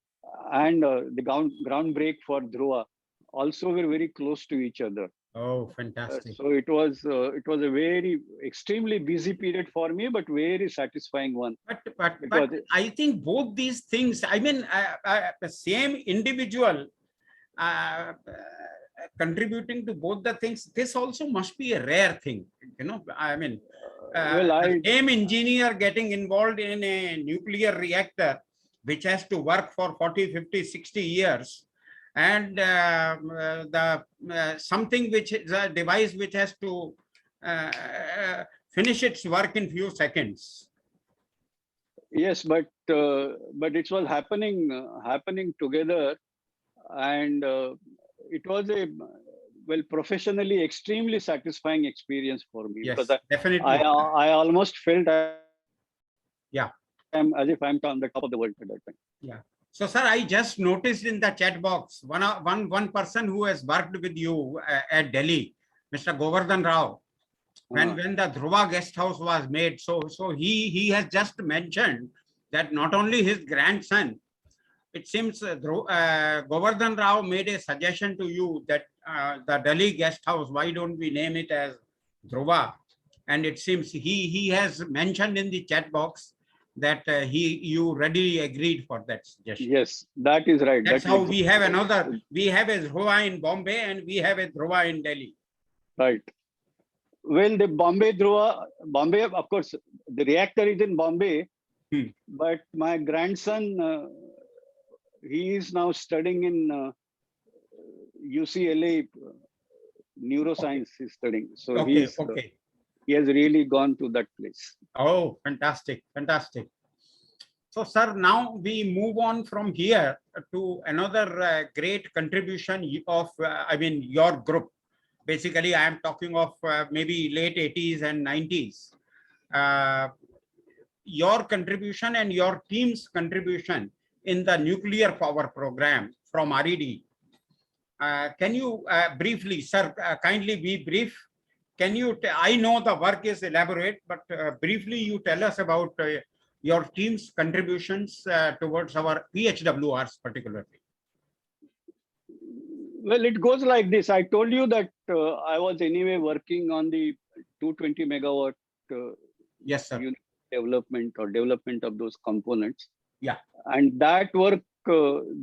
[SPEAKER 5] and the ground break for Dhruva also were very close to each other.
[SPEAKER 4] Oh, fantastic.
[SPEAKER 5] So it was a very extremely busy period for me, but very satisfying one.
[SPEAKER 4] But
[SPEAKER 5] Because
[SPEAKER 4] I think both these things. I mean, the same individual uh, contributing to both the things. This also must be a rare thing. I mean,
[SPEAKER 5] well,
[SPEAKER 4] the
[SPEAKER 5] I
[SPEAKER 4] same engineer getting involved in a nuclear reactor, which has to work for 40, 50, 60 years, and the something which is a device which has to finish its work in few seconds.
[SPEAKER 5] yes, but it was happening together, and it was a well professionally extremely satisfying experience for me, because
[SPEAKER 4] Yes, definitely.
[SPEAKER 5] I almost felt
[SPEAKER 4] Yeah,
[SPEAKER 5] I'm as if I'm on the top of the world at that time.
[SPEAKER 4] yeah. So, sir, I just noticed in the chat box one person who has worked with you at Delhi, Mr. Govardhan Rao. When the Dhruva guest house was made, so he has just mentioned that not only his grandson, it seems Govardhan Rao made a suggestion to you that the Delhi guest house, why don't we name it as Dhruva? And it seems he has mentioned in the chat box that you readily agreed for that suggestion.
[SPEAKER 5] Yes, that is right.
[SPEAKER 4] That's
[SPEAKER 5] That
[SPEAKER 4] how
[SPEAKER 5] is
[SPEAKER 4] we have we have a Dhruva in Bombay and we have a Dhruva in Delhi.
[SPEAKER 5] right. Well, the Bombay, of course, the reactor is in Bombay, but my grandson, he is now studying in UCLA neuroscience. He's studying, so
[SPEAKER 4] Okay, okay.
[SPEAKER 5] he has really gone to that place.
[SPEAKER 4] Oh, fantastic, fantastic. So, sir, now we move on from here to another great contribution of, your group. Basically, I am talking of maybe late 80s and 90s. Your contribution and your team's contribution in the nuclear power program from RED. Can you briefly, sir, kindly be brief? Can you, I know the work is elaborate, but briefly you tell us about your team's contributions towards our PHWRs particularly.
[SPEAKER 5] Well, it goes like this. I told you that I was anyway working on the 220 megawatt
[SPEAKER 4] Yes, sir.
[SPEAKER 5] unit development of those components.
[SPEAKER 4] Yeah.
[SPEAKER 5] And that work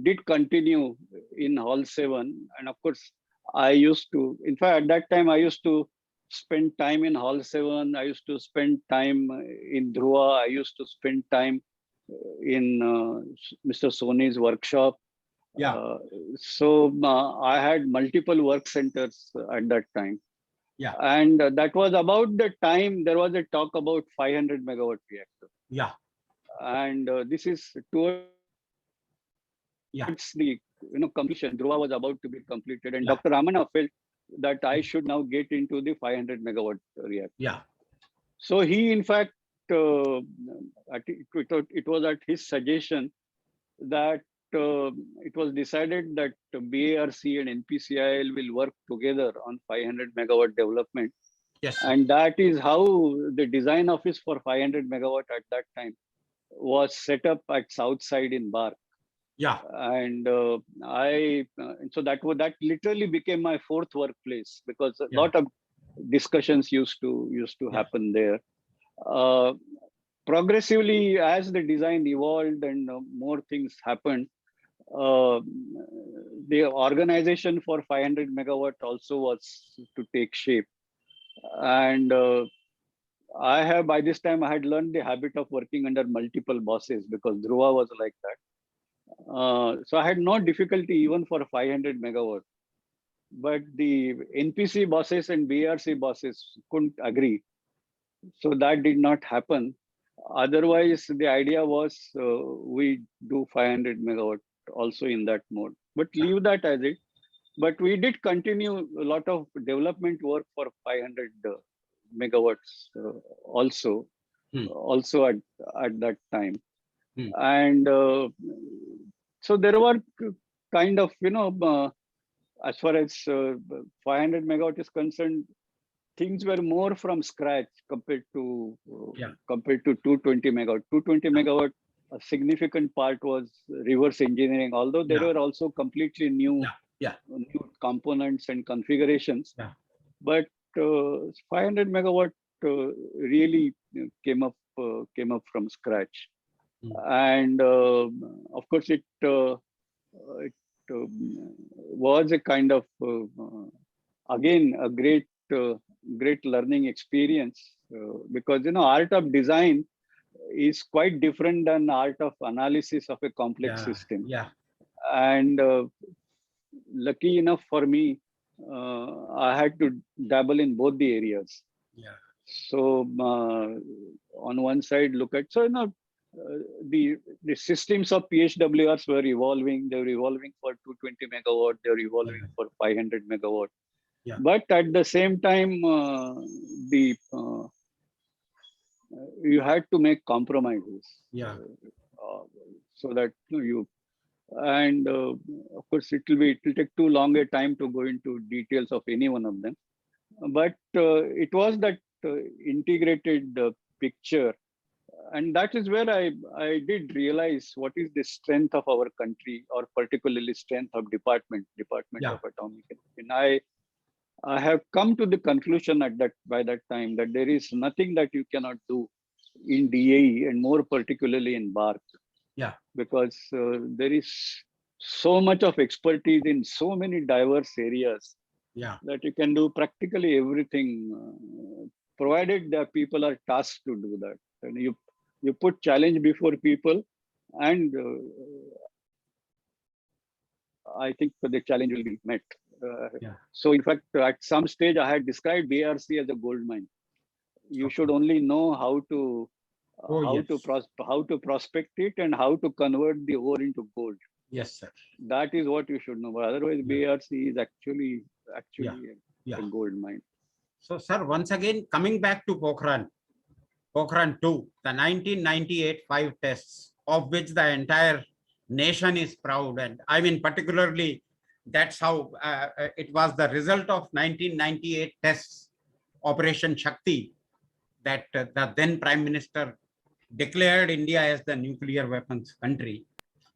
[SPEAKER 5] did continue in Hall 7. And of course, I used to, in fact, at that time, I used to spend time in Hall 7. I used to spend time in Dhruva. I used to spend time in Mr. Sony's workshop.
[SPEAKER 4] Yeah.
[SPEAKER 5] So I had multiple work centers at that time.
[SPEAKER 4] Yeah.
[SPEAKER 5] And that was about the time there was a talk about 500 megawatt reactor.
[SPEAKER 4] Yeah.
[SPEAKER 5] And this is towards the completion. Dhruva was about to be completed, and Dr. Ramana felt that I should now get into the 500 megawatt reactor.
[SPEAKER 4] Yeah.
[SPEAKER 5] So he, in fact, it was at his suggestion that it was decided that BARC and NPCIL will work together on 500 megawatt development.
[SPEAKER 4] Yes.
[SPEAKER 5] And that is how the design office for 500 megawatt at that time was set up at Southside in Bark.
[SPEAKER 4] Yeah.
[SPEAKER 5] And so that literally became my fourth workplace, because a lot of discussions used to happen there. Uh, Progressively, as the design evolved and more things happened, uh, the organization for 500 megawatt also was to take shape. And I have, by this time, I had learned the habit of working under multiple bosses because Dhruva was like that. So I had no difficulty even for 500 megawatt. But the NPC bosses and BRC bosses couldn't agree. So that did not happen. Otherwise, the idea was we do 500 megawatt also in that mode, but leave that as it. But we did continue a lot of development work for 500 megawatts also,
[SPEAKER 4] Hmm.
[SPEAKER 5] also at that time.
[SPEAKER 4] Hmm.
[SPEAKER 5] And so there were kind of, as far as 500 megawatt is concerned, things were more from scratch compared to
[SPEAKER 4] Yeah.
[SPEAKER 5] 220 megawatt. 220 megawatt, a significant part was reverse engineering, although there
[SPEAKER 4] Yeah.
[SPEAKER 5] were also completely new,
[SPEAKER 4] Yeah.
[SPEAKER 5] new components and configurations.
[SPEAKER 4] Yeah.
[SPEAKER 5] But 500 megawatt really came up from scratch.
[SPEAKER 4] Hmm.
[SPEAKER 5] And of course, it was a kind of again a great learning experience because art of design is quite different than art of analysis of a complex
[SPEAKER 4] Yeah.
[SPEAKER 5] system.
[SPEAKER 4] Yeah.
[SPEAKER 5] And lucky enough for me, I had to dabble in both the areas.
[SPEAKER 4] Yeah.
[SPEAKER 5] So on one side, look at the systems of PHWRs were evolving. They were evolving for 220 megawatt. They were evolving
[SPEAKER 4] Yeah.
[SPEAKER 5] for 500 megawatt.
[SPEAKER 4] Yeah.
[SPEAKER 5] But at the same time, the you had to make compromises.
[SPEAKER 4] Yeah.
[SPEAKER 5] So that you and of course it will take too long a time to go into details of any one of them. But it was that integrated picture, and that is where I did realize what is the strength of our country, or particularly strength of Department
[SPEAKER 4] Yeah.
[SPEAKER 5] of Atomic Energy. And I have come to the conclusion by that time that there is nothing that you cannot do in DAE, and more particularly in BARC,
[SPEAKER 4] Yeah.
[SPEAKER 5] because there is so much of expertise in so many diverse areas
[SPEAKER 4] Yeah.
[SPEAKER 5] that you can do practically everything, provided that people are tasked to do that. And you put challenge before people, and I think the challenge will be met.
[SPEAKER 4] Yeah.
[SPEAKER 5] So in fact, at some stage, I had described BRC as a gold mine. You should only know how to
[SPEAKER 4] Oh, yes.
[SPEAKER 5] how to prospect it and how to convert the ore into gold.
[SPEAKER 4] Yes, sir.
[SPEAKER 5] That is what you should know. But otherwise,
[SPEAKER 4] Yeah.
[SPEAKER 5] BRC is actually
[SPEAKER 4] Yeah.
[SPEAKER 5] a gold mine.
[SPEAKER 4] So, sir, once again, coming back to Pokhran 2, the 1998 5 tests, of which the entire nation is proud. And I mean, particularly, that's how it was the result of 1998 tests, Operation Shakti, that the then Prime Minister declared India as the nuclear weapons country,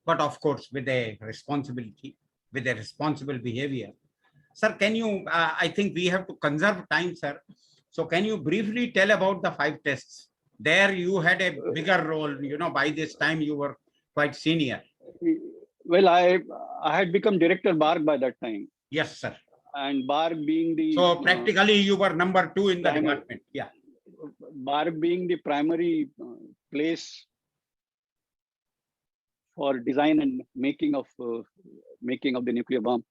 [SPEAKER 4] but of course, with a responsibility, with a responsible behavior. Sir, can you, I think we have to conserve time, sir. So can you briefly tell about the 5 tests? There you had a bigger role, by this time you were quite senior.
[SPEAKER 5] Well, I had become director BARC by that time.
[SPEAKER 4] Yes, sir.
[SPEAKER 5] And BARC being the...
[SPEAKER 4] So practically you were number 2 in the department. Yeah.
[SPEAKER 5] BARC being the primary place for design and making of the nuclear bomb.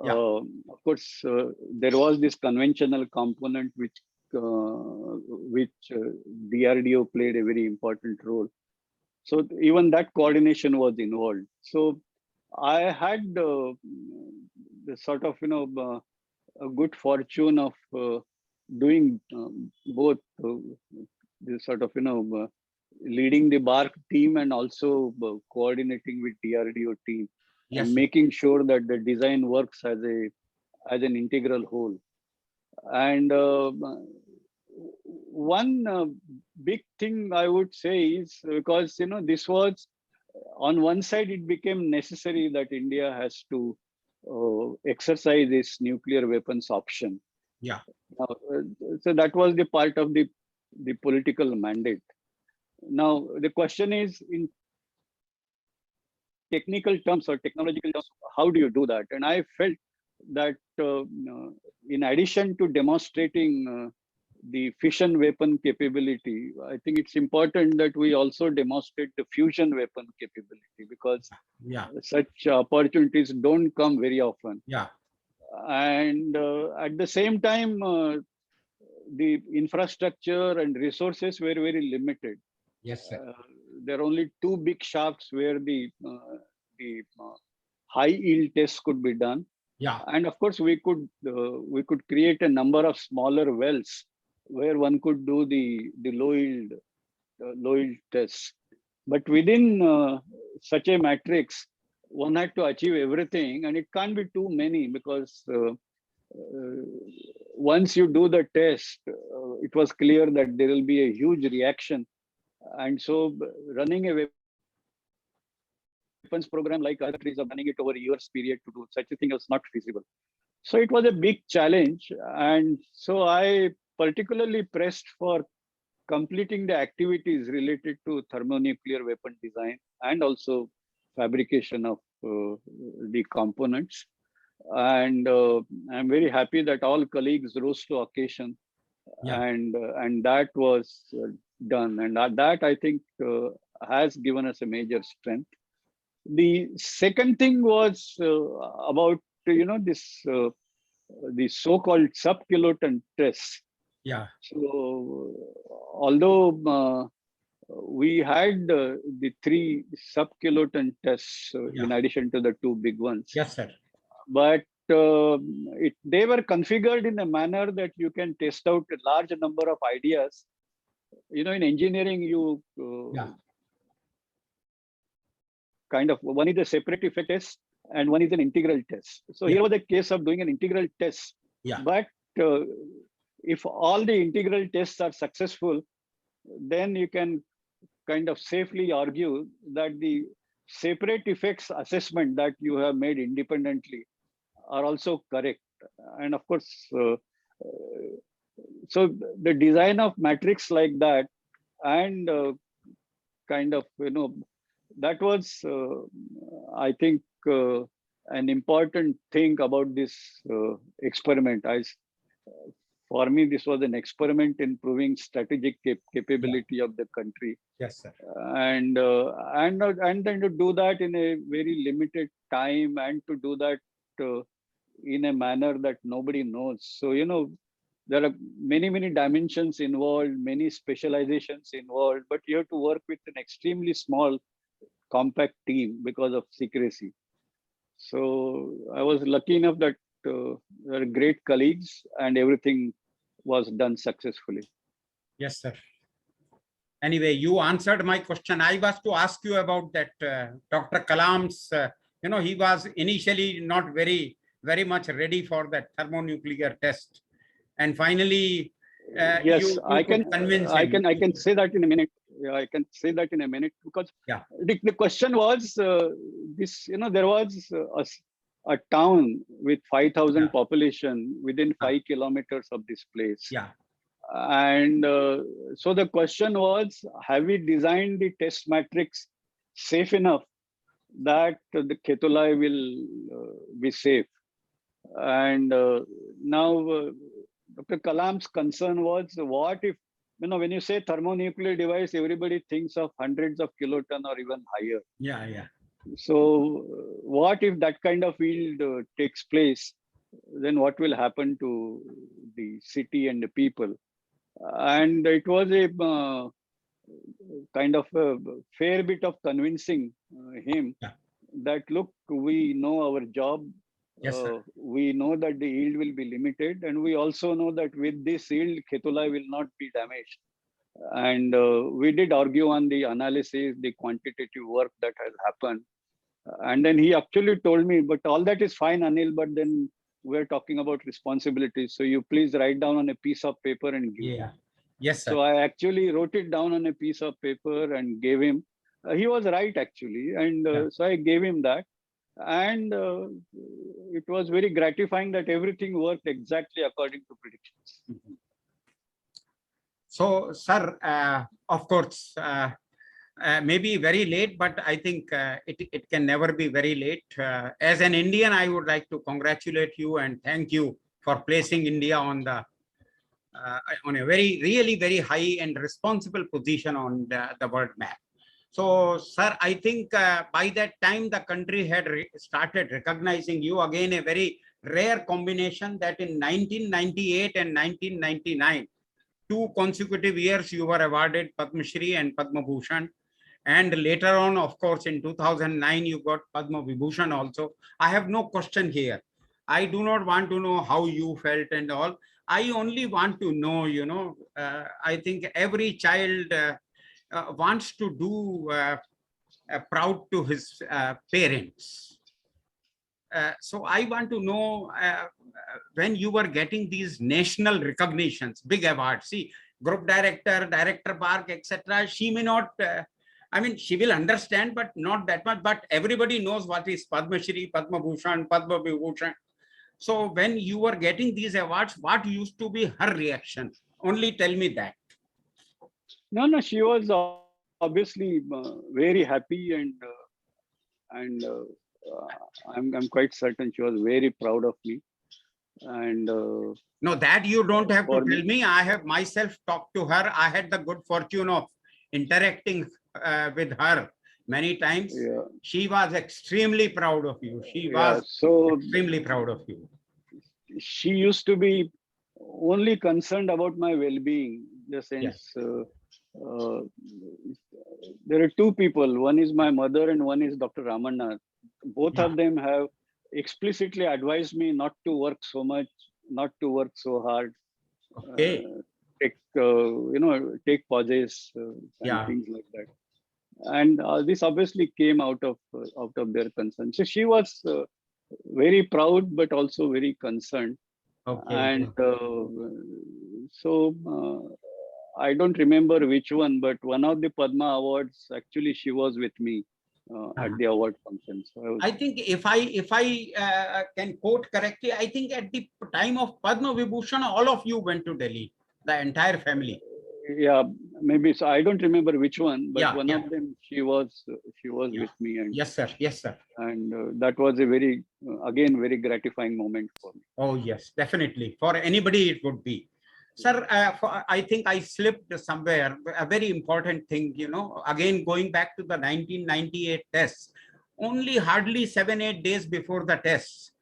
[SPEAKER 4] Yeah.
[SPEAKER 5] Of course, there was this conventional component which DRDO played a very important role. So even that coordination was involved. So I had the sort of a good fortune of doing both the sort of leading the BARC team and also coordinating with DRDO team.
[SPEAKER 4] Yes,
[SPEAKER 5] and making sure that the design works as an integral whole. And one big thing I would say is because this was on one side it became necessary that India has to exercise its nuclear weapons option.
[SPEAKER 4] Yeah.
[SPEAKER 5] So that was the part of the the political mandate. Now, the question is, in technical terms or technological terms, how do you do that? And I felt that in addition to demonstrating the fission weapon capability, I think it's important that we also demonstrate the fusion weapon capability, because
[SPEAKER 4] Yeah.
[SPEAKER 5] such opportunities don't come very often.
[SPEAKER 4] Yeah.
[SPEAKER 5] And at the same time, the infrastructure and resources were very limited.
[SPEAKER 4] Yes, sir.
[SPEAKER 5] There are only two big shafts where the high yield tests could be done.
[SPEAKER 4] Yeah.
[SPEAKER 5] And of course, we could create a number of smaller wells where one could do the low yield tests. But within such a matrix, one had to achieve everything, and it can't be too many, because once you do the test, it was clear that there will be a huge reaction. And so running a weapons program like other countries are running it over a year's period to do such a thing was not feasible. So it was a big challenge. And so I particularly pressed for completing the activities related to thermonuclear weapon design and also fabrication of the components. And I'm very happy that all colleagues rose to occasion.
[SPEAKER 4] Yeah.
[SPEAKER 5] And that was done. And that I think has given us a major strength. The second thing was about, this the so-called sub-kiloton tests.
[SPEAKER 4] Yeah.
[SPEAKER 5] So although we had the 3 sub-kiloton tests in addition to the 2 big ones.
[SPEAKER 4] Yes, sir.
[SPEAKER 5] But they were configured in a manner that you can test out a large number of ideas. In engineering, you kind of, one is a separate effect test and one is an integral test. So here was the case of doing an integral test.
[SPEAKER 4] Yeah.
[SPEAKER 5] But if all the integral tests are successful, then you can kind of safely argue that the separate effects assessment that you have made independently are also correct. And of course, so the design of matrix like that, and kind of, that was, I think, an important thing about this experiment. For me, this was an experiment in proving strategic capability of the country.
[SPEAKER 4] Yes, sir.
[SPEAKER 5] And then to do that in a very limited time, and to do that in a manner that nobody knows. So, there are many dimensions involved, many specializations involved, but you have to work with an extremely small, compact team because of secrecy. So I was lucky enough that there are great colleagues and everything was done successfully.
[SPEAKER 4] Yes, sir. Anyway, you answered my question. I was to ask you about that Dr. Kalam's, he was initially not very much ready for that thermonuclear test. And finally,
[SPEAKER 5] yes, I can
[SPEAKER 4] convince him.
[SPEAKER 5] I can say that in a minute. Yeah, I can say that in a minute, because the question was this, there was a town with 5,000 population within 5 kilometers of this place.
[SPEAKER 4] Yeah.
[SPEAKER 5] And so the question was, have we designed the test matrix safe enough that the Ketolai will be safe? And now Dr. Kalam's concern was, what if, when you say thermonuclear device, everybody thinks of hundreds of kiloton or even higher.
[SPEAKER 4] Yeah.
[SPEAKER 5] So what if that kind of yield takes place? Then what will happen to the city and the people? And it was a kind of a fair bit of convincing him that, look, we know our job.
[SPEAKER 4] Yes, sir.
[SPEAKER 5] We know that the yield will be limited, and we also know that with this yield, Ketolai will not be damaged. And we did argue on the analysis, the quantitative work that has happened. And then he actually told me, but all that is fine, Anil, but then we're talking about responsibilities. So you please write down on a piece of paper and give.
[SPEAKER 4] Yeah. Yes, sir.
[SPEAKER 5] So I actually wrote it down on a piece of paper and gave him. He was right, actually. And so I gave him that. And it was very gratifying that everything worked exactly according to predictions.
[SPEAKER 4] So, sir, of course, maybe very late, but I think it can never be very late. As an Indian, I would like to congratulate you and thank you for placing India on a really very high and responsible position on the world map. So, sir, I think by that time the country had started recognizing you. Again, a very rare combination that in 1998 and 1999, 2 consecutive years you were awarded Padma Shri and Padma Bhushan. And later on, of course, in 2009, you got Padma Vibhushan also. I have no question here. I do not want to know how you felt and all. I only want to know, I think every child wants to do proud to his parents. So I want to know when you were getting these national recognitions, big awards. See, group director, director park, etc. She may not. I mean, she will understand, but not that much. But everybody knows what is Padma Shri, Padma Bhushan, Padma Vibhushan. So when you were getting these awards, what used to be her reaction? Only tell me that.
[SPEAKER 5] No, she was obviously very happy, and I'm quite certain she was very proud of me. And
[SPEAKER 4] no, that you don't have to
[SPEAKER 5] for
[SPEAKER 4] tell me. I have myself talked to her. I had the good fortune of interacting with her many times.
[SPEAKER 5] Yeah.
[SPEAKER 4] She was extremely proud of you. She
[SPEAKER 5] Yeah,
[SPEAKER 4] was
[SPEAKER 5] so
[SPEAKER 4] extremely proud of you.
[SPEAKER 5] she used to be only concerned about my well-being, in the sense there are two people. One is my mother and one is Dr. Ramanna. Both
[SPEAKER 4] Yeah.
[SPEAKER 5] of them have explicitly advised me not to work so much, not to work so hard.
[SPEAKER 4] Okay.
[SPEAKER 5] Take pauses and
[SPEAKER 4] Yeah.
[SPEAKER 5] things like that. And this obviously came out of their concern. So she was very proud, but also very concerned.
[SPEAKER 4] Okay.
[SPEAKER 5] And so I don't remember which one, but one of the Padma Awards, actually, she was with me at the award function. So
[SPEAKER 4] I think if I can quote correctly, I think at the time of Padma Vibhushan, all of you went to Delhi, the entire family.
[SPEAKER 5] yeah, maybe. So I don't remember which one, but
[SPEAKER 4] Yeah,
[SPEAKER 5] one
[SPEAKER 4] yeah.
[SPEAKER 5] of them, she was
[SPEAKER 4] Yeah.
[SPEAKER 5] with me, and
[SPEAKER 4] Yes, sir. Yes, sir.
[SPEAKER 5] and that was a very again very gratifying moment for me.
[SPEAKER 4] Oh, yes, definitely. For anybody, it would be. Sir, I think I slipped somewhere. A very important thing, again, going back to the 1998 tests, only hardly 7-8 days before the tests,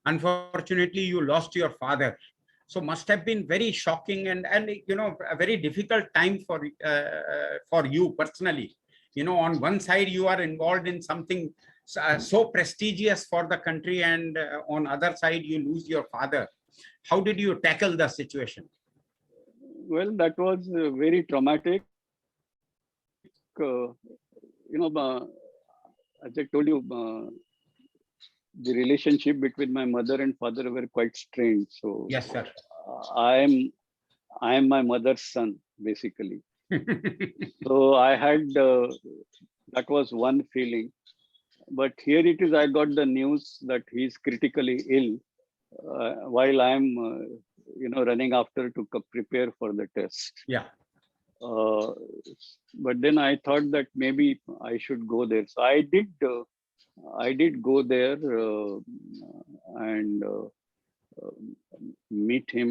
[SPEAKER 4] unfortunately, you lost your father. So must have been very shocking and a very difficult time for you personally. On one side, you are involved in something so prestigious for the country, and on other side, you lose your father. How did you tackle the situation?
[SPEAKER 5] Well, that was very traumatic. As I told you, the relationship between my mother and father were quite strained. So
[SPEAKER 4] Yes, sir.
[SPEAKER 5] I am my mother's son, basically. So I had that was one feeling. But here it is. I got the news that he's critically ill while I'm, running after to prepare for the test.
[SPEAKER 4] Yeah.
[SPEAKER 5] But then I thought that maybe I should go there. So I did go there and meet him.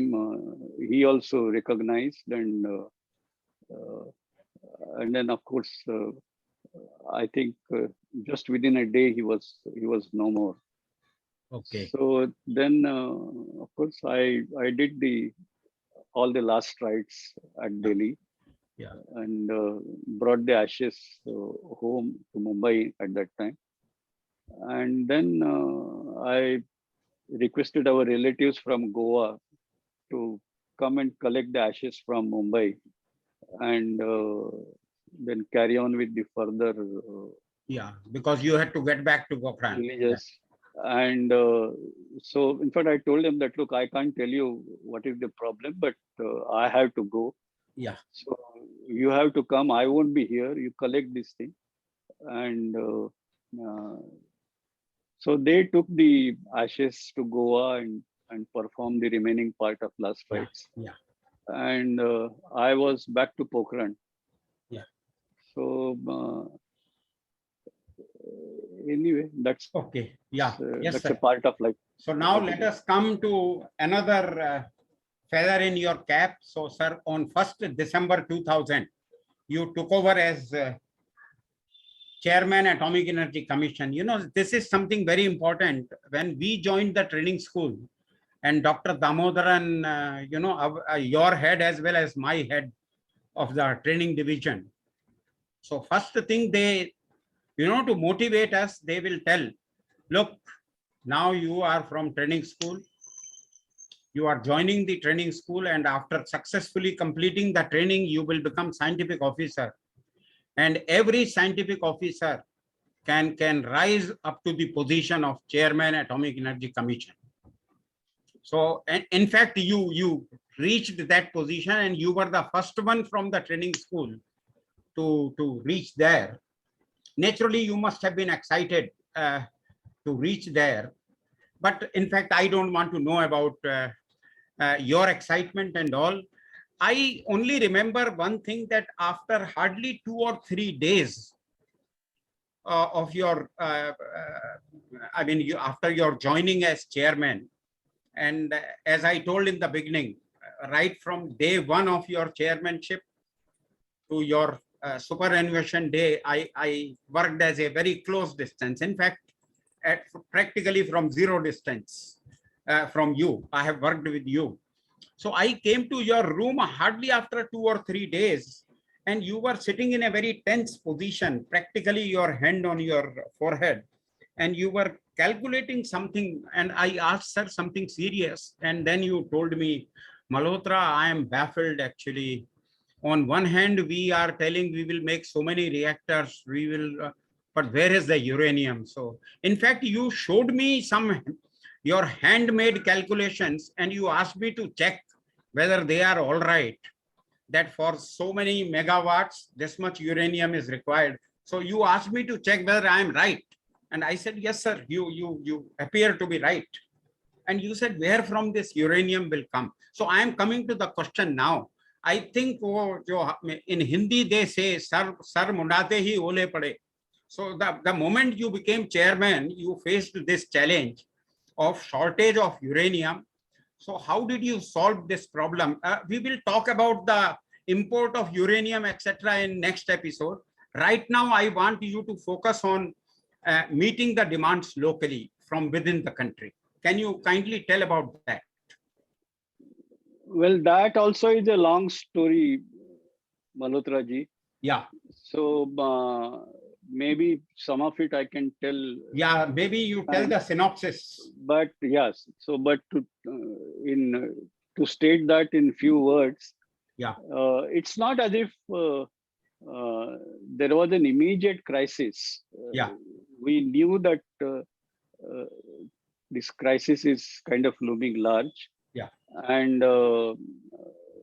[SPEAKER 5] He also recognized, and then of course I think just within a day he was no more.
[SPEAKER 4] Okay.
[SPEAKER 5] So then of course I did all the last rites at Delhi.
[SPEAKER 4] Yeah.
[SPEAKER 5] And brought the ashes home to Mumbai at that time. And then I requested our relatives from Goa to come and collect the ashes from Mumbai and then carry on with the further
[SPEAKER 4] Yeah, because you had to get back to Gopran.
[SPEAKER 5] religious. And so, in fact, I told them that, look, I can't tell you what is the problem, but I have to go.
[SPEAKER 4] Yeah.
[SPEAKER 5] So you have to come. I won't be here. You collect this thing. And so they took the ashes to Goa and performed the remaining part of last rites.
[SPEAKER 4] Yeah.
[SPEAKER 5] and I was back to Pokhran.
[SPEAKER 4] Yeah.
[SPEAKER 5] So anyway, that's
[SPEAKER 4] Okay. Yeah. Yes,
[SPEAKER 5] that's
[SPEAKER 4] sir.
[SPEAKER 5] a part of life.
[SPEAKER 4] So now
[SPEAKER 5] Okay.
[SPEAKER 4] let us come to another feather in your cap. So, sir, on 1st December 2000, you took over as Chairman Atomic Energy Commission. You know, this is something very important. When we joined the training school, and Dr. Damodaran, your head as well as my head of the training division. So first thing they, to motivate us, they will tell, look, now you are from training school. You are joining the training school, and after successfully completing the training, you will become scientific officer. And every scientific officer can rise up to the position of Chairman Atomic Energy Commission. So in fact, you reached that position, and you were the first one from the training school to reach there. Naturally, you must have been excited to reach there. But in fact, I don't want to know about your excitement and all. I only remember one thing, that after hardly 2 or 3 days of your, after your joining as chairman, and as I told in the beginning, right from day one of your chairmanship to your superannuation day, I worked as a very close distance. In fact, at practically from zero distance from you, I have worked with you. So I came to your room hardly after 2 or 3 days, and you were sitting in a very tense position, practically your hand on your forehead, and you were calculating something. And I asked, sir, something serious? And then you told me, Malhotra, I am baffled actually. On one hand, we are telling we will make so many reactors, we will, but where is the uranium? So in fact, you showed me your handmade calculations, and you asked me to check whether they are all right, that for so many megawatts, this much uranium is required. So you asked me to check whether I am right. And I said, yes, sir, you appear to be right. And you said, where from this uranium will come? So I am coming to the question now. I think in Hindi they say, sar mundate hi ole pade. So the moment you became chairman, you faced this challenge of shortage of uranium. So how did you solve this problem? We will talk about the import of uranium, etc. in next episode. Right now, I want you to focus on meeting the demands locally from within the country. Can you kindly tell about that?
[SPEAKER 5] Well, that also is a long story, Malhotra ji.
[SPEAKER 4] Yeah.
[SPEAKER 5] So maybe some of it I can tell.
[SPEAKER 4] Yeah, maybe you tell the synopsis.
[SPEAKER 5] But yes, so but to state that in few words,
[SPEAKER 4] yeah,
[SPEAKER 5] it's not as if there was an immediate crisis.
[SPEAKER 4] Yeah,
[SPEAKER 5] we knew that this crisis is kind of looming large.
[SPEAKER 4] Yeah,
[SPEAKER 5] and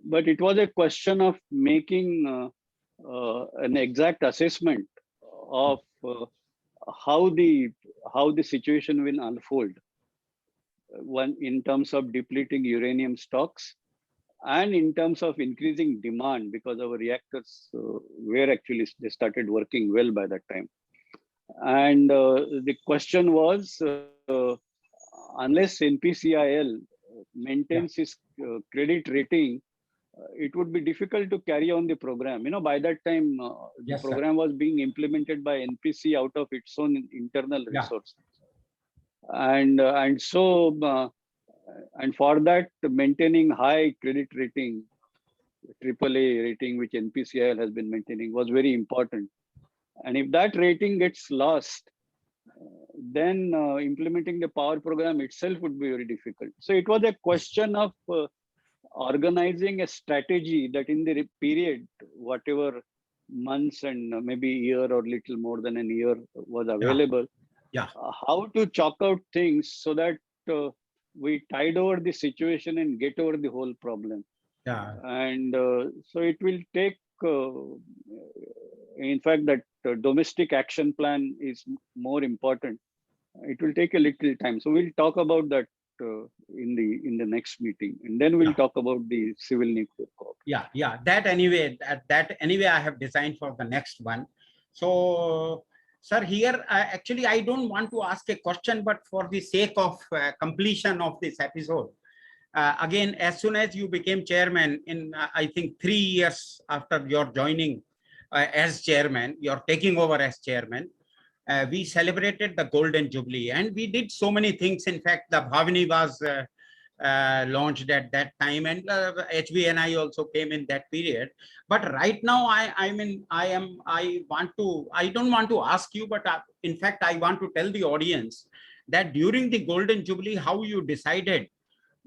[SPEAKER 5] but it was a question of making an exact assessment of how the situation will unfold. One, in terms of depleting uranium stocks, and in terms of increasing demand, because our reactors were actually, they started working well by that time. And the question was, unless NPCIL maintains its credit rating, it would be difficult to carry on the program. You know, by that time, the program was being implemented by NPC out of its own internal resources. And so, and for that, maintaining high credit rating, AAA rating, which NPCIL has been maintaining, was very important. And if that rating gets lost, then implementing the power program itself would be very difficult. So it was a question of organizing a strategy that in the period, whatever months and maybe a year or little more than a year was available, how to chalk out things so that we tide over the situation and get over the whole problem. And so it will take, in fact, that domestic action plan is more important. It will take a little time. So we'll talk about that in the next meeting, and then we'll
[SPEAKER 4] Yeah.
[SPEAKER 5] talk about the civil nuclear cooperation.
[SPEAKER 4] Yeah. That anyway I have designed for the next one. So, sir, here actually I don't want to ask a question, but for the sake of completion of this episode, again, as soon as you became chairman in, I think 3 years after your joining as chairman, you're taking over as chairman, we celebrated the Golden Jubilee and we did so many things. In fact, the Bhavani was launched at that time, and HBNI also came in that period. But right now, I don't want to ask you, but in fact, I want to tell the audience that during the Golden Jubilee, how you decided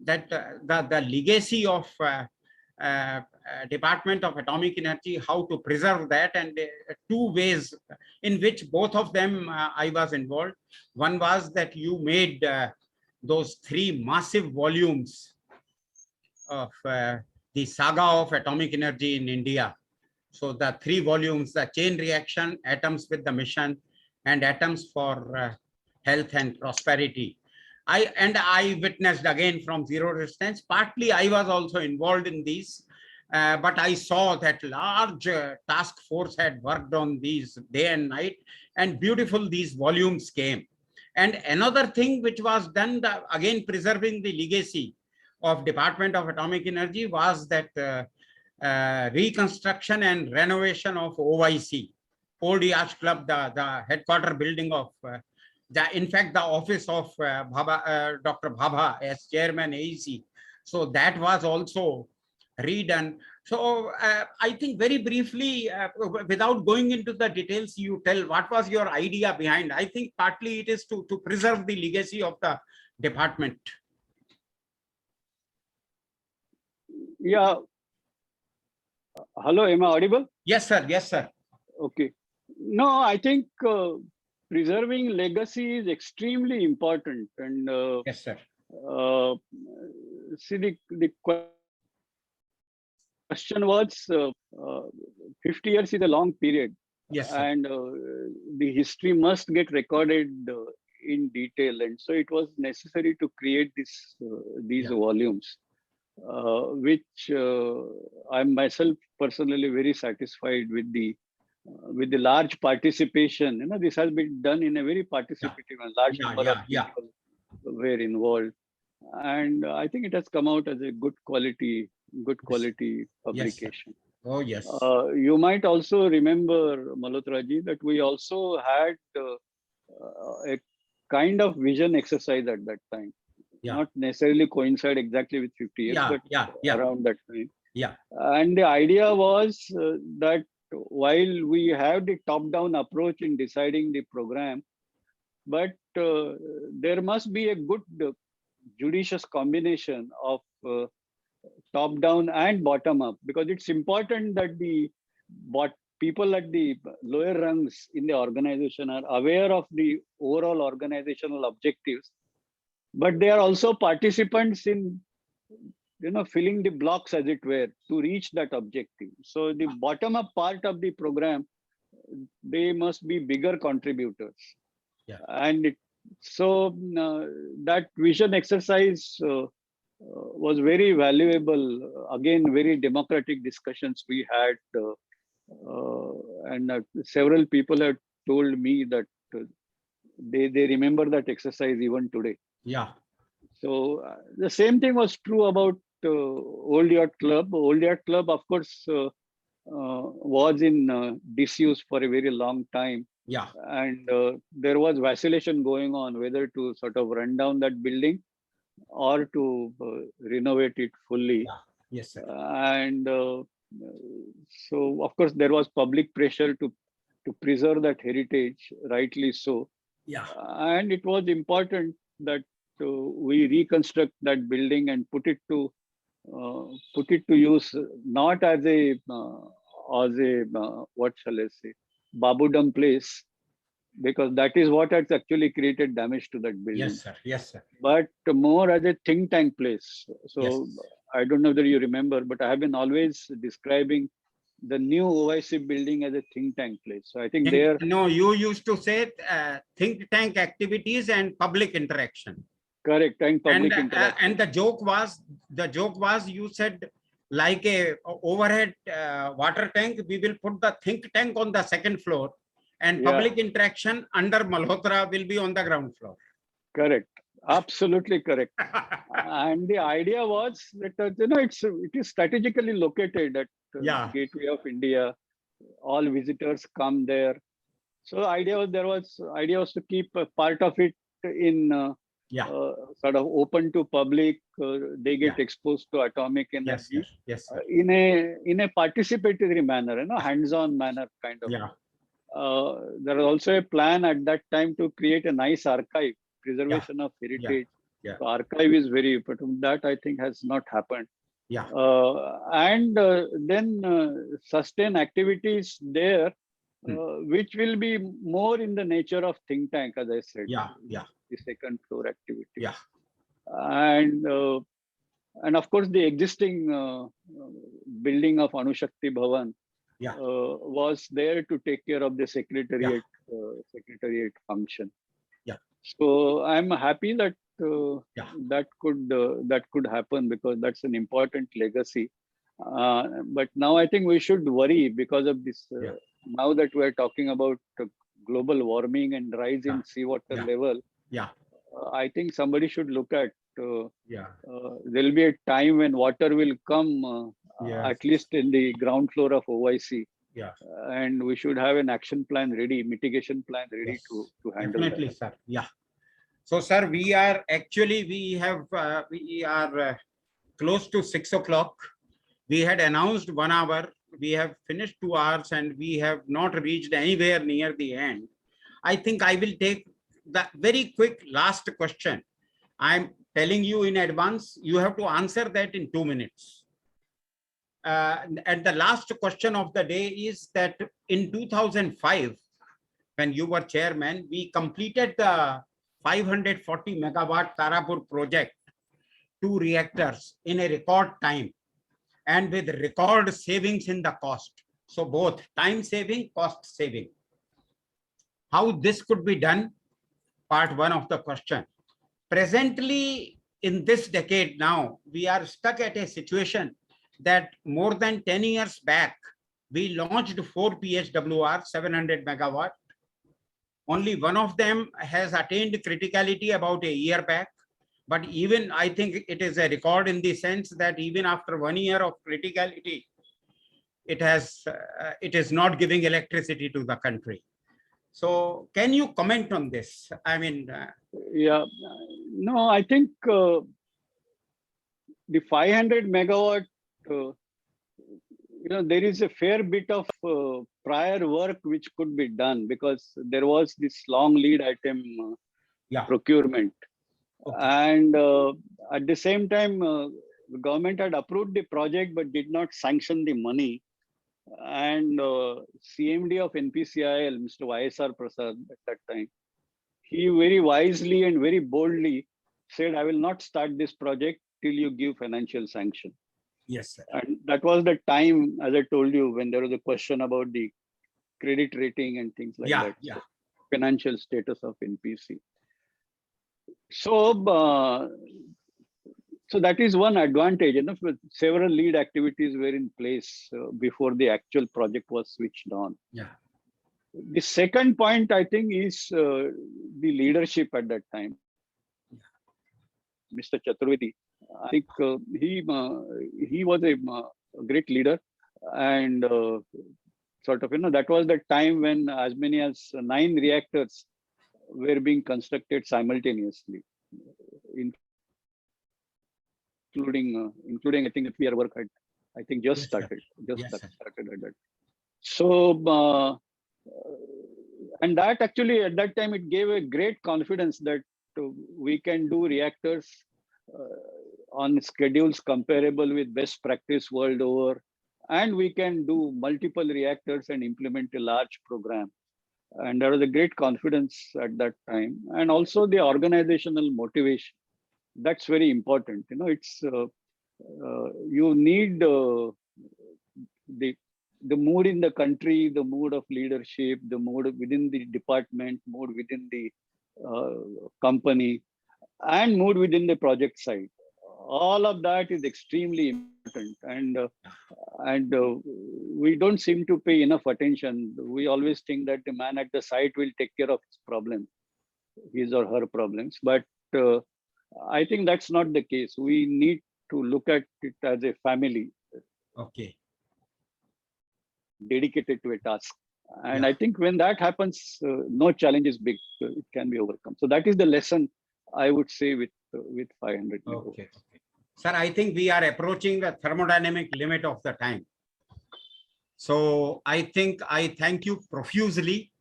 [SPEAKER 4] that the legacy of Department of Atomic Energy, how to preserve that, and two ways in which both of them I was involved. One was that you made those 3 massive volumes of the saga of atomic energy in India. So the 3 volumes, the chain reaction, atoms with the mission, and atoms for health and prosperity. I witnessed again from zero distance. Partly I was also involved in these, but I saw that large task force had worked on these day and night, and beautiful these volumes came. And another thing which was done, again preserving the legacy of Department of Atomic Energy, was that reconstruction and renovation of OIC, Old Yacht Club, the headquarter building of in fact, the office of Dr. Bhabha as chairman AEC. So that was also redone. So I think very briefly, without going into the details, you tell what was your idea behind. I think partly it is to preserve the legacy of the department.
[SPEAKER 5] Yeah. Hello, am I audible?
[SPEAKER 4] Yes, sir. Yes, sir.
[SPEAKER 5] Okay. No, I think preserving legacy is extremely important. And
[SPEAKER 4] yes, sir.
[SPEAKER 5] See, the question was 50 years is a long period.
[SPEAKER 4] Yes, sir.
[SPEAKER 5] And the history must get recorded in detail. And so it was necessary to create these volumes, which I'm myself personally very satisfied with the large participation. You know, this has been done in a very participative and large number of people were involved. And I think it has come out as a good quality publication.
[SPEAKER 4] Yes, oh, yes.
[SPEAKER 5] You might also remember, Malhotraji, that we also had a kind of vision exercise at that time. Not necessarily coincide exactly with 50 years, but around that time.
[SPEAKER 4] Yeah.
[SPEAKER 5] And the idea was that while we have the top-down approach in deciding the program, but there must be a good judicious combination of top-down and bottom-up, because it's important that the people at the lower rungs in the organization are aware of the overall organizational objectives, but they are also participants in filling the blocks, as it were, to reach that objective. So the bottom-up part of the program, they must be bigger contributors.
[SPEAKER 4] Yeah.
[SPEAKER 5] And so that vision exercise was very valuable. Again, very democratic discussions we had, and several people have told me that they remember that exercise even today.
[SPEAKER 4] Yeah.
[SPEAKER 5] So the same thing was true about Old Yacht Club. Old Yacht Club, of course, was in disuse for a very long time.
[SPEAKER 4] Yeah.
[SPEAKER 5] And there was vacillation going on whether to sort of run down that building or to renovate it fully.
[SPEAKER 4] Yeah. Yes, sir.
[SPEAKER 5] And so, of course, there was public pressure to preserve that heritage, rightly so.
[SPEAKER 4] Yeah.
[SPEAKER 5] And it was important that we reconstruct that building and put it to use, not as a what shall I say, Babudam place, because that is what has actually created damage to that building.
[SPEAKER 4] Yes, sir. Yes, sir.
[SPEAKER 5] But more as a think tank place. So
[SPEAKER 4] yes.
[SPEAKER 5] I don't know whether you remember, but I have been always describing the new OIC building as a think tank place. So I think there.
[SPEAKER 4] No, you used to say think tank activities and public interaction.
[SPEAKER 5] Correct. And public interaction.
[SPEAKER 4] And the joke was you said, like a overhead water tank, we will put the think tank on the second floor, and
[SPEAKER 5] Yeah.
[SPEAKER 4] public interaction under Malhotra will be on the ground floor.
[SPEAKER 5] Correct. Absolutely correct. And the idea was that it is strategically located at
[SPEAKER 4] Yeah.
[SPEAKER 5] Gateway of India. All visitors come there. So idea was to keep a part of it in
[SPEAKER 4] Yeah.
[SPEAKER 5] sort of open to public. They get
[SPEAKER 4] Yeah.
[SPEAKER 5] exposed to atomic
[SPEAKER 4] Yes,
[SPEAKER 5] energy
[SPEAKER 4] sir. Yes, sir.
[SPEAKER 5] in a participatory manner, hands-on manner kind of.
[SPEAKER 4] Yeah.
[SPEAKER 5] There was also a plan at that time to create a nice archive, preservation of heritage.
[SPEAKER 4] Yeah.
[SPEAKER 5] So archive is very important. That I think has not happened.
[SPEAKER 4] Yeah.
[SPEAKER 5] And then sustain activities there, which will be more in the nature of think tank, as I said.
[SPEAKER 4] Yeah. Yeah.
[SPEAKER 5] The second floor activity.
[SPEAKER 4] Yeah.
[SPEAKER 5] And of course the existing building of Anushakti Bhavan was there to take care of the secretariat function.
[SPEAKER 4] Yeah.
[SPEAKER 5] So I'm happy that that could happen, because that's an important legacy. But now I think we should worry because of this. Now that we're talking about global warming and rise in seawater level, I think somebody should look at. There'll be a time when water will come, at least in the ground floor of OIC. And we should have an action plan ready, mitigation plan ready to handle
[SPEAKER 4] Definitely,
[SPEAKER 5] that.
[SPEAKER 4] sir. Yeah. So, sir, we are close to 6 o'clock. We had announced 1 hour. We have finished 2 hours, and we have not reached anywhere near the end. I think I will take the very quick last question. I'm telling you in advance, you have to answer that in 2 minutes. And the last question of the day is that in 2005, when you were chairman, we completed the 540 megawatt Tarapur project, 2 reactors in a record time, and with record savings in the cost. So both time saving, cost saving. How this could be done? Part 1 of the question. Presently, in this decade now, we are stuck at a situation that more than 10 years back, we launched 4 PHWR 700 megawatt. Only one of them has attained criticality about a year back. But even I think it is a record in the sense that even after 1 year of criticality, it is not giving electricity to the country. So can you comment on this? I mean,
[SPEAKER 5] no, I think the 500 megawatt, there is a fair bit of prior work which could be done, because there was this long lead item procurement. Okay. And at the same time, the government had approved the project but did not sanction the money. And CMD of NPCIL, Mr. YSR Prasad, at that time, he very wisely and very boldly said, I will not start this project till you give financial sanction.
[SPEAKER 4] Yes, sir.
[SPEAKER 5] And that was the time, as I told you, when there was a question about the credit rating and things like that.
[SPEAKER 4] Yeah.
[SPEAKER 5] So, financial status of NPC. So, so that is one advantage. Several lead activities were in place before the actual project was switched on.
[SPEAKER 4] Yeah.
[SPEAKER 5] The second point, I think, is the leadership at that time. Mr. Chaturvedi, I think he was a great leader, and sort of, that was the time when as many as 9 reactors were being constructed simultaneously, including I think the PR work had, I think, just started at that. So, and that actually at that time it gave a great confidence that we can do reactors on schedules comparable with best practice world over, and we can do multiple reactors and implement a large program. And there was a great confidence at that time, and also the organizational motivation. That's very important. It's you need the mood in the country, the mood of leadership, the mood within the department, mood within the company, and mood within the project side. All of that is extremely important, and we don't seem to pay enough attention. We always think that the man at the site will take care of his problem, his or her problems, but I think that's not the case. We need to look at it as a family
[SPEAKER 4] Okay.
[SPEAKER 5] dedicated to a task. And
[SPEAKER 4] Yeah.
[SPEAKER 5] I think when that happens, no challenge is big. It can be overcome. So that is the lesson I would say with 500 megawatts.
[SPEAKER 4] Okay. Okay. Sir, I think we are approaching the thermodynamic limit of the time. So I think I thank you profusely.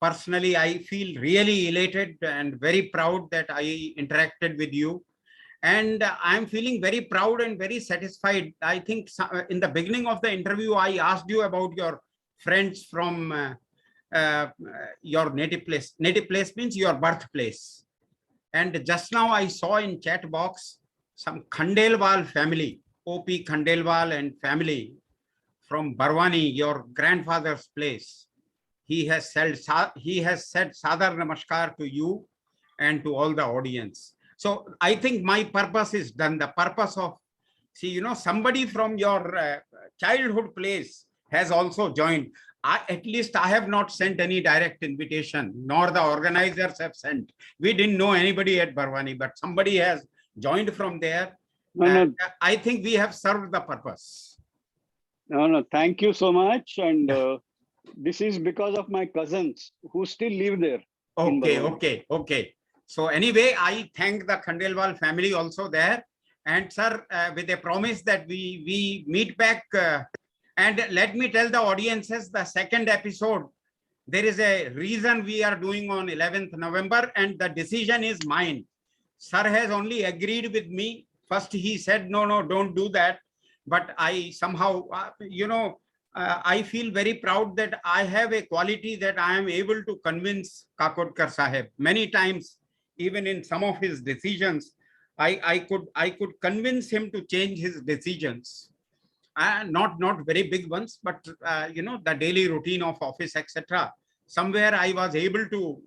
[SPEAKER 4] Personally, I feel really elated and very proud that I interacted with you. And I'm feeling very proud and very satisfied. I think in the beginning of the interview, I asked you about your friends from your native place. Native place means your birthplace. And just now I saw in chat box some Khandelwal family, O.P. Khandelwal and family from Barwani, your grandfather's place. He has said Sadar Namaskar to you and to all the audience. So I think my purpose is done. The purpose of, see, you know, somebody from your childhood place has also joined. At least I have not sent any direct invitation, nor the organizers have sent. We didn't know anybody at Barwani, but somebody has joined from there.
[SPEAKER 5] No.
[SPEAKER 4] I think we have served the purpose.
[SPEAKER 5] No. Thank you so much. And this is because of my cousins who still live there.
[SPEAKER 4] Okay. So anyway, I thank the Khandelwal family also there. And sir, with a promise that we meet back. And let me tell the audiences, the second episode, there is a reason we are doing on 11th November and the decision is mine. Sir has only agreed with me. First he said, no, don't do that. But I somehow, I feel very proud that I have a quality that I am able to convince Kakotkar Saheb. Many times, even in some of his decisions, I could convince him to change his decisions. Not very big ones, but the daily routine of office, etc. Somewhere I was able to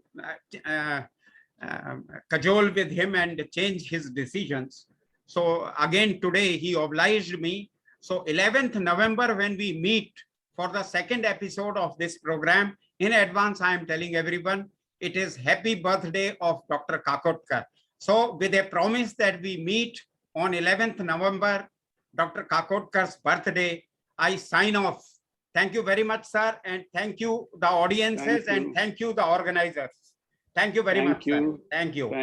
[SPEAKER 4] cajole with him and change his decisions. So again, today he obliged me. So 11th November, when we meet for the second episode of this program, in advance, I am telling everyone, it is happy birthday of Dr. Kakotkar. So with a promise that we meet on 11th November, Dr. Kakotkar's birthday, I sign off. Thank you very much, sir. And thank you, the audiences, and thank you, the organizers. Thank you very much, sir. Thank you.